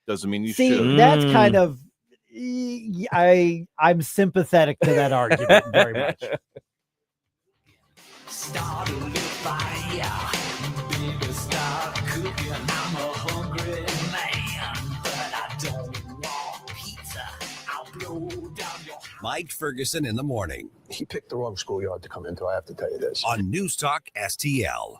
doesn't mean you should. See, that's kind of I'm sympathetic to that argument very much. Mike Ferguson in the morning. He picked the wrong schoolyard to come into, I have to tell you this. On News Talk STL.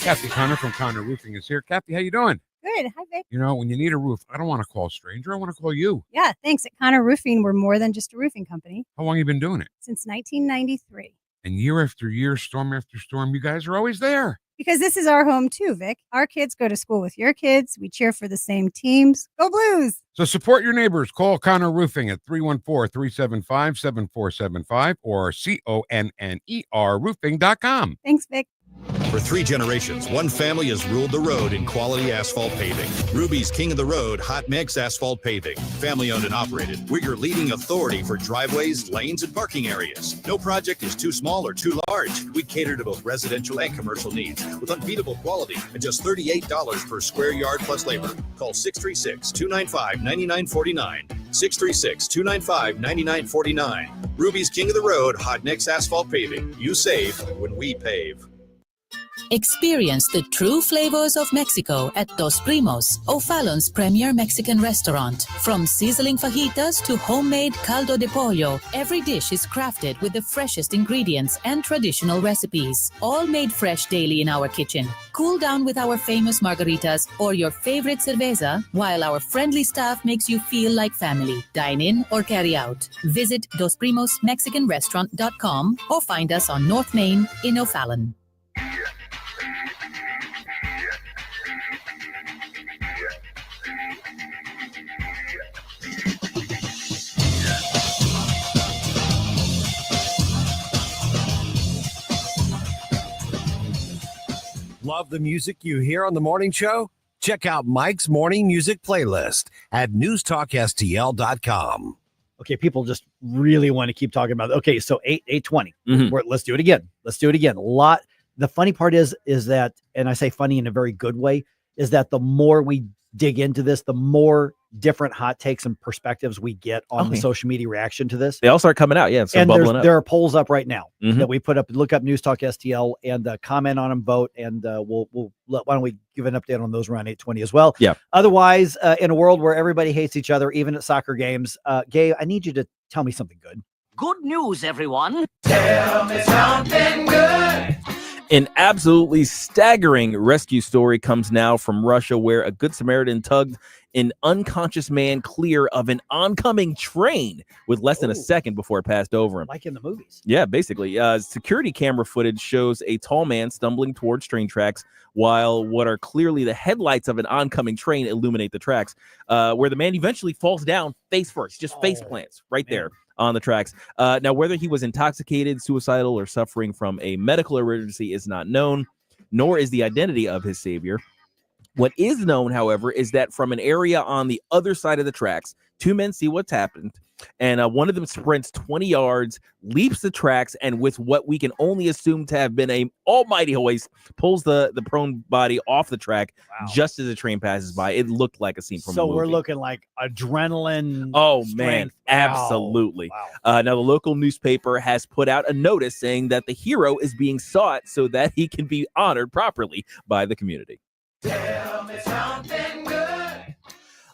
Kathy Connor from Connor Roofing is here. Kathy, how you doing? Good. Hi, Vic. You know, when you need a roof, I don't want to call a stranger. I want to call you. Yeah, thanks. At Connor Roofing, we're more than just a roofing company. How long you been doing it? Since 1993. And year after year, storm after storm, you guys are always there. Because this is our home too, Vic. Our kids go to school with your kids. We cheer for the same teams. Go Blues! So support your neighbors. Call Connor Roofing at 314-375-7475 or CONNER roofing.com. Thanks, Vic. For 3 generations, one family has ruled the road in quality asphalt paving. Ruby's King of the Road Hot Mix Asphalt Paving. Family owned and operated. We're your leading authority for driveways, lanes, and parking areas. No project is too small or too large. We cater to both residential and commercial needs with unbeatable quality at just $38 per square yard plus labor. Call 636-295-9949. 636-295-9949. Ruby's King of the Road Hot Mix Asphalt Paving. You save when we pave. Experience the true flavors of Mexico at Dos Primos, O'Fallon's premier Mexican restaurant. From sizzling fajitas to homemade caldo de pollo, every dish is crafted with the freshest ingredients and traditional recipes, all made fresh daily in our kitchen. Cool down with our famous margaritas or your favorite cerveza, while our friendly staff makes you feel like family. Dine in or carry out. Visit DosPrimosMexicanRestaurant.com or find us on North Main in O'Fallon. Love the music you hear on the morning show? Check out Mike's morning music playlist at newstalkstl.com. Okay, people just really want to keep talking about it. Okay, so 820. Let's do it again. The funny part is that, and I say funny in a very good way, is that the more we dig into this, the more different hot takes and perspectives we get on the social media reaction to this. They all start coming out. Yeah. And bubbling up. there are polls up right now that we put up. Look up News Talk STL and comment on them, vote. And why don't we give an update on those around 820 as well? Yeah. Otherwise, in a world where everybody hates each other, even at soccer games, Gabe, I need you to tell me something good. Good news, everyone. Tell me something good. An absolutely staggering rescue story comes now from Russia, where a Good Samaritan tugged an unconscious man clear of an oncoming train with less than a second before it passed over him. Like in the movies. Yeah, basically. Security camera footage shows a tall man stumbling towards train tracks while what are clearly the headlights of an oncoming train illuminate the tracks, where the man eventually falls down face first, just face plants right there on the tracks. Now, whether he was intoxicated, suicidal, or suffering from a medical emergency is not known, nor is the identity of his savior. What is known, however, is that from an area on the other side of the tracks, 2 men see what's happened, and one of them sprints 20 yards, leaps the tracks, and with what we can only assume to have been a almighty hoist, pulls the prone body off the track just as the train passes by. It looked like a scene from a movie. So we're looking like adrenaline. Oh, strength. man, Wow. absolutely. Now, the local newspaper has put out a notice saying that the hero is being sought so that he can be honored properly by the community. Tell me something good.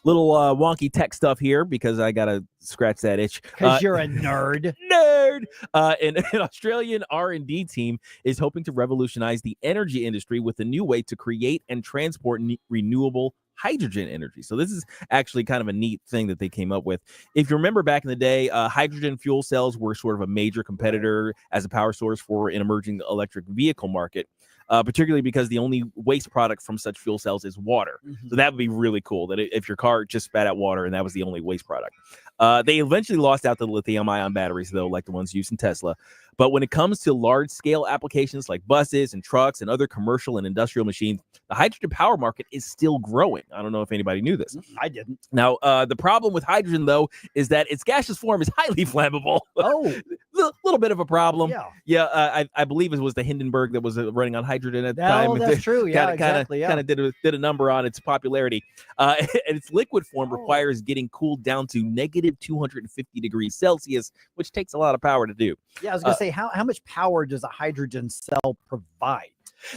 Little wonky tech stuff here because I got to scratch that itch. Because you're a nerd. Nerd! An Australian R&D team is hoping to revolutionize the energy industry with a new way to create and transport renewable hydrogen energy. So this is actually kind of a neat thing that they came up with. If you remember back in the day, hydrogen fuel cells were sort of a major competitor as a power source for an emerging electric vehicle market. Particularly because the only waste product from such fuel cells is water. So that would be really cool that if your car just spat out water and that was the only waste product. They eventually lost out to lithium-ion batteries, though, like the ones used in Tesla. But when it comes to large-scale applications like buses and trucks and other commercial and industrial machines, the hydrogen power market is still growing. I don't know if anybody knew this. I didn't. Now, the problem with hydrogen, though, is that its gaseous form is highly flammable. Oh. A little bit of a problem. Yeah. I believe it was the Hindenburg that was running on hydrogen at the time. Oh, that's true. Yeah, exactly. Kind of did a number on its popularity. And its liquid form requires getting cooled down to negative 250 degrees Celsius, which takes a lot of power to do. Yeah, I was going to say, how much power does a hydrogen cell provide?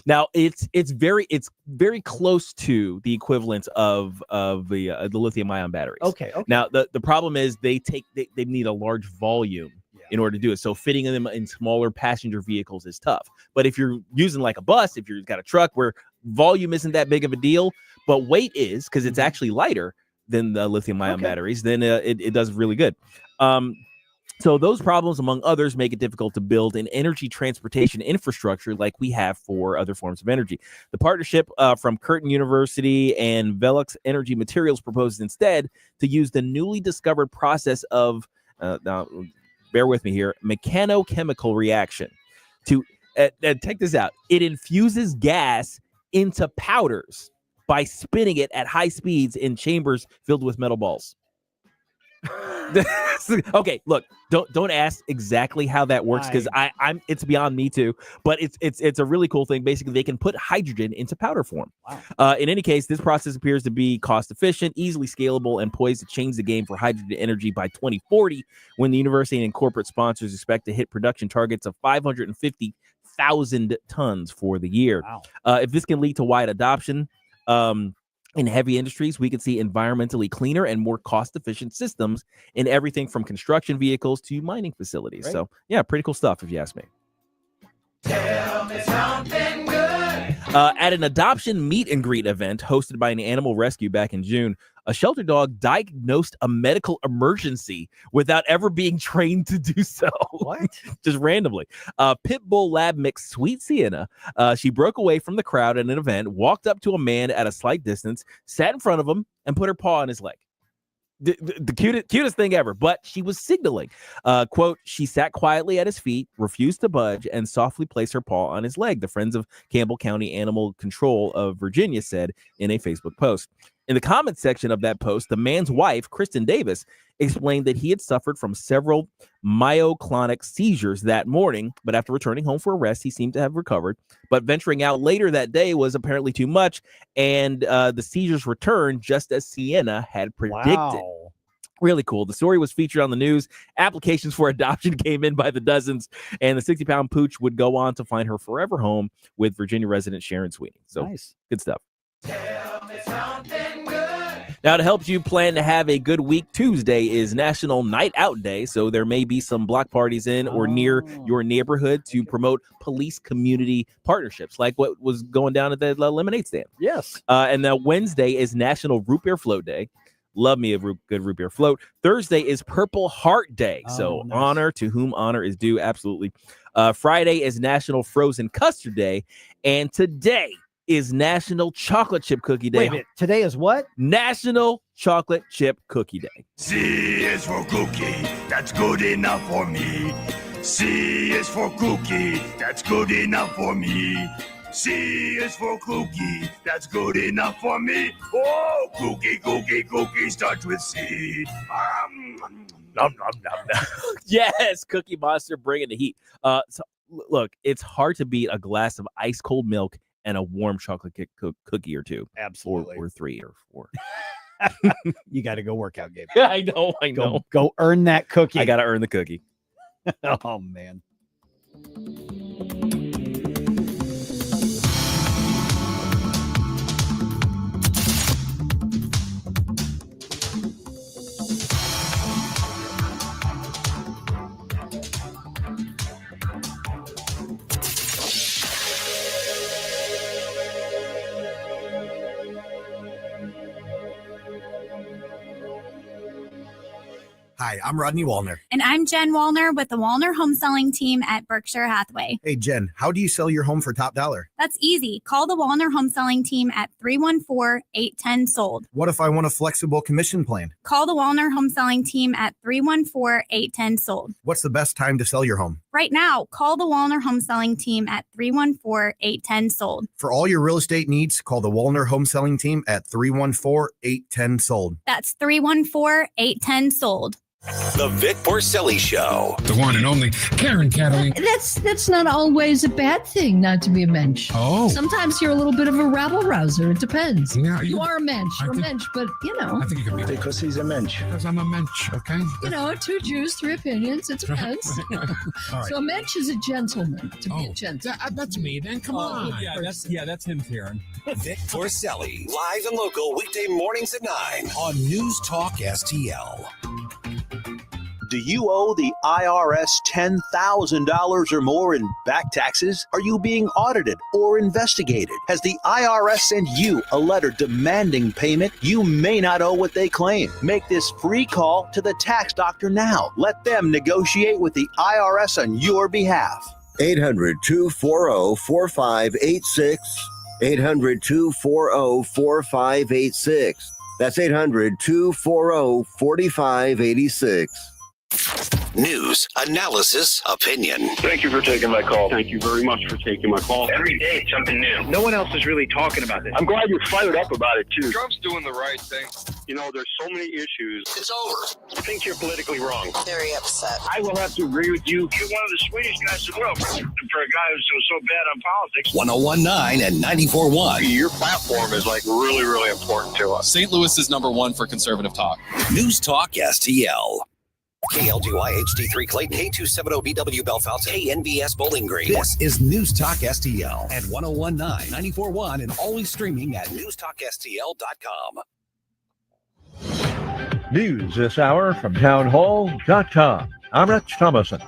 Now it's very close to the equivalent of the lithium-ion batteries. Okay. Now the problem is they need a large volume in order to do it. So fitting them in smaller passenger vehicles is tough. But if you're using like a bus, if you've got a truck where volume isn't that big of a deal, but weight is, because it's actually lighter than the lithium-ion batteries, then it does really good. So those problems, among others, make it difficult to build an energy transportation infrastructure like we have for other forms of energy. The partnership from Curtin University and Velux Energy Materials proposed instead to use the newly discovered process of, now bear with me here, mechanochemical reaction. To check this out. It infuses gas into powders by spinning it at high speeds in chambers filled with metal balls. Okay, look, don't ask exactly how that works because I'm it's beyond me too, but it's a really cool thing. Basically, they can put hydrogen into powder form. Wow. In any case, this process appears to be cost efficient, easily scalable, and poised to change the game for hydrogen energy by 2040, when the university and corporate sponsors expect to hit production targets of 550,000 tons for the year. Wow. If this can lead to wide adoption, in heavy industries, we could see environmentally cleaner and more cost-efficient systems in everything from construction vehicles to mining facilities. Right. So, yeah, pretty cool stuff, if you ask me. Tell me something good. At an adoption meet and greet event hosted by an animal rescue back in June, a shelter dog diagnosed a medical emergency without ever being trained to do so. What? Just randomly. Pit Bull Lab mix Sweet Sienna. She broke away from the crowd at an event, walked up to a man at a slight distance, sat in front of him, and put her paw on his leg. The cutest thing ever, but she was signaling. Quote, she sat quietly at his feet, refused to budge, and softly placed her paw on his leg, the Friends of Campbell County Animal Control of Virginia said in a Facebook post. In the comments section of that post, the man's wife, Kristen Davis, explained that he had suffered from several myoclonic seizures that morning, but after returning home for a rest, he seemed to have recovered. But venturing out later that day was apparently too much, and the seizures returned just as Sienna had predicted. Wow. Really cool. The story was featured on the news. Applications for adoption came in by the dozens, and the 60-pound pooch would go on to find her forever home with Virginia resident Sharon Sweeney. So nice. Good stuff. Tell me something good. Now, to help you plan to have a good week, Tuesday is National Night Out Day, so there may be some block parties in or near your neighborhood to promote police community partnerships, like what was going down at the lemonade stand. Yes. And now Wednesday is National Root Beer Float Day. Love me a good root beer float. Thursday is Purple Heart Day, so nice. Honor to whom honor is due, absolutely. Friday is National Frozen Custard Day, and today is National Chocolate Chip Cookie Day. Wait a minute, today is what? National Chocolate Chip Cookie Day. C is for cookie, that's good enough for me. C is for cookie, that's good enough for me. C is for cookie. That's good enough for me. Oh, cookie starts with C. Nom, nom, nom. Yes, Cookie Monster bringing the heat. So look, it's hard to beat a glass of ice cold milk and a warm chocolate cookie or two. Absolutely. Or 3 or 4. You got to go work out, Gabe. I know. Go earn that cookie. I got to earn the cookie. Oh, man. Hi, I'm Rodney Wallner. And I'm Jen Wallner with the Wallner Home Selling Team at Berkshire Hathaway. Hey, Jen, how do you sell your home for top dollar? That's easy. Call the Wallner Home Selling Team at 314-810-SOLD. What if I want a flexible commission plan? Call the Wallner Home Selling Team at 314-810-SOLD. What's the best time to sell your home? Right now, call the Wallner Home Selling Team at 314-810-SOLD. For all your real estate needs, call the Wallner Home Selling Team at 314-810-SOLD. That's 314-810-SOLD. The Vic Porcelli Show. The one and only Karen Catalina. That's not always a bad thing not to be a mensch. Oh. Sometimes you're a little bit of a rabble-rouser. It depends. Yeah, you are a mensch. You're a mensch, but, I think you can be. Because he's a mensch. Because I'm a mensch, okay? Two Jews, 3 opinions. It depends. All right. So a mensch is a gentleman, to be a gentleman. That's me then. Come on. That's him, Karen. Vic Porcelli, live and local weekday mornings at 9 on News Talk STL. Do you owe the IRS $10,000 or more in back taxes? Are you being audited or investigated? Has the IRS sent you a letter demanding payment? You may not owe what they claim. Make this free call to the tax doctor now. Let them negotiate with the IRS on your behalf. 800-240-4586. 800-240-4586. That's 800-240-4586. News, analysis, opinion. Thank you for taking my call. Thank you very much for taking my call. Every day it's something new. No one else is really talking about this. I'm glad you're fired up about it, too. Trump's doing the right thing. There's so many issues. It's over. I think you're politically wrong. Very upset. I will have to agree with you. You're one of the sweetest guys in the world for a guy who's so bad on politics. 1019 and 94.1. Your platform is really, really important to us. St. Louis is #1 for conservative talk. News Talk STL. KLGY HD3 Clayton, K270BW Belfast, KNVS Bowling Green. This is News Talk STL at 1019, 94.1, and always streaming at newstalkstl.com. News this hour from townhall.com. I'm Rich Thomason.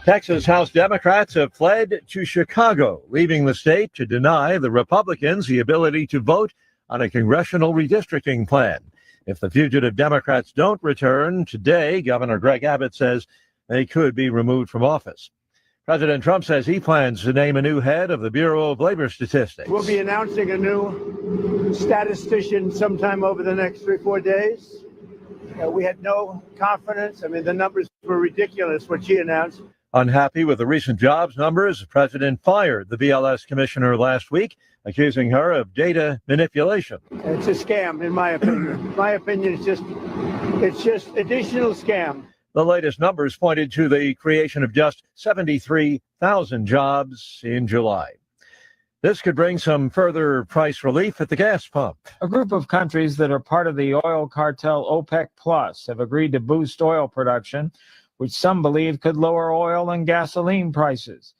Texas House Democrats have fled to Chicago, leaving the state to deny the Republicans the ability to vote on a congressional redistricting plan. If the fugitive Democrats don't return today, Governor Greg Abbott says they could be removed from office. President Trump says he plans to name a new head of the Bureau of Labor Statistics. We'll be announcing a new statistician sometime over the next 3 or 4 days. We had no confidence. The numbers were ridiculous, what she announced. Unhappy with the recent jobs numbers, the president fired the BLS commissioner last week, accusing her of data manipulation. It's a scam, in my opinion. My opinion is it's just additional scam. The latest numbers pointed to the creation of just 73,000 jobs in July. This could bring some further price relief at the gas pump. A group of countries that are part of the oil cartel OPEC Plus have agreed to boost oil production, which some believe could lower oil and gasoline prices.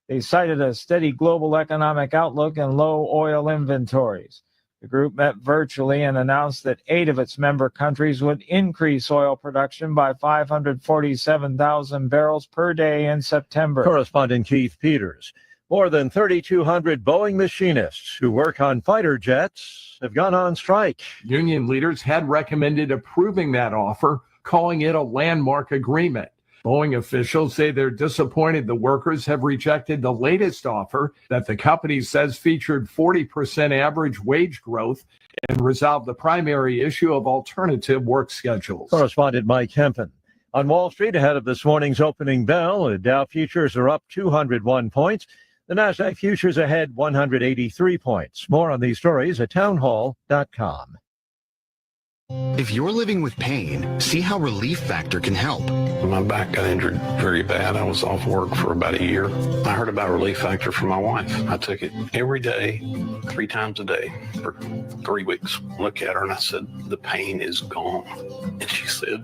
They cited a steady global economic outlook and low oil inventories. The group met virtually and announced that 8 of its member countries would increase oil production by 547,000 barrels per day in September. Correspondent Keith Peters. More than 3,200 Boeing machinists who work on fighter jets have gone on strike. Union leaders had recommended approving that offer, calling it a landmark agreement. Boeing officials say they're disappointed the workers have rejected the latest offer that the company says featured 40% average wage growth and resolved the primary issue of alternative work schedules. Correspondent Mike Hempen. On Wall Street, ahead of this morning's opening bell, the Dow futures are up 201 points. The NASDAQ futures ahead 183 points. More on these stories at townhall.com. If you're living with pain, see how Relief Factor can help. My back got injured very bad. I was off work for about a year. I heard about Relief Factor from my wife. I took it every day, 3 times a day for 3 weeks. Look at her and I said, the pain is gone. And she said,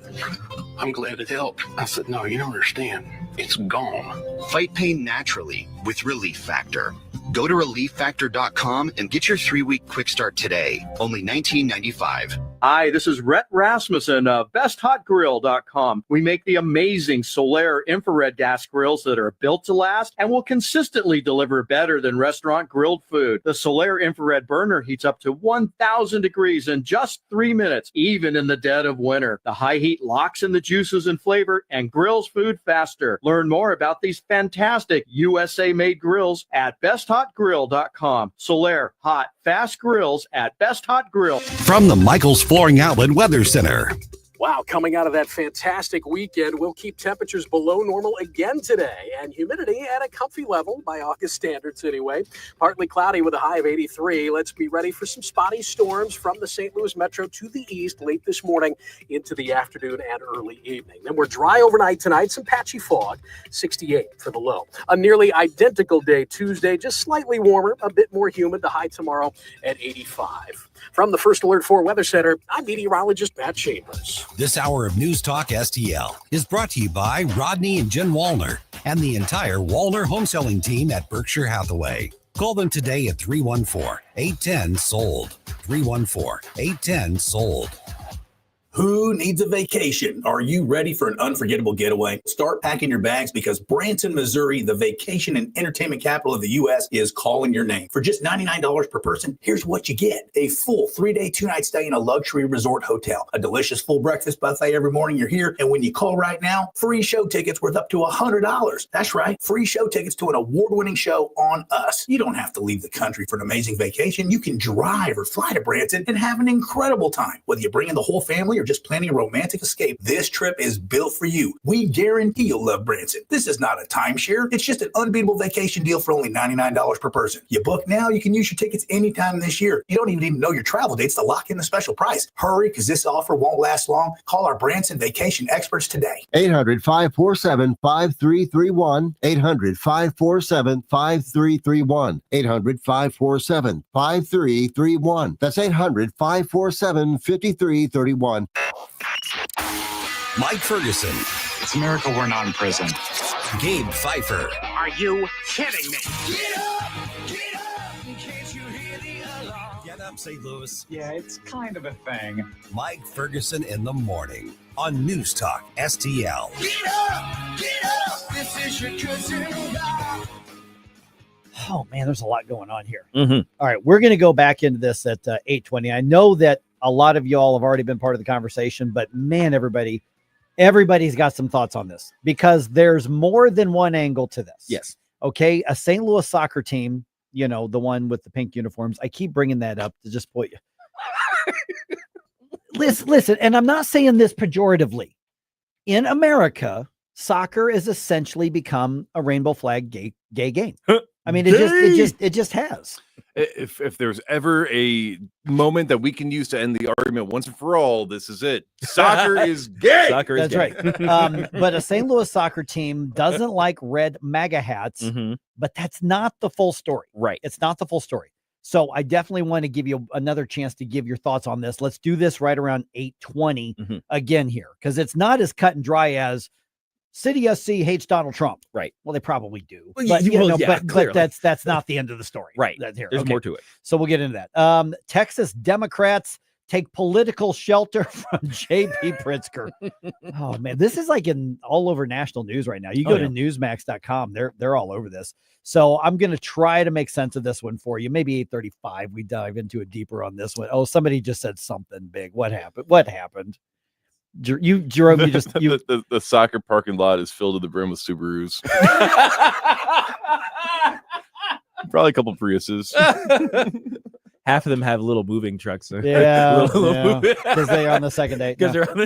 I'm glad it helped. I said, no, you don't understand. It's gone. Fight pain naturally with Relief Factor. Go to relieffactor.com and get your 3-week quick start today. Only $19.95. Hi, this is Rhett Rasmussen of BestHotGrill.com. We make the amazing Solaire infrared gas grills that are built to last and will consistently deliver better than restaurant grilled food. The Solaire infrared burner heats up to 1,000 degrees in just 3 minutes, even in the dead of winter. The high heat locks in the juices and flavor and grills food faster. Learn more about these fantastic USA-made grills at BestHotGrill.com. Solaire, hot, fast grills at Best Hot Grill. From the Michaels Flooring Outlet Weather Center. Wow, coming out of that fantastic weekend, we'll keep temperatures below normal again today, and humidity at a comfy level by August standards anyway. Partly cloudy with a high of 83. Let's be ready for some spotty storms from the St. Louis metro to the east late this morning into the afternoon and early evening. Then we're dry overnight tonight, some patchy fog, 68 for the low. A nearly identical day Tuesday, just slightly warmer, a bit more humid, the high tomorrow at 85. From the First Alert 4 Weather Center, I'm meteorologist Matt Chambers. This hour of News Talk STL is brought to you by Rodney and Jen Wallner and the entire Wallner home selling team at Berkshire Hathaway. Call them today at 314-810-SOLD. 314-810-SOLD. Who needs a vacation? Are you ready for an unforgettable getaway? Start packing your bags because Branson, Missouri, the vacation and entertainment capital of the U.S., is calling your name. For just $99 per person, here's what you get. A full 3-day, 2-night stay in a luxury resort hotel. A delicious full breakfast buffet every morning you're here. And when you call right now, free show tickets worth up to $100. That's right. Free show tickets to an award-winning show on us. You don't have to leave the country for an amazing vacation. You can drive or fly to Branson and have an incredible time. Whether you bring in the whole family or just planning a romantic escape, this trip is built for you. We guarantee you'll love Branson. This is not a timeshare. It's just an unbeatable vacation deal for only $99 per person. You book now, you can use your tickets anytime this year. You don't even know your travel dates to lock in the special price. Hurry, because this offer won't last long. Call our Branson vacation experts today. 800-547-5331. 800-547-5331. 800-547-5331. That's 800-547-5331. Mike Ferguson. It's a miracle we're not in prison. Gabe Phifer. Are you kidding me? Get up, in case you hear the alarm. Get up, St. Louis. Yeah, it's kind of a thing. Mike Ferguson in the morning on News Talk STL. Get up, this is your cousin. Oh, man, there's a lot going on here. Mm-hmm. All right, we're going to go back into this at 8:20. I know that a lot of y'all have already been part of the conversation, but man, everybody's got some thoughts on this because there's more than one angle to this. Yes. Okay. A St. Louis soccer team, you know, the one with the pink uniforms. I keep bringing that up to just point you. Listen, and I'm not saying this pejoratively. In America, soccer has essentially become a rainbow flag gay game. I mean, it just has. If there's ever a moment that we can use to end the argument once and for all, this is it. Soccer is gay. Soccer is That's gay. right. But a St. Louis soccer team doesn't like red MAGA hats, but that's not the full story. Right. It's not the full story. So I definitely want to give you another chance to give your thoughts on this. Let's do this right around 8:20 again here, because it's not as cut and dry as City SC hates Donald Trump. Right. Well, they probably do. Well, But, clearly. but that's not the end of the story. Right. Here. There's Okay. more to it. So we'll get into that. Texas Democrats take political shelter from J.P. Pritzker. Oh, man. This is like in all over national news right now. You go to newsmax.com. They're all over this. So I'm going to try to make sense of this one for you. Maybe 8:35. We dive into it deeper on this one. Oh, somebody just said something big. What happened? Jerome, the soccer parking lot is filled to the brim with Subarus. Probably a couple Priuses. Half of them have little moving trucks. Yeah, Little because they're on the second date. Because No. they're on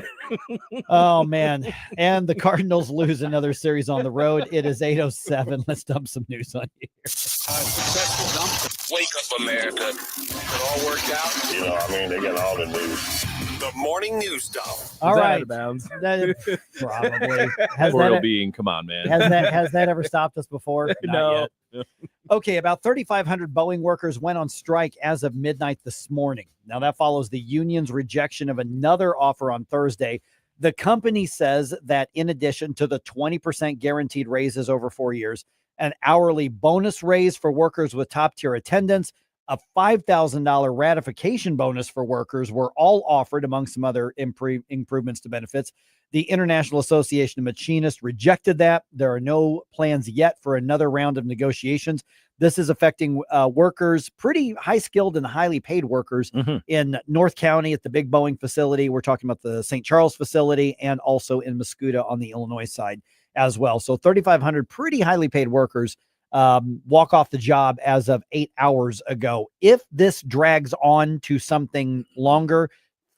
the Oh man! And the Cardinals lose another series on the road. It is 8:07. Let's dump some news on you. Successful dump. Wake up, America. It all worked out. You know, I mean, they got all the news. The morning news dump. All Is that right, out of bounds? That- probably has Royal that, being, come on, man. has that ever stopped us before? Not No. yet. Okay, about 3,500 Boeing workers went on strike as of midnight this morning. Now, that follows the union's rejection of another offer on Thursday. The company says that in addition to the 20% guaranteed raises over 4 years, an hourly bonus raise for workers with top-tier attendance, a $5,000 ratification bonus for workers were all offered, among some other improvements to benefits. The International Association of Machinists rejected that. There are no plans yet for another round of negotiations. This is affecting workers, pretty high-skilled and highly paid workers in North County at the big Boeing facility. We're talking about the St. Charles facility and also in Muscuda on the Illinois side as well. So 3,500 pretty highly paid workers walk off the job as of 8 hours ago. If this drags on to something longer,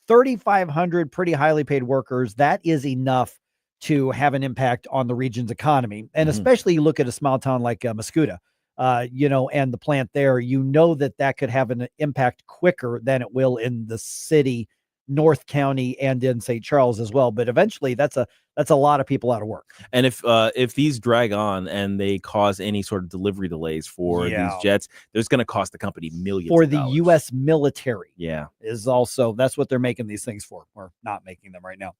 3,500 pretty highly paid workers, that is enough to have an impact on the region's economy. And especially you look at a small town like Muscuda, and the plant there, that could have an impact quicker than it will in the city, North County, and in St. Charles as well. But eventually that's a lot of people out of work. And if these drag on and they cause any sort of delivery delays for these jets, there's going to cost the company millions For of the dollars. U.S. military. Yeah. Is also, that's what they're making these things for, or not making them right now.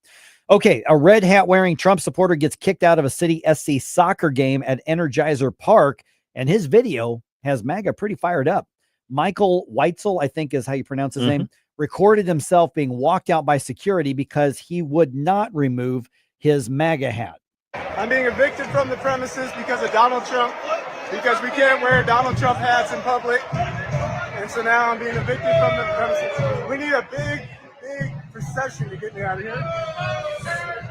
Okay, a red hat wearing Trump supporter gets kicked out of a City SC soccer game at Energizer Park, and his video has MAGA pretty fired up. Michael Weitzel, I think is how you pronounce his name, recorded himself being walked out by security because he would not remove his MAGA hat. I'm being evicted from the premises because of Donald Trump, because we can't wear Donald Trump hats in public. And so now I'm being evicted from the premises. We need a big procession to get me out of here.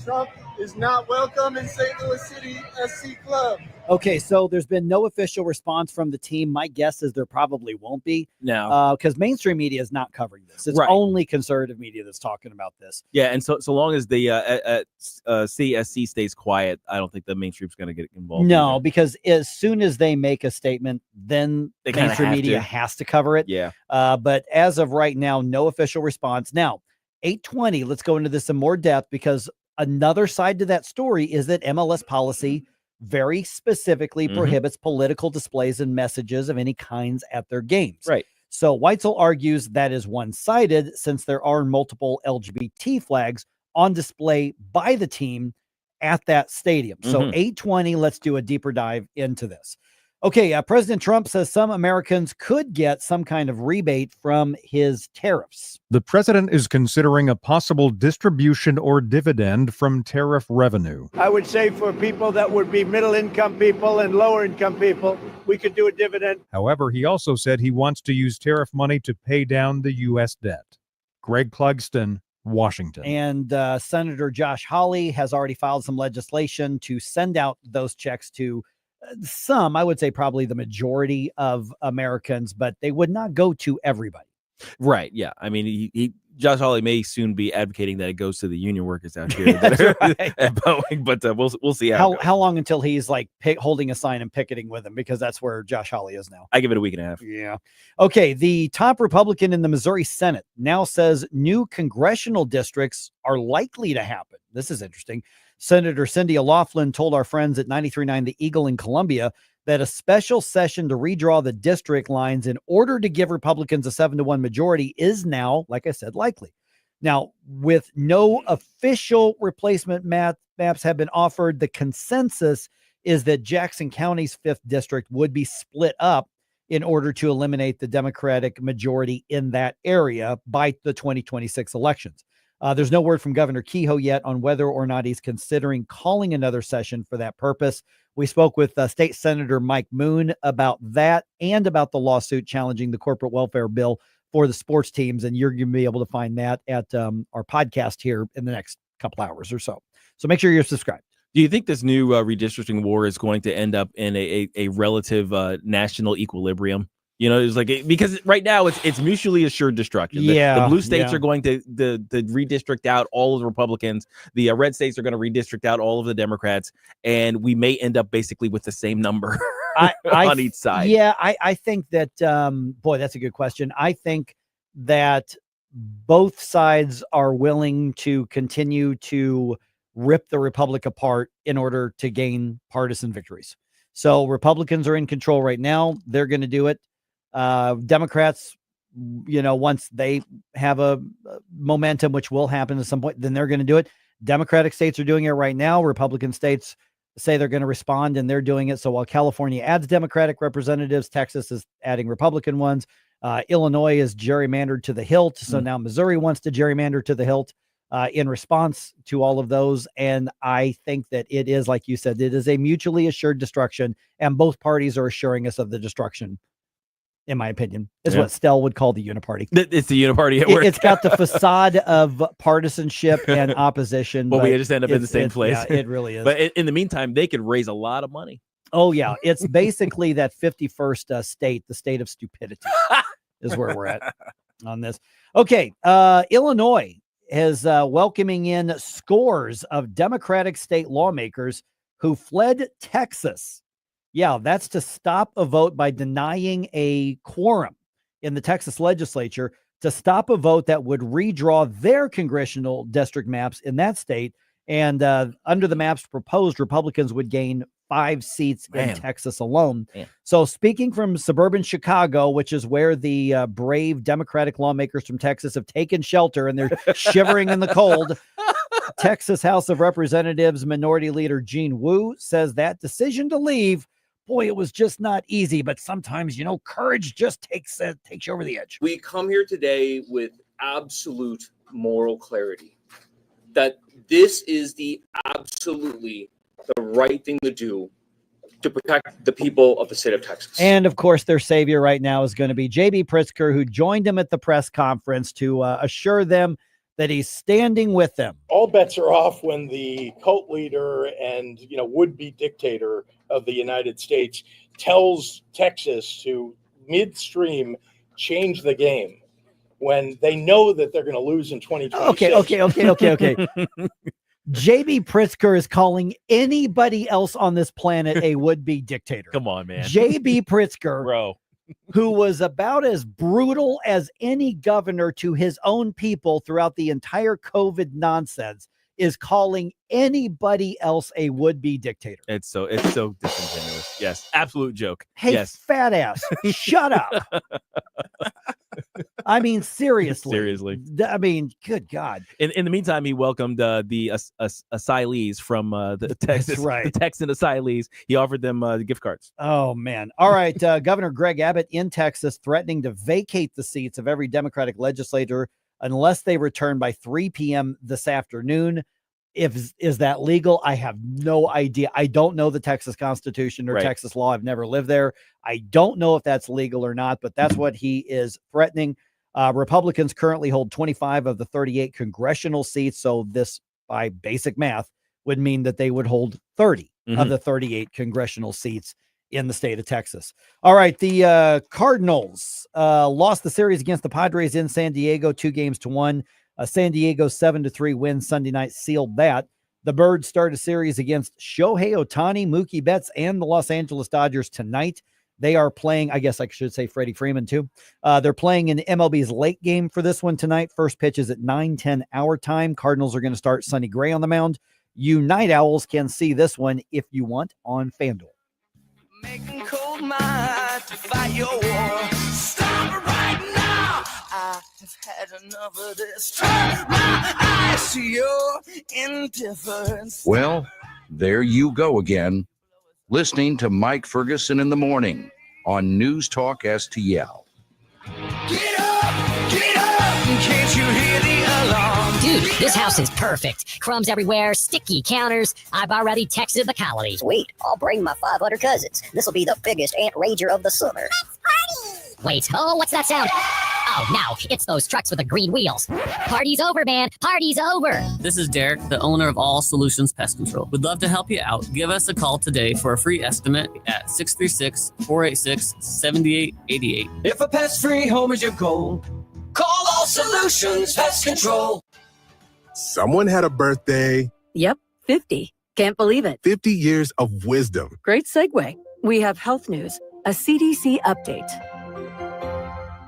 Trump is not welcome in St. Louis City SC Club. Okay, so there's been no official response from the team. My guess is there probably won't be. No. Because mainstream media is not covering this. It's Right. only conservative media that's talking about this. Yeah, and so long as the CSC stays quiet, I don't think the mainstream's going to get involved. No, either. because as soon as they make a statement, then They kinda mainstream have media to. has to cover it. Yeah. But as of right now, no official response. Now, 8:20, let's go into this in more depth, because another side to that story is that MLS policy very specifically prohibits political displays and messages of any kinds at their games. Right. So Weitzel argues that is one-sided, since there are multiple LGBT flags on display by the team at that stadium. So 8:20, let's do a deeper dive into this. Okay, President Trump says some Americans could get some kind of rebate from his tariffs. The president is considering a possible distribution or dividend from tariff revenue. I would say for people that would be middle income people and lower income people, we could do a dividend. However, he also said he wants to use tariff money to pay down the U.S. debt. Greg Clugston, Washington. And Senator Josh Hawley has already filed some legislation to send out those checks to some, I would say probably the majority of Americans, but they would not go to everybody. Right. Yeah. I mean, Josh Hawley may soon be advocating that it goes to the union workers out here at Boeing, but we'll see how long until he's like holding a sign and picketing with them, because that's where Josh Hawley is now. I give it a week and a half. Yeah. Okay. The top Republican in the Missouri Senate now says new congressional districts are likely to happen. This is interesting. Senator Cindy O'Loughlin told our friends at 93.9 The Eagle in Columbia that a special session to redraw the district lines in order to give Republicans a 7-1 majority is now, like I said, likely. Now, with no official replacement maps have been offered, the consensus is that Jackson County's 5th district would be split up in order to eliminate the Democratic majority in that area by the 2026 elections. There's no word from Governor Kehoe yet on whether or not he's considering calling another session for that purpose. We spoke with State Senator Mike Moon about that and about the lawsuit challenging the corporate welfare bill for the sports teams. And you're going to be able to find that at our podcast here in the next couple hours or so. So make sure you're subscribed. Do you think this new redistricting war is going to end up in a relative national equilibrium? You know, it's like because right now it's mutually assured destruction. The blue states are going to redistrict out all of the Republicans. The red states are going to redistrict out all of the Democrats, and we may end up basically with the same number on each side. Yeah, I think that boy, that's a good question. I think that both sides are willing to continue to rip the Republic apart in order to gain partisan victories. So Republicans are in control right now. They're going to do it. Democrats, you know, once they have a momentum, which will happen at some point, then they're going to do it. Democratic states are doing it right now. Republican states say they're going to respond, and they're doing it. So while California adds Democratic representatives, Texas is adding Republican ones. Illinois is gerrymandered to the hilt. So now Missouri wants to gerrymander to the hilt in response to all of those. And I think that it is, like you said, it is a mutually assured destruction, and both parties are assuring us of the destruction. In my opinion, is what Stell would call the uniparty. It's the uniparty at work. It's got the facade of partisanship and opposition. But we just end up in the same place. Yeah, it really is. But in the meantime, they could raise a lot of money. Oh, yeah. It's basically that 51st state, the state of stupidity is where we're at on this. Okay. Illinois is welcoming in scores of Democratic state lawmakers who fled Texas. Yeah, that's to stop a vote by denying a quorum in the Texas legislature to stop a vote that would redraw their congressional district maps in that state. And under the maps proposed, Republicans would gain 5 seats in Texas alone. So speaking from suburban Chicago, which is where the brave Democratic lawmakers from Texas have taken shelter and they're shivering in the cold, Texas House of Representatives Minority Leader Gene Wu says that decision to leave, boy, it was just not easy, but sometimes, you know, courage just takes you over the edge. We come here today with absolute moral clarity that this is absolutely the right thing to do to protect the people of the state of Texas. And of course, their savior right now is going to be J.B. Pritzker, who joined him at the press conference to assure them that he's standing with them. All bets are off when the cult leader and, you know, would-be dictator of the United States tells Texas to midstream change the game when they know that they're going to lose in 2026. Okay. J.B. Pritzker is calling anybody else on this planet a would-be dictator. Come on, man. J.B. Pritzker, bro, who was about as brutal as any governor to his own people throughout the entire COVID nonsense, is calling anybody else a would-be dictator. It's so disingenuous. Yes, absolute joke. Hey, yes. Fat ass, shut up. I mean, seriously. I mean, good God. In the meantime, he welcomed the asylees from the Texas, right. the Texan asylees. He offered them the gift cards. Oh, man. All right. Governor Greg Abbott in Texas threatening to vacate the seats of every Democratic legislator unless they return by 3 p.m. this afternoon. Is that legal? I have no idea. I don't know the Texas Constitution or Texas law. I've never lived there. I don't know if that's legal or not, but that's what he is threatening. Republicans currently hold 25 of the 38 congressional seats. So this, by basic math, would mean that they would hold 30 of the 38 congressional seats in the state of Texas. All right. The Cardinals lost the series against the Padres in San Diego, 2-1. San Diego's 7-3 win Sunday night sealed that. The Birds start a series against Shohei Ohtani, Mookie Betts, and the Los Angeles Dodgers tonight. They are playing, I guess I should say Freddie Freeman too. They're playing in MLB's late game for this one tonight. First pitch is at 9:10 our time. Cardinals are going to start Sonny Gray on the mound. You Night Owls can see this one if you want on FanDuel. Making cold mind to fight your war. Stop right now. I have had enough of this. Turn my eyes to your indifference. Well, there you go again, listening to Mike Ferguson in the morning on News Talk STL. Get up, can't you hear the alarm? Dude, this house is perfect. Crumbs everywhere, sticky counters. I've already texted the colonies. Sweet, I'll bring my 500 cousins. This will be the biggest ant rager of the summer. Wait, oh, what's that sound? Oh, no, it's those trucks with the green wheels. Party's over, man. Party's over. This is Derek, the owner of All Solutions Pest Control. We'd love to help you out. Give us a call today for a free estimate at 636-486-7888. If a pest-free home is your goal, call All Solutions Pest Control. Someone had a birthday. Yep, 50. Can't believe it. 50 years of wisdom. Great segue. We have health news, a CDC update.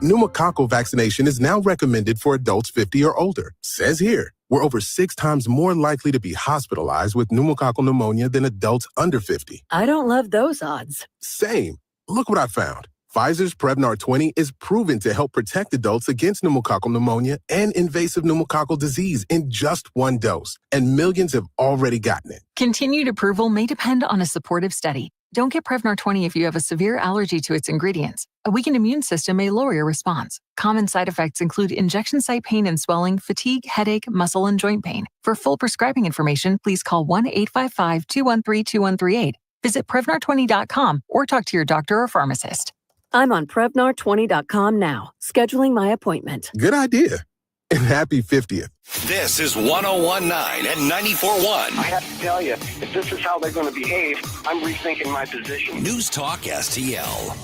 Pneumococcal vaccination is now recommended for adults 50 or older. Says here, we're over 6 times more likely to be hospitalized with pneumococcal pneumonia than adults under 50. I don't love those odds. Same. Look what I found. Pfizer's Prevnar 20 is proven to help protect adults against pneumococcal pneumonia and invasive pneumococcal disease in just 1 dose. And millions have already gotten it. Continued approval may depend on a supportive study. Don't get Prevnar 20 if you have a severe allergy to its ingredients. A weakened immune system may lower your response. Common side effects include injection site pain and swelling, fatigue, headache, muscle, and joint pain. For full prescribing information, please call 1-855-213-2138. Visit Prevnar20.com or talk to your doctor or pharmacist. I'm on Prevnar20.com now, scheduling my appointment. Good idea. And happy 50th. This is 1019 and 94.1. I have to tell you, if this is how they're going to behave, I'm rethinking my position. News Talk STL.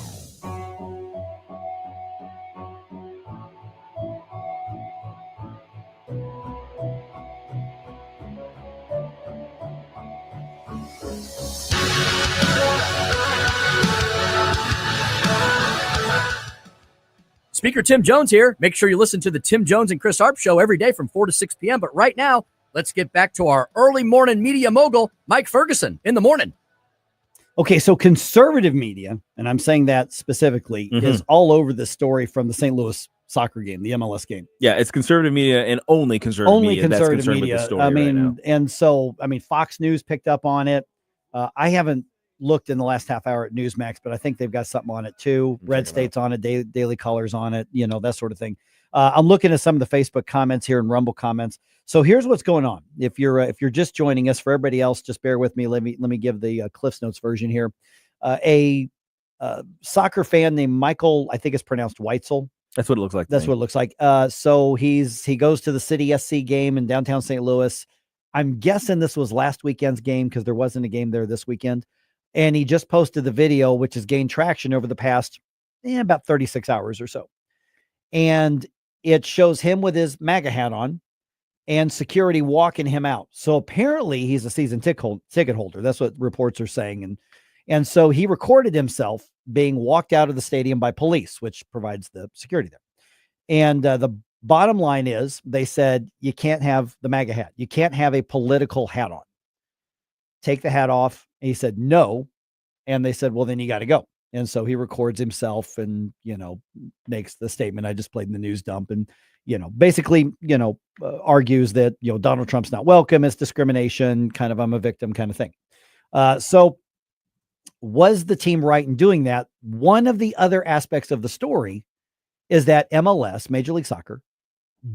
Speaker Tim Jones here. Make sure you listen to the Tim Jones and Chris Arps show every day from 4 to 6 p.m. But right now, let's get back to our early morning media mogul, Mike Ferguson, in the morning. Okay, so conservative media, and I'm saying that specifically, is all over the story from the St. Louis soccer game, the MLS game. Yeah, it's conservative media and only conservative media. Conservative that's media. With the story I mean, right now. and so, I mean, Fox News picked up on it. I haven't looked in the last half hour at Newsmax, but I think they've got something on it too. Red State's on it, Daily Colors on it, you know, that sort of thing. I'm looking at some of the Facebook comments here and Rumble comments. So here's what's going on. If you're just joining us, for everybody else, just bear with me. Let me give the Cliff's Notes version here. A soccer fan named Michael, I think it's pronounced Weitzel. That's what it looks like. That's what it looks like. So he goes to the City SC game in downtown St. Louis. I'm guessing this was last weekend's game because there wasn't a game there this weekend. And he just posted the video, which has gained traction over the past about 36 hours or so. And it shows him with his MAGA hat on and security walking him out. So apparently he's a season ticket holder. That's what reports are saying. And so he recorded himself being walked out of the stadium by police, which provides the security there. And the bottom line is they said, you can't have the MAGA hat. You can't have a political hat on. Take the hat off. And he said, no. And they said, well, then you got to go. And so he records himself and, you know, makes the statement I just played in the news dump and, you know, basically, you know, argues that, you know, Donald Trump's not welcome. It's discrimination, kind of I'm a victim kind of thing. So was the team right in doing that? One of the other aspects of the story is that MLS, Major League Soccer,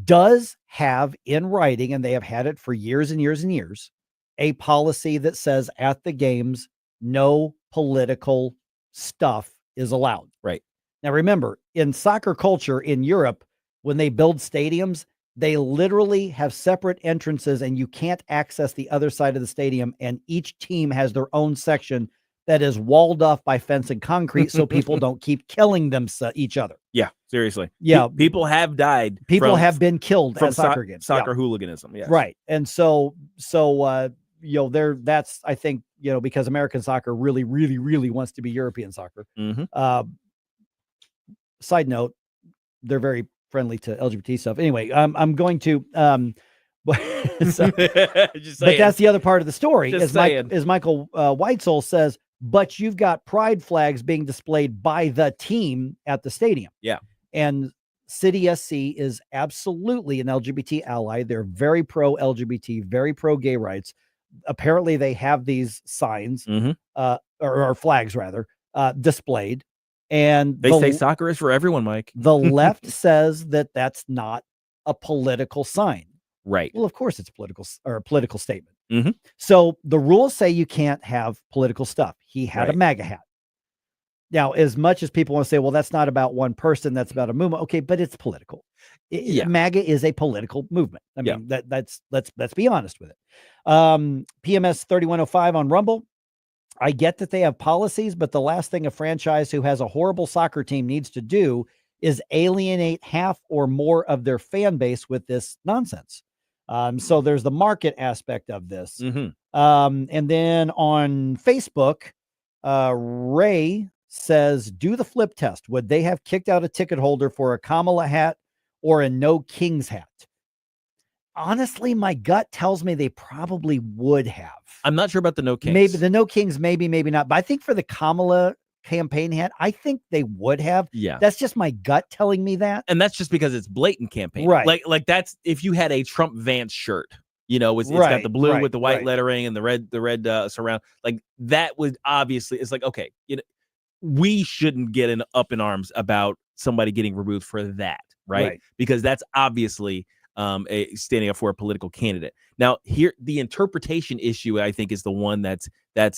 does have in writing, and they have had it for years and years and years, a policy that says at the games, no political stuff is allowed. Right. Now, remember, in soccer culture in Europe, when they build stadiums, they literally have separate entrances and you can't access the other side of the stadium. And each team has their own section that is walled off by fence and concrete so people don't keep killing each other. Yeah, seriously. Yeah. People have died. People have been killed from at soccer games. Soccer hooliganism. Yeah. Right. And so, you know, that's, I think, you know, because American soccer really, really, really wants to be European soccer. Side note, they're very friendly to LGBT stuff. Anyway, I'm going to, but that's the other part of the story is Michael Weitzel says, but you've got pride flags being displayed by the team at the stadium. Yeah. And City SC is absolutely an LGBT ally. They're very pro LGBT, very pro gay rights. Apparently they have these signs, or flags rather, displayed. And they say soccer is for everyone, Mike. The left says that that's not a political sign. Right. Well, of course it's a political statement. So the rules say you can't have political stuff. He had a MAGA hat. Now, as much as people want to say, well, that's not about one person, that's about a movement. Okay, but it's political. MAGA is a political movement. I mean, let's be honest with it. PMS 3105 on Rumble. I get that they have policies, but the last thing a franchise who has a horrible soccer team needs to do is alienate half or more of their fan base with this nonsense. So there's the market aspect of this. And then on Facebook, Ray says, do the flip test. Would they have kicked out a ticket holder for a Kamala hat or a no Kings hat? Honestly, my gut tells me they probably would have. I'm not sure about the no Kings. Maybe the no Kings, maybe not. But I think for the Kamala campaign hat, I think they would have. Yeah. That's just my gut telling me that. And that's just because it's blatant campaign. Right. Like that's if you had a Trump Vance shirt, it's got the blue with the white lettering and the red surround. Like that would obviously, it's like, okay, we shouldn't get up in arms about somebody getting removed for that, right? Because that's obviously standing up for a political candidate. Now, here the interpretation issue, I think, is the one that's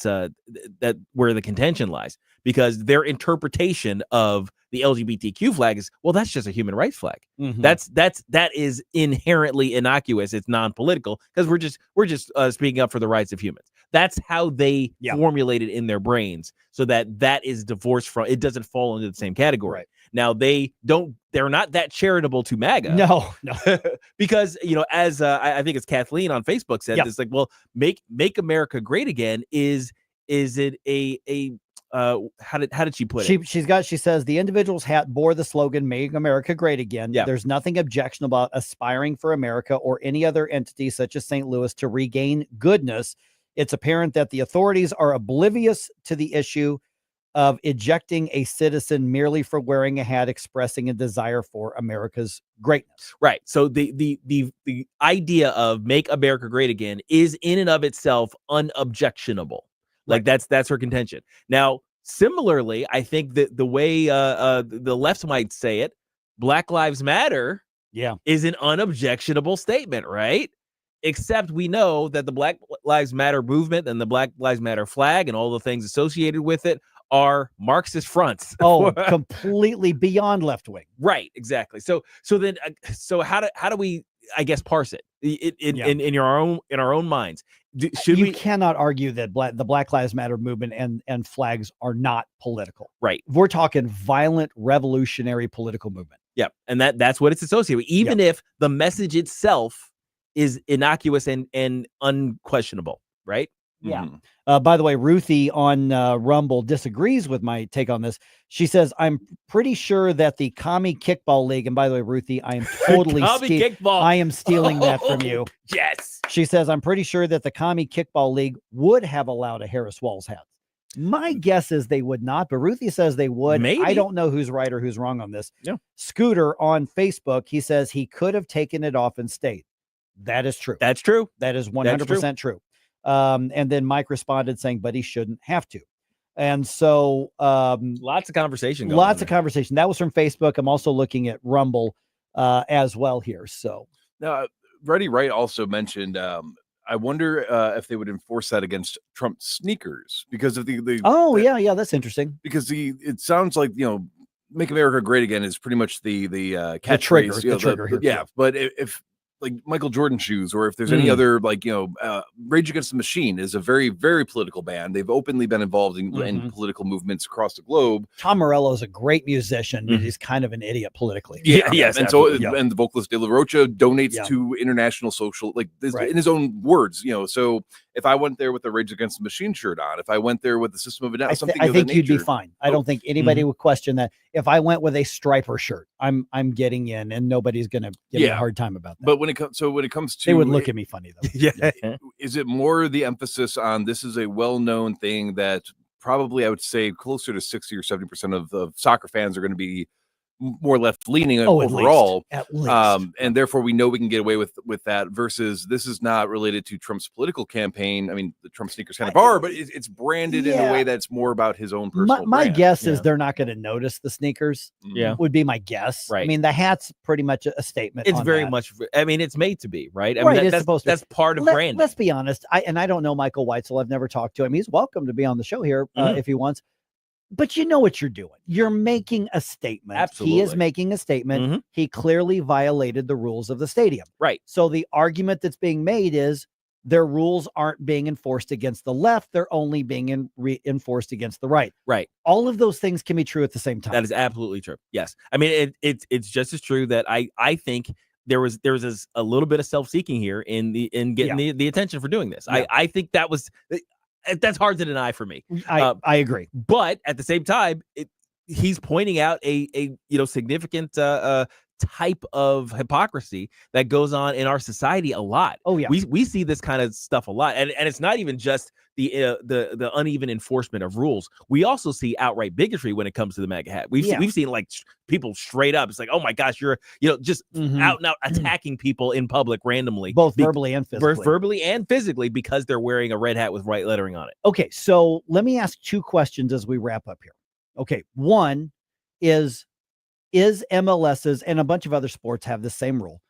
where the contention lies, because their interpretation of the LGBTQ flag is, well, that's just a human rights flag. That is inherently innocuous. It's non-political because we're just speaking up for the rights of humans. That's how they formulate it in their brains, so that is divorced from, it doesn't fall into the same category. Now they're not that charitable to MAGA. No. Because, as I think it's Kathleen on Facebook said, it's like, well, make America great again. Is it a how did she put it? She says the individual's hat bore the slogan, Make America Great Again. There's nothing objectionable about aspiring for America or any other entity such as St. Louis to regain goodness. It's apparent that the authorities are oblivious to the issue of ejecting a citizen merely for wearing a hat expressing a desire for America's greatness. Right. So the idea of Make America Great Again is in and of itself unobjectionable. Like that's her contention. Now, similarly, I think that the way the left might say it, Black Lives Matter is an unobjectionable statement, right? Except we know that the Black Lives Matter movement and the Black Lives Matter flag and all the things associated with it are Marxist fronts. Completely beyond left wing. Right, exactly. So how do we, I guess, parse it in our own minds? You cannot argue that the Black Lives Matter movement and flags are not political. Right. We're talking violent, revolutionary political movement. Yep. And that's what it's associated with, even if the message itself is innocuous and unquestionable, right? Yeah. By the way, Ruthie on Rumble disagrees with my take on this. She says, I'm pretty sure that the Commie Kickball League, and by the way, Ruthie, I am totally I am stealing that from you. Yes. She says, I'm pretty sure that the Commie Kickball League would have allowed a Harris Walls hat. My guess is they would not, but Ruthie says they would. Maybe. I don't know who's right or who's wrong on this. Yeah. Scooter on Facebook, he says he could have taken it off and stayed. That is true. That's true. That is 100% true. And then Mike responded saying, but he shouldn't have to. And so lots of conversation going lots of conversation. That was from Facebook. I'm also looking at Rumble as well here. So now Reddy Wright also mentioned I wonder if they would enforce that against Trump sneakers because of the yeah, that's interesting. Because it sounds like, Make America Great Again is pretty much the catchphrase. The trigger here. Yeah, but if like Michael Jordan shoes, or if there's any other Rage Against the Machine is a very, very political band. They've openly been involved in political movements across the globe. Tom Morello is a great musician, but he's kind of an idiot politically. Yes. And so and the vocalist De La Rocha donates to international social, in his own words, so if I went there with the Rage Against the Machine shirt on, if I went there with the System of a Down, I think you'd be fine. I don't think anybody would question that. If I went with a striper shirt, I'm getting in, and nobody's going to give me a hard time about that. But when it comes to, they would look at me funny though. Is it more the emphasis on this is a well-known thing that probably I would say closer to 60 or 70% of soccer fans are going to be more left-leaning overall, at least. And therefore we know we can get away with that, versus this is not related to Trump's political campaign. I mean, the Trump sneakers kind of are, but it's branded in a way that's more about his own personal my brand. guess is they're not going to notice the sneakers. Would be my guess. Right. I mean, the hat's pretty much a statement. It's on very that. much, I mean, it's made to be, right? I Right, mean, it's supposed to be. that's part of branding. Let's be honest. I don't know Michael Weitzel. I've never talked to him. He's welcome to be on the show here if he wants. But you know what you're doing. You're making a statement. Absolutely. He is making a statement. He clearly violated the rules of the stadium. Right. So the argument that's being made is their rules aren't being enforced against the left. They're only being enforced against the right. Right. All of those things can be true at the same time. That is absolutely true. Yes. I mean, it's just as true that I think there was a little bit of self-seeking here in getting the attention for doing this. Yeah. I think that's hard to deny for me. I agree. But at the same time, he's pointing out a significant type of hypocrisy that goes on in our society a lot. Oh yeah, we see this kind of stuff a lot, and it's not even just the uneven enforcement of rules. We also see outright bigotry when it comes to the MAGA hat. We've seen like people straight up. It's like, oh my gosh, you're just out and out attacking people in public randomly, both verbally and physically. Verbally and physically, because they're wearing a red hat with white lettering on it. Okay, so let me ask two questions as we wrap up here. Okay, one is MLS's, and a bunch of other sports have the same rule.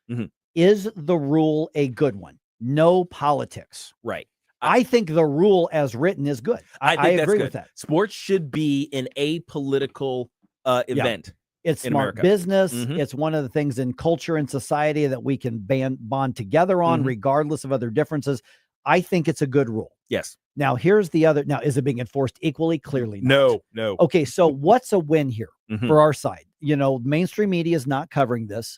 Is the rule a good one? No politics. Right. I think the rule as written is good. I agree with that. Sports should be an apolitical event. It's in smart America. business. It's one of the things in culture and society that we can bond together on, regardless of other differences. I think it's a good rule. Yes. Now, here's the other. Now, is it being enforced equally? Clearly not. No. Okay, so what's a win here for our side? Mainstream media is not covering this.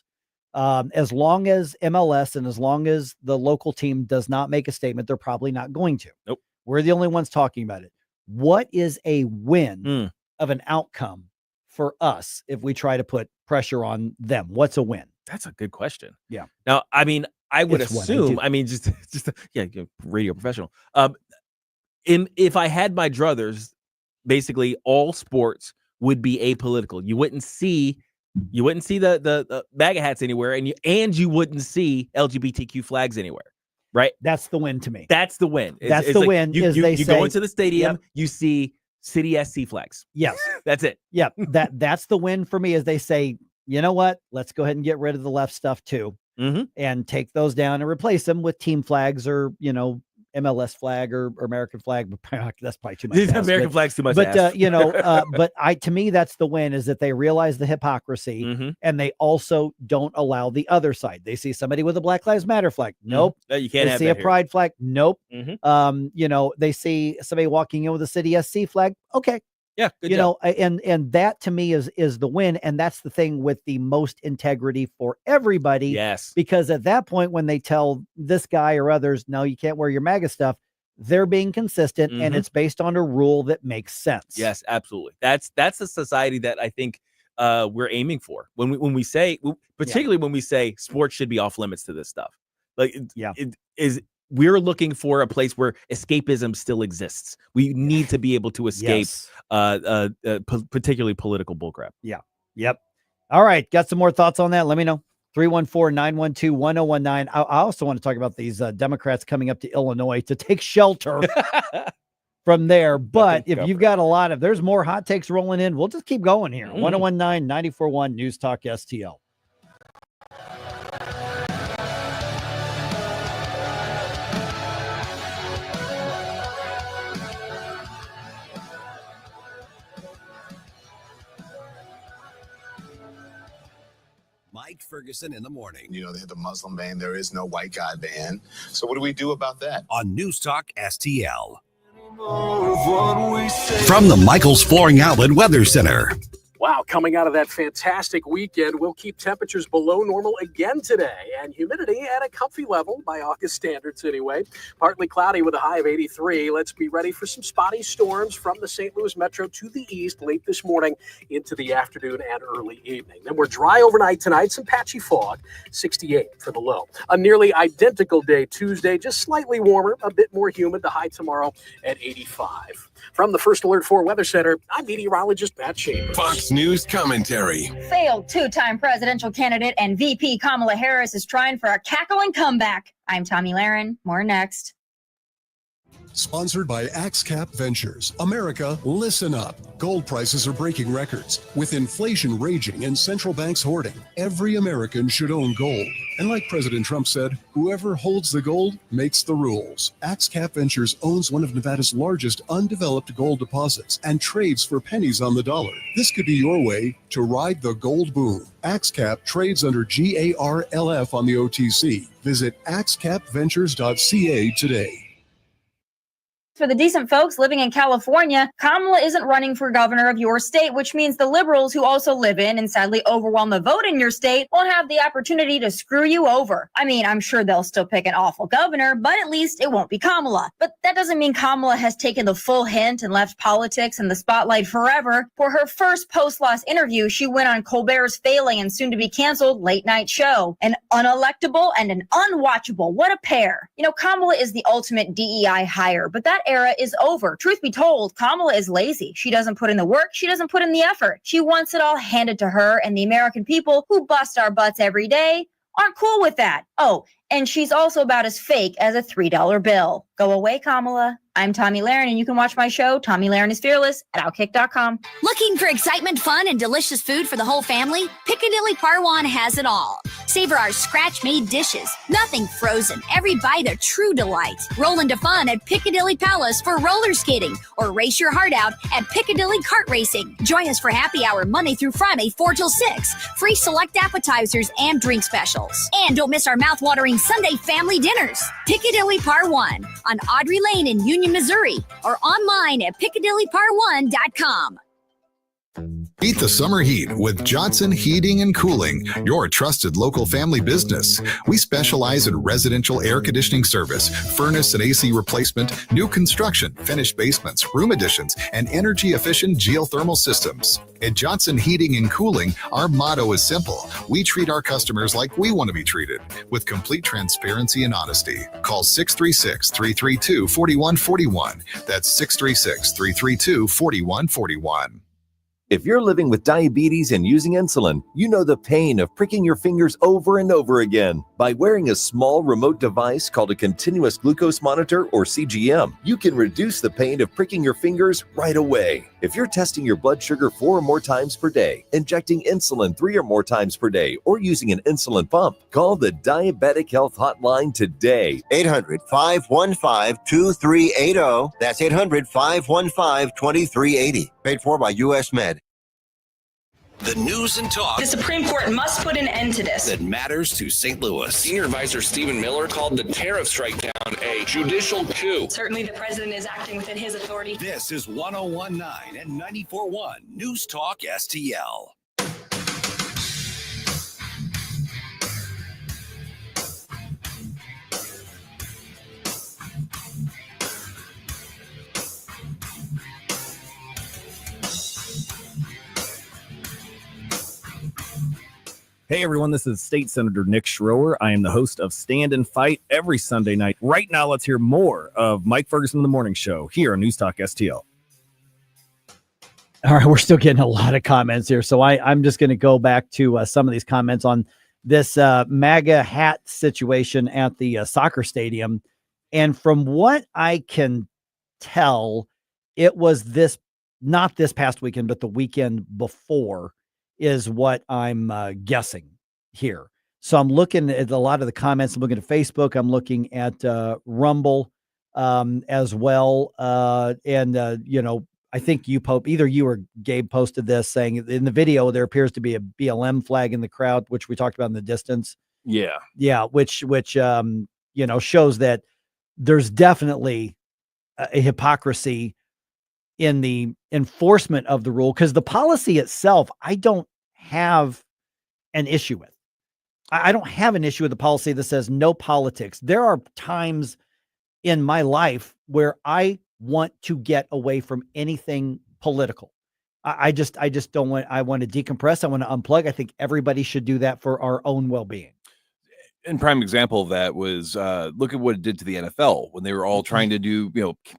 As long as MLS and as long as the local team does not make a statement, they're probably not going to. Nope. We're the only ones talking about it. What is a win of an outcome for us if we try to put pressure on them? What's a win? That's a good question. Yeah. Now, I mean, I would It's what I assume, do. I mean, just radio professional. If I had my druthers, basically all sports would be apolitical. You wouldn't see the MAGA hats anywhere, and you wouldn't see LGBTQ flags anywhere. Right? That's the win to me. That's the win. That's the win. You go into the stadium, you see City SC flags. Yes. That's it. Yeah. That's the win for me, as they say, you know what? Let's go ahead and get rid of the left stuff too. And take those down and replace them with team flags or, MLS flag or American flag. But that's probably too much. American flag's too much. But, to me, that's the win, is that they realize the hypocrisy and they also don't allow the other side. They see somebody with a Black Lives Matter flag. Nope. No, you can't They have see that a pride flag. Nope. here. They see somebody walking in with a City SC flag. Okay. Yeah, good job. And that to me is the win. And that's the thing with the most integrity for everybody. Yes. Because at that point, when they tell this guy or others, no, you can't wear your MAGA stuff, they're being consistent and it's based on a rule that makes sense. Yes, absolutely. That's the society that I think we're aiming for when we say, particularly when we say sports should be off limits to this stuff. Like, it is. We're looking for a place where escapism still exists. We need to be able to escape, particularly political bullcrap. Yeah. Yep. All right. Got some more thoughts on that? Let me know. 314-912-1019. I also want to talk about these Democrats coming up to Illinois to take shelter from there. But if you've got there's more hot takes rolling in, we'll just keep going here. 1019-94.1 News Talk STL. Mike Ferguson in the morning. They had the Muslim ban. There is no white guy ban. So what do we do about that? On News Talk STL. From the Michaels Flooring Outlet Weather Center. Wow, coming out of that fantastic weekend, we'll keep temperatures below normal again today, and humidity at a comfy level by August standards anyway. Partly cloudy with a high of 83. Let's be ready for some spotty storms from the St. Louis metro to the east late this morning into the afternoon and early evening. Then we're dry overnight tonight, some patchy fog, 68 for the low. A nearly identical day Tuesday, just slightly warmer, a bit more humid, the high tomorrow at 85. From the First Alert 4 Weather Center, I'm meteorologist Matt Chambers. Fox News commentary. Failed two-time presidential candidate and VP Kamala Harris is trying for a cackling comeback. I'm Tommy Lahren. More next. Sponsored by AxeCap Ventures. America, listen up. Gold prices are breaking records. With inflation raging and central banks hoarding, every American should own gold. And like President Trump said, whoever holds the gold makes the rules. AxeCap Ventures owns one of Nevada's largest undeveloped gold deposits and trades for pennies on the dollar. This could be your way to ride the gold boom. AxeCap trades under GARLF on the OTC. Visit axecapventures.ca today. For the decent folks living in California, Kamala isn't running for governor of your state, which means the liberals who also live in and sadly overwhelm the vote in your state won't have the opportunity to screw you over. I mean, I'm sure they'll still pick an awful governor, but at least it won't be Kamala. But that doesn't mean Kamala has taken the full hint and left politics in the spotlight forever. For her first post-loss interview, she went on Colbert's failing and soon-to-be canceled late-night show. An unelectable and an unwatchable. What a pair. You know, Kamala is the ultimate DEI hire, but that era is over. Truth be told, Kamala is lazy. She doesn't put in the work. She doesn't put in the effort. She wants it all handed to her, and the American people who bust our butts every day aren't cool with that. Oh, and she's also about as fake as a $3 bill. Go away, Kamala. I'm Tommy Lahren, and you can watch my show, Tommy Lahren is Fearless, at Outkick.com. Looking for excitement, fun, and delicious food for the whole family? Piccadilly Parwan has it all. Savor our scratch-made dishes. Nothing frozen. Every bite a true delight. Roll into fun at Piccadilly Palace for roller skating, or race your heart out at Piccadilly Kart Racing. Join us for happy hour Monday through Friday, 4 till 6. Free select appetizers and drink specials. And don't miss our mouth-watering Sunday family dinners. Piccadilly Parwan on Audrey Lane in Union, Missouri, or online at PiccadillyPar1.com. Beat the summer heat with Johnson Heating and Cooling, your trusted local family business. We specialize in residential air conditioning service, furnace and AC replacement, new construction, finished basements, room additions, and energy-efficient geothermal systems. At Johnson Heating and Cooling, our motto is simple. We treat our customers like we want to be treated, with complete transparency and honesty. Call 636-332-4141. That's 636-332-4141. If you're living with diabetes and using insulin, you know the pain of pricking your fingers over and over again. By wearing a small remote device called a continuous glucose monitor, or CGM, you can reduce the pain of pricking your fingers right away. If you're testing your blood sugar 4 or more times per day, injecting insulin 3 or more times per day, or using an insulin pump, call the Diabetic Health Hotline today. 800-515-2380. That's 800-515-2380. Paid for by U.S. Med. The news and talk The Supreme Court must put an end to this. that matters to St. Louis. Senior advisor Stephen Miller called the tariff strike down a judicial coup. Certainly the president is acting within his authority. This is 101.9 and 94.1 News Talk STL. Hey everyone, this is State Senator Nick Schroer. I am the host of Stand and Fight every Sunday night. Right now, let's hear more of Mike Ferguson in the Morning Show here on News Talk STL. All right, we're still getting a lot of comments here, so I'm just going to go back to some of these comments on this MAGA hat situation at the soccer stadium. And from what I can tell, it was not this past weekend, but the weekend before is what I'm guessing here. So I'm looking at a lot of the comments. I'm looking at Facebook. I'm looking at Rumble as well. I think either you or Gabe posted this saying in the video, there appears to be a BLM flag in the crowd, which we talked about in the distance. Yeah. Yeah. Which shows that there's definitely a hypocrisy in the enforcement of the rule, because the policy itself, I don't have an issue with. I don't have an issue with the policy that says no politics. There are times in my life where I want to get away from anything political. I just don't want, I want to decompress. I want to unplug. I think everybody should do that for our own well-being. And prime example of that was look at what it did to the NFL when they were all trying to do,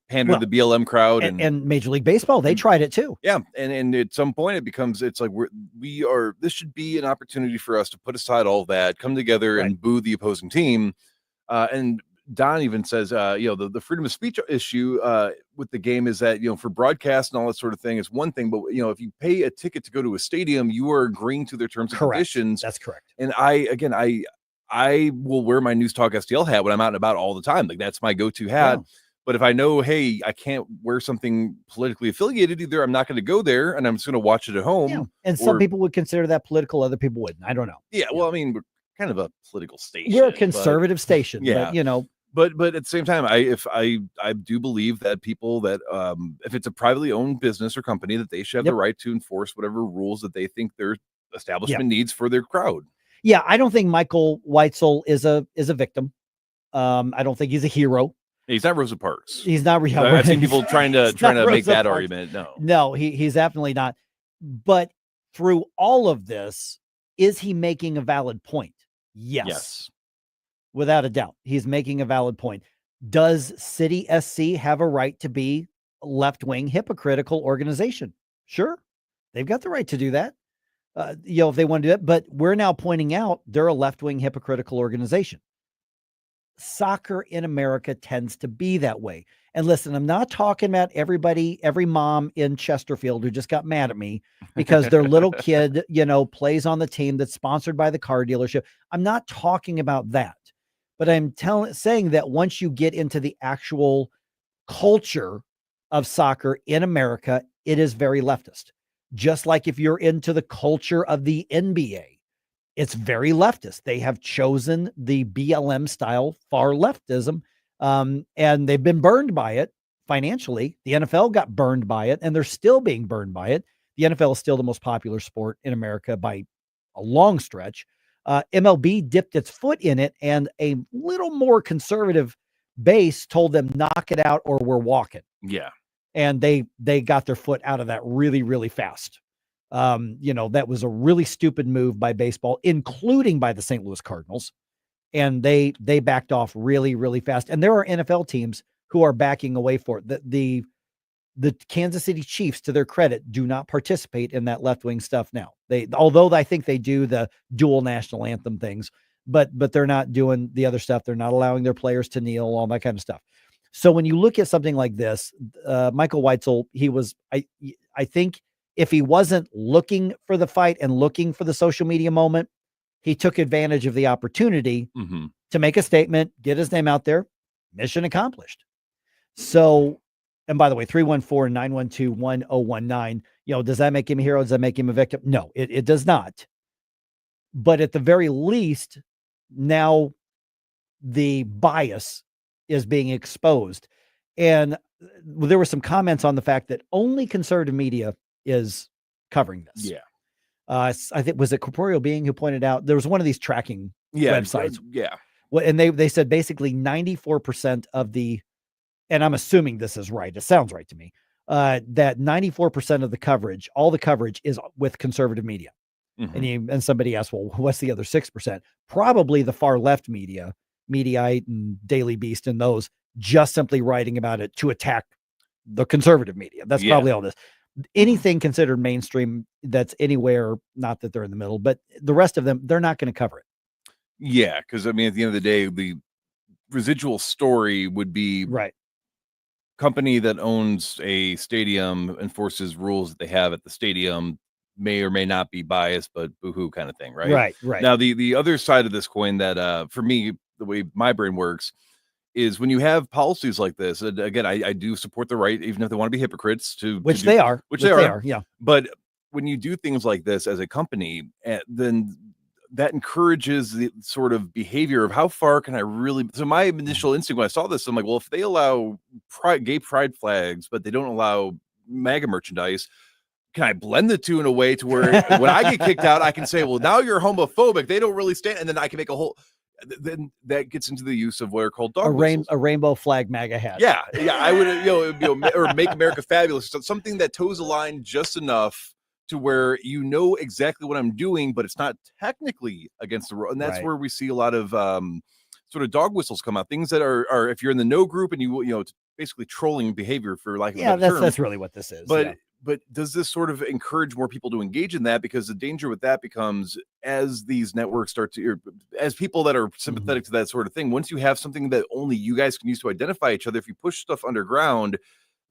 pander to the BLM crowd and Major League Baseball. They tried it too. Yeah. And at some point it's like this should be an opportunity for us to put aside all that, come together and boo the opposing team. And Don even says, the freedom of speech issue with the game is that, for broadcast and all that sort of thing is one thing, but if you pay a ticket to go to a stadium, you are agreeing to their terms and conditions. That's correct. And I will wear my News Talk STL hat when I'm out and about all the time. Like that's my go-to hat. Yeah. But if I know, hey, I can't wear something politically affiliated, either I'm not going to go there and I'm just going to watch it at home. Yeah. And some people would consider that political, other people wouldn't. I don't know. Yeah, well, I mean, we're kind of a political station. We're a conservative station. Yeah, but, but at the same time, I do believe that people that if it's a privately owned business or company, that they should have the right to enforce whatever rules that they think their establishment needs for their crowd. Yeah, I don't think Michael Weitzel is a victim. I don't think he's a hero. He's not Rosa Parks. He's not. I've seen people trying to make that argument. No, he's definitely not. But through all of this, is he making a valid point? Yes. Without a doubt, he's making a valid point. Does City SC have a right to be a left-wing hypocritical organization? Sure, they've got the right to do that. If they want to do it, but we're now pointing out they're a left-wing hypocritical organization. Soccer in America tends to be that way. And listen, I'm not talking about every mom in Chesterfield who just got mad at me because their little kid, plays on the team that's sponsored by the car dealership. I'm not talking about that, but I'm saying that once you get into the actual culture of soccer in America, it is very leftist. Just like if you're into the culture of the NBA, it's very leftist. They have chosen the BLM style far leftism, and they've been burned by it financially. The NFL got burned by it, and they're still being burned by it. The NFL is still the most popular sport in America by a long stretch. MLB dipped its foot in it, and a little more conservative base told them, knock it out or we're walking. Yeah. And they got their foot out of that really, really fast. That was a really stupid move by baseball, including by the St. Louis Cardinals. And they backed off really, really fast. And there are NFL teams who are backing away for it. The Kansas City Chiefs, to their credit, do not participate in that left-wing stuff now. Although I think they do the dual national anthem things, but they're not doing the other stuff. They're not allowing their players to kneel, all that kind of stuff. So when you look at something like this, Michael Weitzel, I think if he wasn't looking for the fight and looking for the social media moment, he took advantage of the opportunity to make a statement, get his name out there, mission accomplished. So, and by the way, 314-912-1019, does that make him a hero? Does that make him a victim? No, it does not. But at the very least, now the bias is being exposed. And there were some comments on the fact that only conservative media is covering this. Yeah. I think, was it Corporeal Being who pointed out there was one of these tracking websites. Yeah. Well, and they said basically 94% of the, and I'm assuming this is right. It sounds right to me. That 94% of the coverage, all the coverage is with conservative media. And somebody asked, well, what's the other 6%? Probably the far left media, Mediaite and Daily Beast, and those just simply writing about it to attack the conservative media. That's probably all this. Anything considered mainstream that's anywhere, not that they're in the middle, but the rest of them, they're not going to cover it. Yeah, because I mean, at the end of the day, the residual story would be company that owns a stadium enforces rules that they have at the stadium, may or may not be biased, but boohoo kind of thing, right? Right. Now, the other side of this coin that for me, the way my brain works is when you have policies like this, and again, I do support the right, even if they want to be hypocrites, which they are. Yeah. But when you do things like this as a company, then that encourages the sort of behavior of how far can I really. So my initial instinct when I saw this, I'm like, well, if they allow gay pride flags, but they don't allow MAGA merchandise, can I blend the two in a way to where when I get kicked out, I can say, well, now you're homophobic. They don't really stand. And then I can make a whole. Then that gets into the use of what are called dog whistles. A rainbow flag MAGA hat. Yeah, I would, or Make America Fabulous, something that toes the line just enough to where exactly what I'm doing, but it's not technically against the rule. And that's where we see a lot of sort of dog whistles come out. Things that are if you're in the no group and it's basically trolling behavior for lack of a better term. That's really what this is. but does this sort of encourage more people to engage in that? Because the danger with that becomes, as these networks start to, or as people that are sympathetic to that sort of thing, once you have something that only you guys can use to identify each other, if you push stuff underground,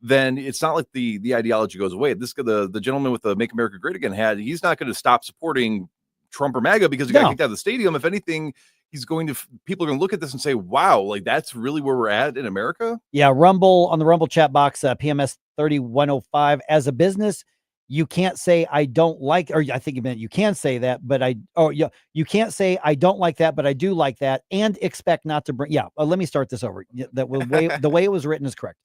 then it's not like the ideology goes away. The gentleman with the Make America Great Again hat, he's not going to stop supporting Trump or MAGA because he got kicked out of the stadium. If anything, people are going to look at this and say, wow, like that's really where we're at in America. Yeah. Rumble, on the Rumble chat box, PMS 3105, as a business, you can't say I don't like, or I think you meant you can say that, but you can't say I don't like that, but I do like that, and expect not to bring. Yeah. Let me start this over. The way it was written is correct.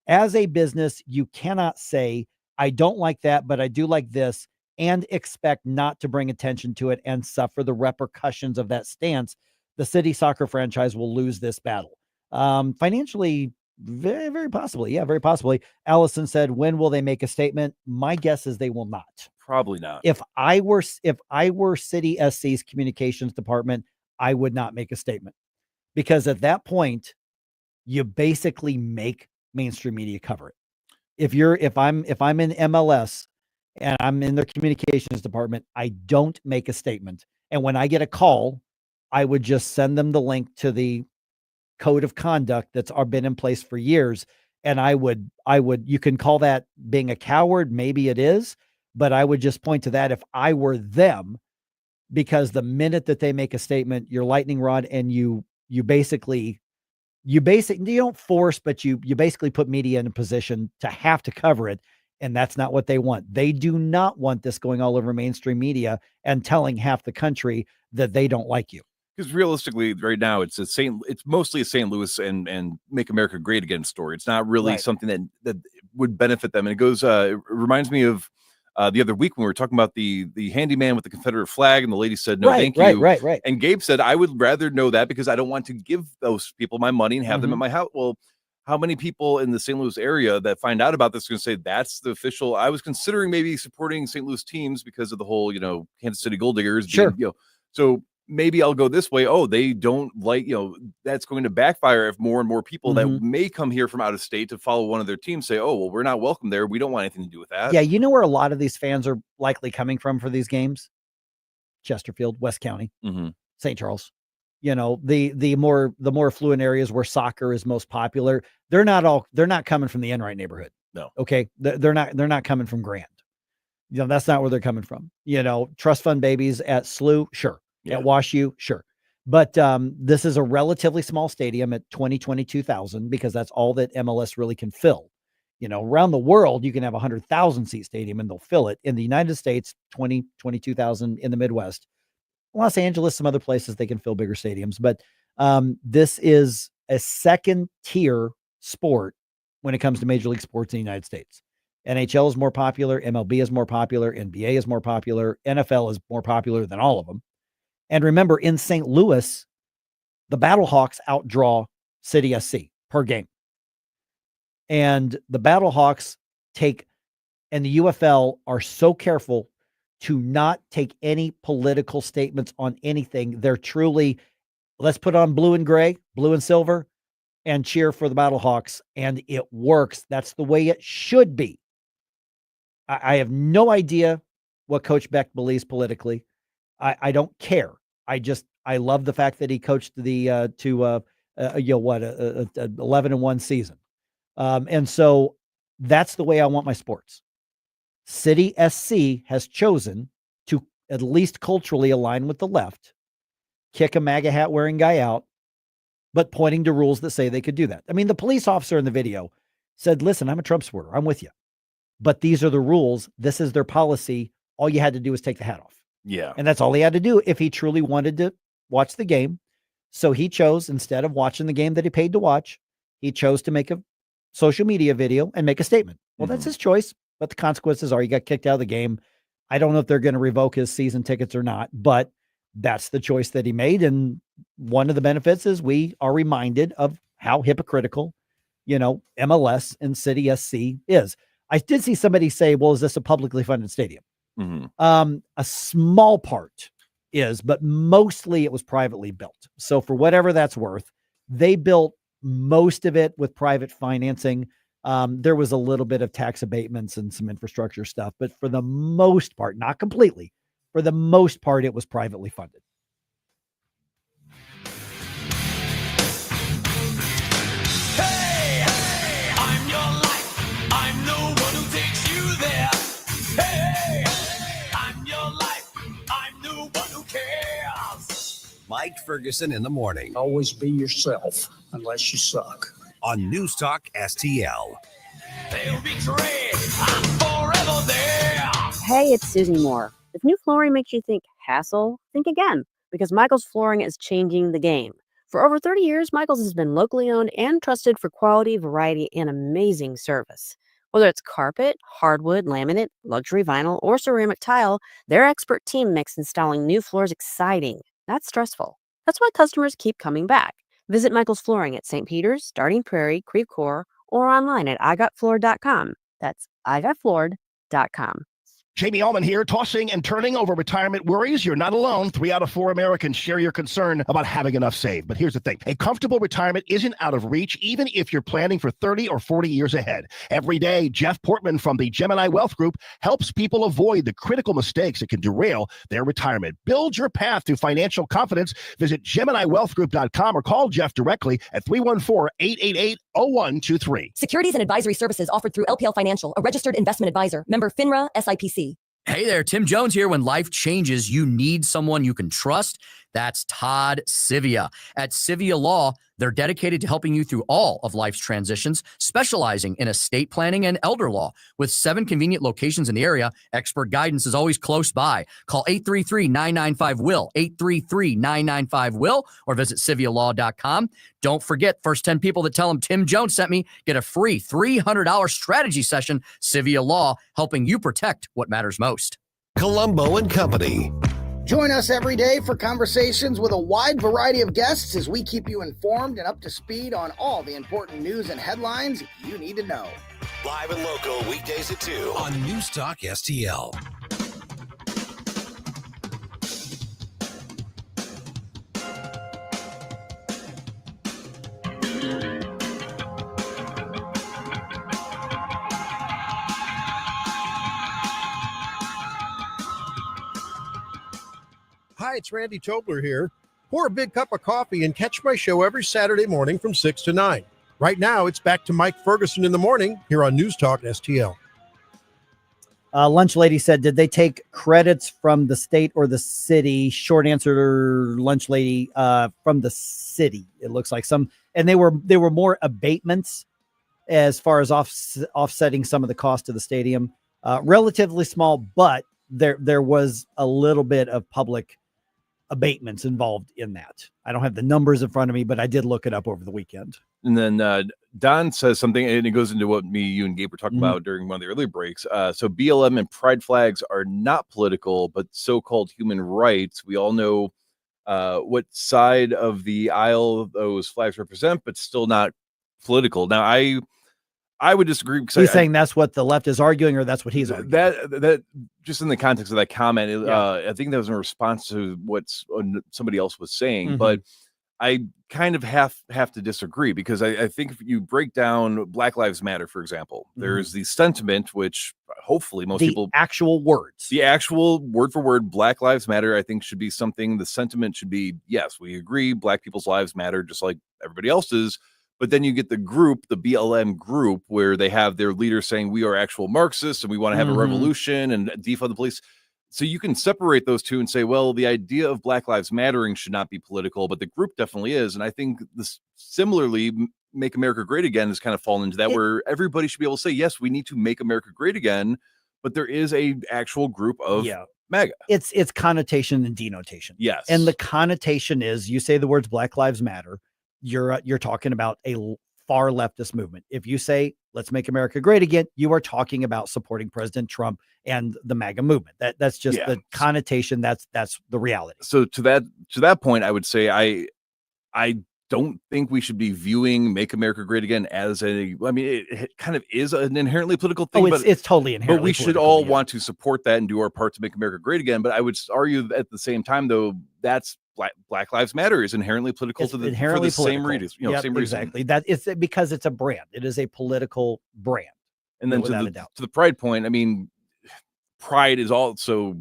As a business, you cannot say I don't like that, but I do like this, and expect not to bring attention to it and suffer the repercussions of that stance. The City Soccer franchise will lose this battle. Financially, very, very possibly. Yeah, very possibly. Allison said, when will they make a statement? My guess is they will not. Probably not. If I were City SC's communications department, I would not make a statement, because at that point, you basically make mainstream media cover it. If I'm in MLS and I'm in their communications department, I don't make a statement. And when I get a call, I would just send them the link to the code of conduct that's been in place for years. And I would, you can call that being a coward. Maybe it is, but I would just point to that if I were them, because the minute that they make a statement, you're lightning rod, and you don't force, but you basically put media in a position to have to cover it. And that's not what they want. They do not want this going all over mainstream media and telling half the country that they don't like you. Because realistically, right now, it's mostly a St. Louis and Make America Great Again story. It's not really something that would benefit them. And it goes, it reminds me of the other week when we were talking about the handyman with the Confederate flag, and the lady said, no, thank you. Right. And Gabe said, I would rather know that, because I don't want to give those people my money and have them at my house. Well, how many people in the St. Louis area that find out about this are going to say that's the official? I was considering maybe supporting St. Louis teams because of the whole, Kansas City Gold Diggers. Sure. So maybe I'll go this way. Oh, they don't like, that's going to backfire if more and more people that may come here from out of state to follow one of their teams say, oh, well, we're not welcome there. We don't want anything to do with that. Yeah. You know where a lot of these fans are likely coming from for these games? Chesterfield, West County, St. Charles. The more affluent areas where soccer is most popular. They're not coming from the Enright neighborhood. No. Okay. They're not coming from Grand. That's not where they're coming from. Trust fund babies at SLU. Sure. Yeah. At Wash U, sure. But this is a relatively small stadium at 22,000, because that's all that MLS really can fill. Around the world, you can have 100,000 seat stadium and they'll fill it. In the United States, 22,000 in the Midwest. Los Angeles, some other places, they can fill bigger stadiums. But this is a second tier sport when it comes to Major League sports in the United States. NHL is more popular. MLB is more popular. NBA is more popular. NFL is more popular than all of them. And remember, in St. Louis, the Battlehawks outdraw City SC per game. And the Battlehawks and the UFL are so careful to not take any political statements on anything. They're truly, let's put on blue and gray, blue and silver, and cheer for the Battlehawks. And it works. That's the way it should be. I have no idea what Coach Beck believes politically. I don't care. I love the fact that he coached the 11-1 season. And so that's the way I want my sports. City SC has chosen to at least culturally align with the left, kick a MAGA hat wearing guy out, but pointing to rules that say they could do that. I mean, the police officer in the video said, listen, I'm a Trump supporter. I'm with you. But these are the rules. This is their policy. All you had to do was take the hat off. Yeah. And that's all he had to do if he truly wanted to watch the game. So he chose, instead of watching the game that he paid to watch, he chose to make a social media video and make a statement. Well, that's his choice, but the consequences are he got kicked out of the game. I don't know if they're going to revoke his season tickets or not, but that's the choice that he made. And one of the benefits is we are reminded of how hypocritical, MLS and City SC is. I did see somebody say, well, is this a publicly funded stadium? A small part is, but mostly it was privately built. So for whatever that's worth, they built most of it with private financing. There was a little bit of tax abatements and some infrastructure stuff, but for the most part, not completely, for the most part, it was privately funded. I'm your life. I'm the one who takes you there. Hey, I'm your life. I'm the one who cares. Mike Ferguson in the morning. Always be yourself, unless you suck. On News Talk STL. They'll betray. I'm forever there. Hey, it's Susie Moore. If new flooring makes you think hassle, think again, because Michael's Flooring is changing the game. For over 30 years, Michael's has been locally owned and trusted for quality, variety, and amazing service. Whether it's carpet, hardwood, laminate, luxury vinyl, or ceramic tile, their expert team makes installing new floors exciting, not stressful. That's why customers keep coming back. Visit Michael's Flooring at St. Peter's, Starting Prairie, Creve Coeur, or online at igotfloored.com. That's igotfloored.com. Jamie Allman here, tossing and turning over retirement worries. You're not alone. 3 out of 4 Americans share your concern about having enough saved. But here's the thing. A comfortable retirement isn't out of reach, even if you're planning for 30 or 40 years ahead. Every day, Jeff Portman from the Gemini Wealth Group helps people avoid the critical mistakes that can derail their retirement. Build your path to financial confidence. Visit GeminiWealthGroup.com or call Jeff directly at 314-888-0123. Securities and advisory services offered through LPL Financial, a registered investment advisor. Member FINRA, SIPC. Hey there, Tim Jones here. When life changes, you need someone you can trust. That's Todd Sivia. At Sivia Law, they're dedicated to helping you through all of life's transitions, specializing in estate planning and elder law. With 7 convenient locations in the area, expert guidance is always close by. Call 833-995-WILL, 833-995-WILL, or visit CiviaLaw.com. Don't forget, first 10 people that tell them Tim Jones sent me get a free $300 strategy session. Civia Law, helping you protect what matters most. Columbo and Company. Join us every day for conversations with a wide variety of guests as we keep you informed and up to speed on all the important news and headlines you need to know. Live and local weekdays at 2 on News Talk STL. Hi, it's Randy Tobler here. Pour a big cup of coffee and catch my show every Saturday morning from 6 to 9. Right now, it's back to Mike Ferguson in the morning here on News Talk STL. Lunch Lady said, did they take credits from the state or the city? Short answer, Lunch Lady, from the city. It looks like some, and they were more abatements as far as offsetting some of the cost of the stadium. Relatively small, but there was a little bit of public abatements involved in that. I don't have the numbers in front of me, but I did look it up over the weekend. And then Don says something, and it goes into what you and Gabe were talking about during one of the earlier breaks. So BLM and pride flags are not political, but so-called human rights. We all know what side of the aisle those flags represent, but still not political. Now, I would disagree because he's saying that's what the left is arguing, or that's what he's arguing. That just in the context of that comment, I think that was in response to what somebody else was saying, but I kind of have to disagree because I think if you break down Black Lives Matter, for example, there's the sentiment, which hopefully most people actual words, the actual word for word Black Lives Matter, I think should be something. The sentiment should be, yes, we agree, Black people's lives matter just like everybody else's. But then you get the group, the BLM group, where they have their leaders saying we are actual Marxists and we want to have a revolution and defund the police. So you can separate those two and say, well, the idea of Black Lives Mattering should not be political, but the group definitely is. And I think this similarly, Make America Great Again has kind of fallen into that, where everybody should be able to say, yes, we need to make America great again, but there is a actual group of MAGA. It's connotation and denotation. Yes. And the connotation is, you say the words Black Lives Matter, you're talking about a far leftist movement. If you say, let's make America great again, you are talking about supporting President Trump and the MAGA movement. That's just the connotation. That's the reality. So to that point, I would say I don't think we should be viewing "Make America Great Again" as a. I mean, it kind of is an inherently political thing. It's totally inherently. But we should all want to support that and do our part to make America great again. But I would argue that at the same time, though, that's Black Lives Matter is inherently political for the same reason. Same reason. Exactly. That it's because it's a brand. It is a political brand. And then to the pride point, I mean, pride is also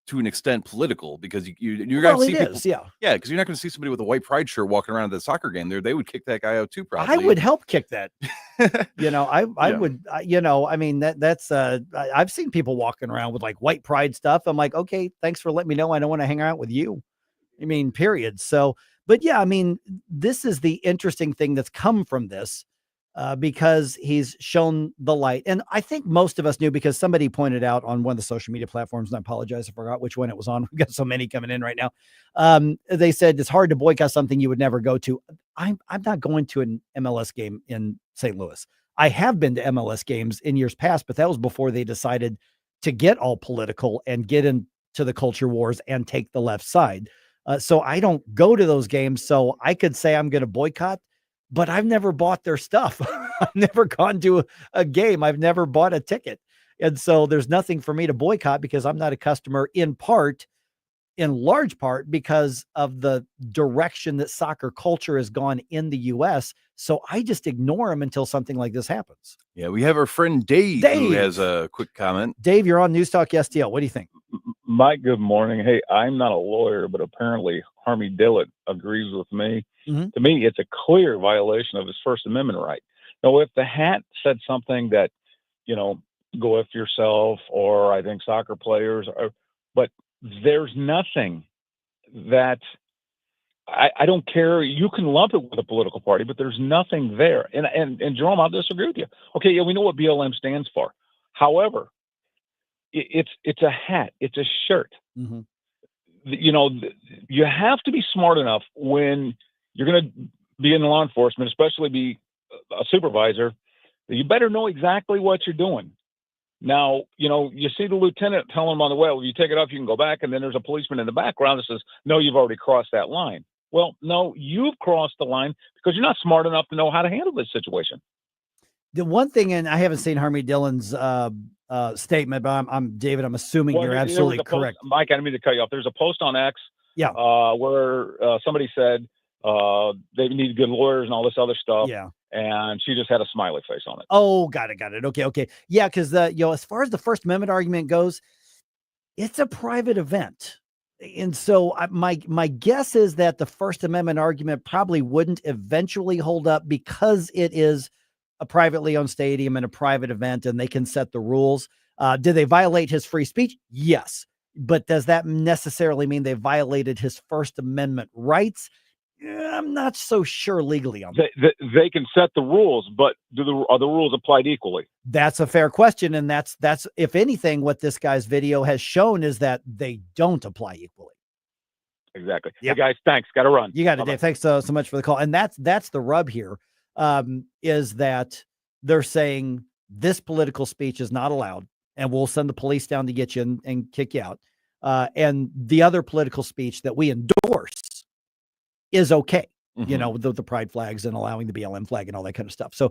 to an extent political because you're going to see people, because you're not going to see somebody with a white pride shirt walking around at the soccer game. They would kick that guy out too. Probably. I would help kick that. I would. I mean that's. I've seen people walking around with like white pride stuff. I'm like, okay, thanks for letting me know. I don't want to hang out with you. I mean, period. So, but yeah, I mean, this is the interesting thing that's come from this. Because he's shown the light. And I think most of us knew because somebody pointed out on one of the social media platforms, and I apologize, I forgot which one it was on. We've got so many coming in right now. They said it's hard to boycott something you would never go to. I'm not going to an MLS game in St. Louis. I have been to MLS games in years past, but that was before they decided to get all political and get into the culture wars and take the left side. So I don't go to those games. So I could say I'm going to boycott, but I've never bought their stuff. I've never gone to a game. I've never bought a ticket. And so there's nothing for me to boycott because I'm not a customer in large part because of the direction that soccer culture has gone in the US. So I just ignore them until something like this happens. Yeah. We have our friend Dave who has a quick comment. Dave, you're on News Talk STL. What do you think? Mike, good morning. Hey, I'm not a lawyer, but apparently Harmy Dillett agrees with me. Mm-hmm. To me, it's a clear violation of his First Amendment right. Now, if the hat said something that, go after yourself, or I think soccer players, but there's nothing that I don't care. You can lump it with a political party, but there's nothing there. And Jerome, I'll disagree with you. Okay, yeah, we know what BLM stands for. However, it's a hat, it's a shirt. Mm-hmm. You have to be smart enough when you're going to be in law enforcement, especially be a supervisor, that you better know exactly what you're doing. Now, you see the lieutenant telling him on the way, well, you take it off, you can go back. And then there's a policeman in the background that says, no, you've already crossed that line. Well, no, you've crossed the line because you're not smart enough to know how to handle this situation. The one thing, and I haven't seen Harmy Dillon's statement, but I'm David, I'm assuming you're absolutely correct. Mike, I didn't mean to cut you off. There's a post on X where somebody said they need good lawyers and all this other stuff. Yeah. And she just had a smiley face on it. Oh, got it. Okay. Yeah, because as far as the First Amendment argument goes, it's a private event. And so my guess is that the First Amendment argument probably wouldn't eventually hold up because it is a privately owned stadium and a private event, and they can set the rules. Did they violate his free speech? Yes. But does that necessarily mean they violated his First Amendment rights? I'm not so sure legally on that. They can set the rules, but are the rules applied equally? That's a fair question. And that's, if anything, what this guy's video has shown is that they don't apply equally. Exactly. Yep. Hey guys, thanks. Got to run. You got it, Dave. Thanks so much for the call. And that's the rub here, is that they're saying this political speech is not allowed and we'll send the police down to get you and kick you out. And the other political speech that we endorse is okay. Mm-hmm. The pride flags and allowing the BLM flag and all that kind of stuff. So,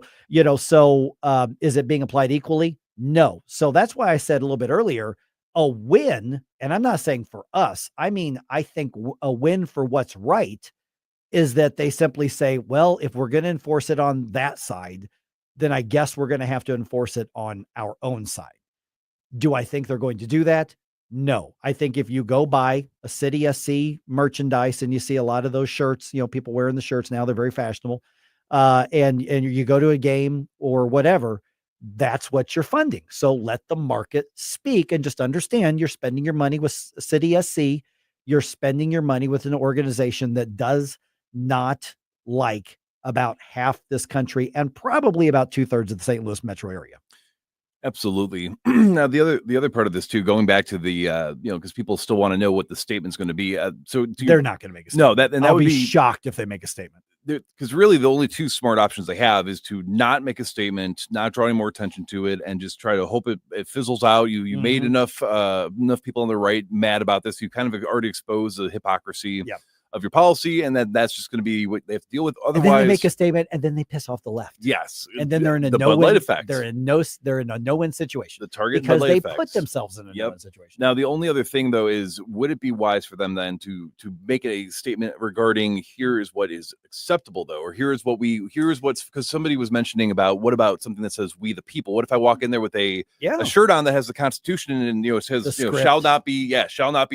is it being applied equally? No. So that's why I said a little bit earlier, a win, and I'm not saying for us, I mean, I think a win for what's right is that they simply say, well, if we're going to enforce it on that side, then I guess we're going to have to enforce it on our own side. Do I think they're going to do that? No. I think if you go buy a City SC merchandise and you see a lot of those shirts, people wearing the shirts now, they're very fashionable. And you go to a game or whatever, that's what you're funding. So let the market speak and just understand you're spending your money with City SC. You're spending your money with an organization that does not like about half this country and probably about 2/3 of the St. Louis metro area. Absolutely. Now, the other part of this too, going back to the because people still want to know what the statement's going to be. So they're not going to make a statement. No, that would be shocked if they make a statement. Because really, the only two smart options they have is to not make a statement, not draw any more attention to it, and just try to hope it fizzles out. You mm-hmm. made enough people on the right mad about this. You kind of already exposed the hypocrisy. Yep. of your policy, and that's just going to be what they have to deal with. And Otherwise, then they make a statement, and then they piss off the left. yes, And then they're in a the Bud Light no-win. effect. They're in a no-win situation. The Target because Bud Light they effects. put themselves in a no-win situation. Now, the only other thing though is, would it be wise for them then to make a statement regarding here is what is acceptable though, or here's what's, because somebody was mentioning about, what about something that says "We the People"? What if I walk in there with a shirt on that has the Constitution and it says shall not be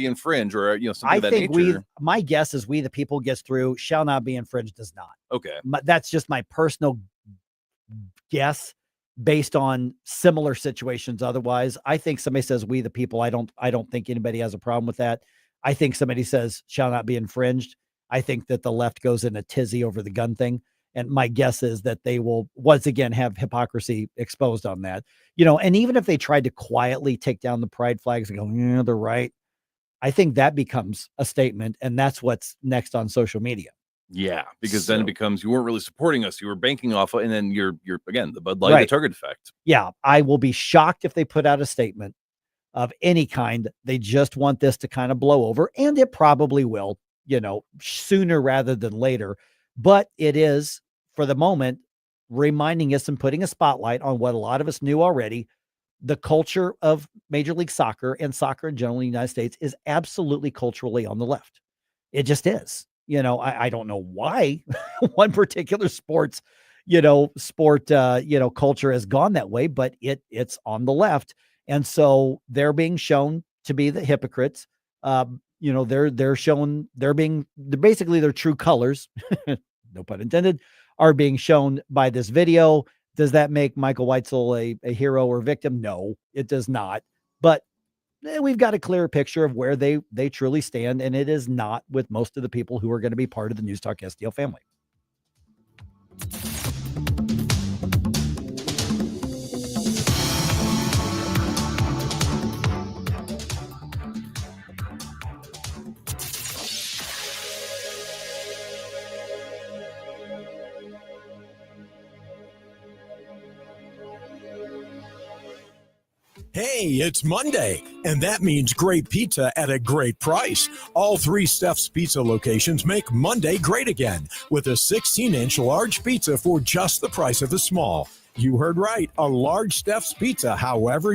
infringed, or something of that nature? My guess is "We the People" gets through. "Shall not be infringed" does not. Okay, that's just my personal guess based on similar situations. Otherwise, I think somebody says "We the People." I don't think anybody has a problem with that. I think somebody says "shall not be infringed." I think that the left goes in a tizzy over the gun thing. And my guess is that they will once again have hypocrisy exposed on that. And even if they tried to quietly take down the pride flags and go, yeah, they're right, I think that becomes a statement, and that's what's next on social media. Yeah, because then it becomes, you weren't really supporting us, you were banking off of, and then you're again the Bud Light, the Target effect. Yeah, I will be shocked if they put out a statement of any kind. They just want this to kind of blow over, and it probably will, sooner rather than later. But it is, for the moment, reminding us and putting a spotlight on what a lot of us knew already. The culture of Major League Soccer and soccer in general in the United States is absolutely culturally on the left. It just is. I don't know why one particular culture has gone that way, but it's on the left. And so they're being shown to be the hypocrites. They're shown, basically their true colors, no pun intended, are being shown by this video. Does that make Michael Weitzel a hero or victim? No, it does not. But we've got a clear picture of where they truly stand, and it is not with most of the people who are going to be part of the News Talk STL family. Hey, it's Monday, and that means great pizza at a great price. All 3 Steph's Pizza locations make Monday great again with a 16-inch large pizza for just the price of a small. You heard right, a large Steph's Pizza, however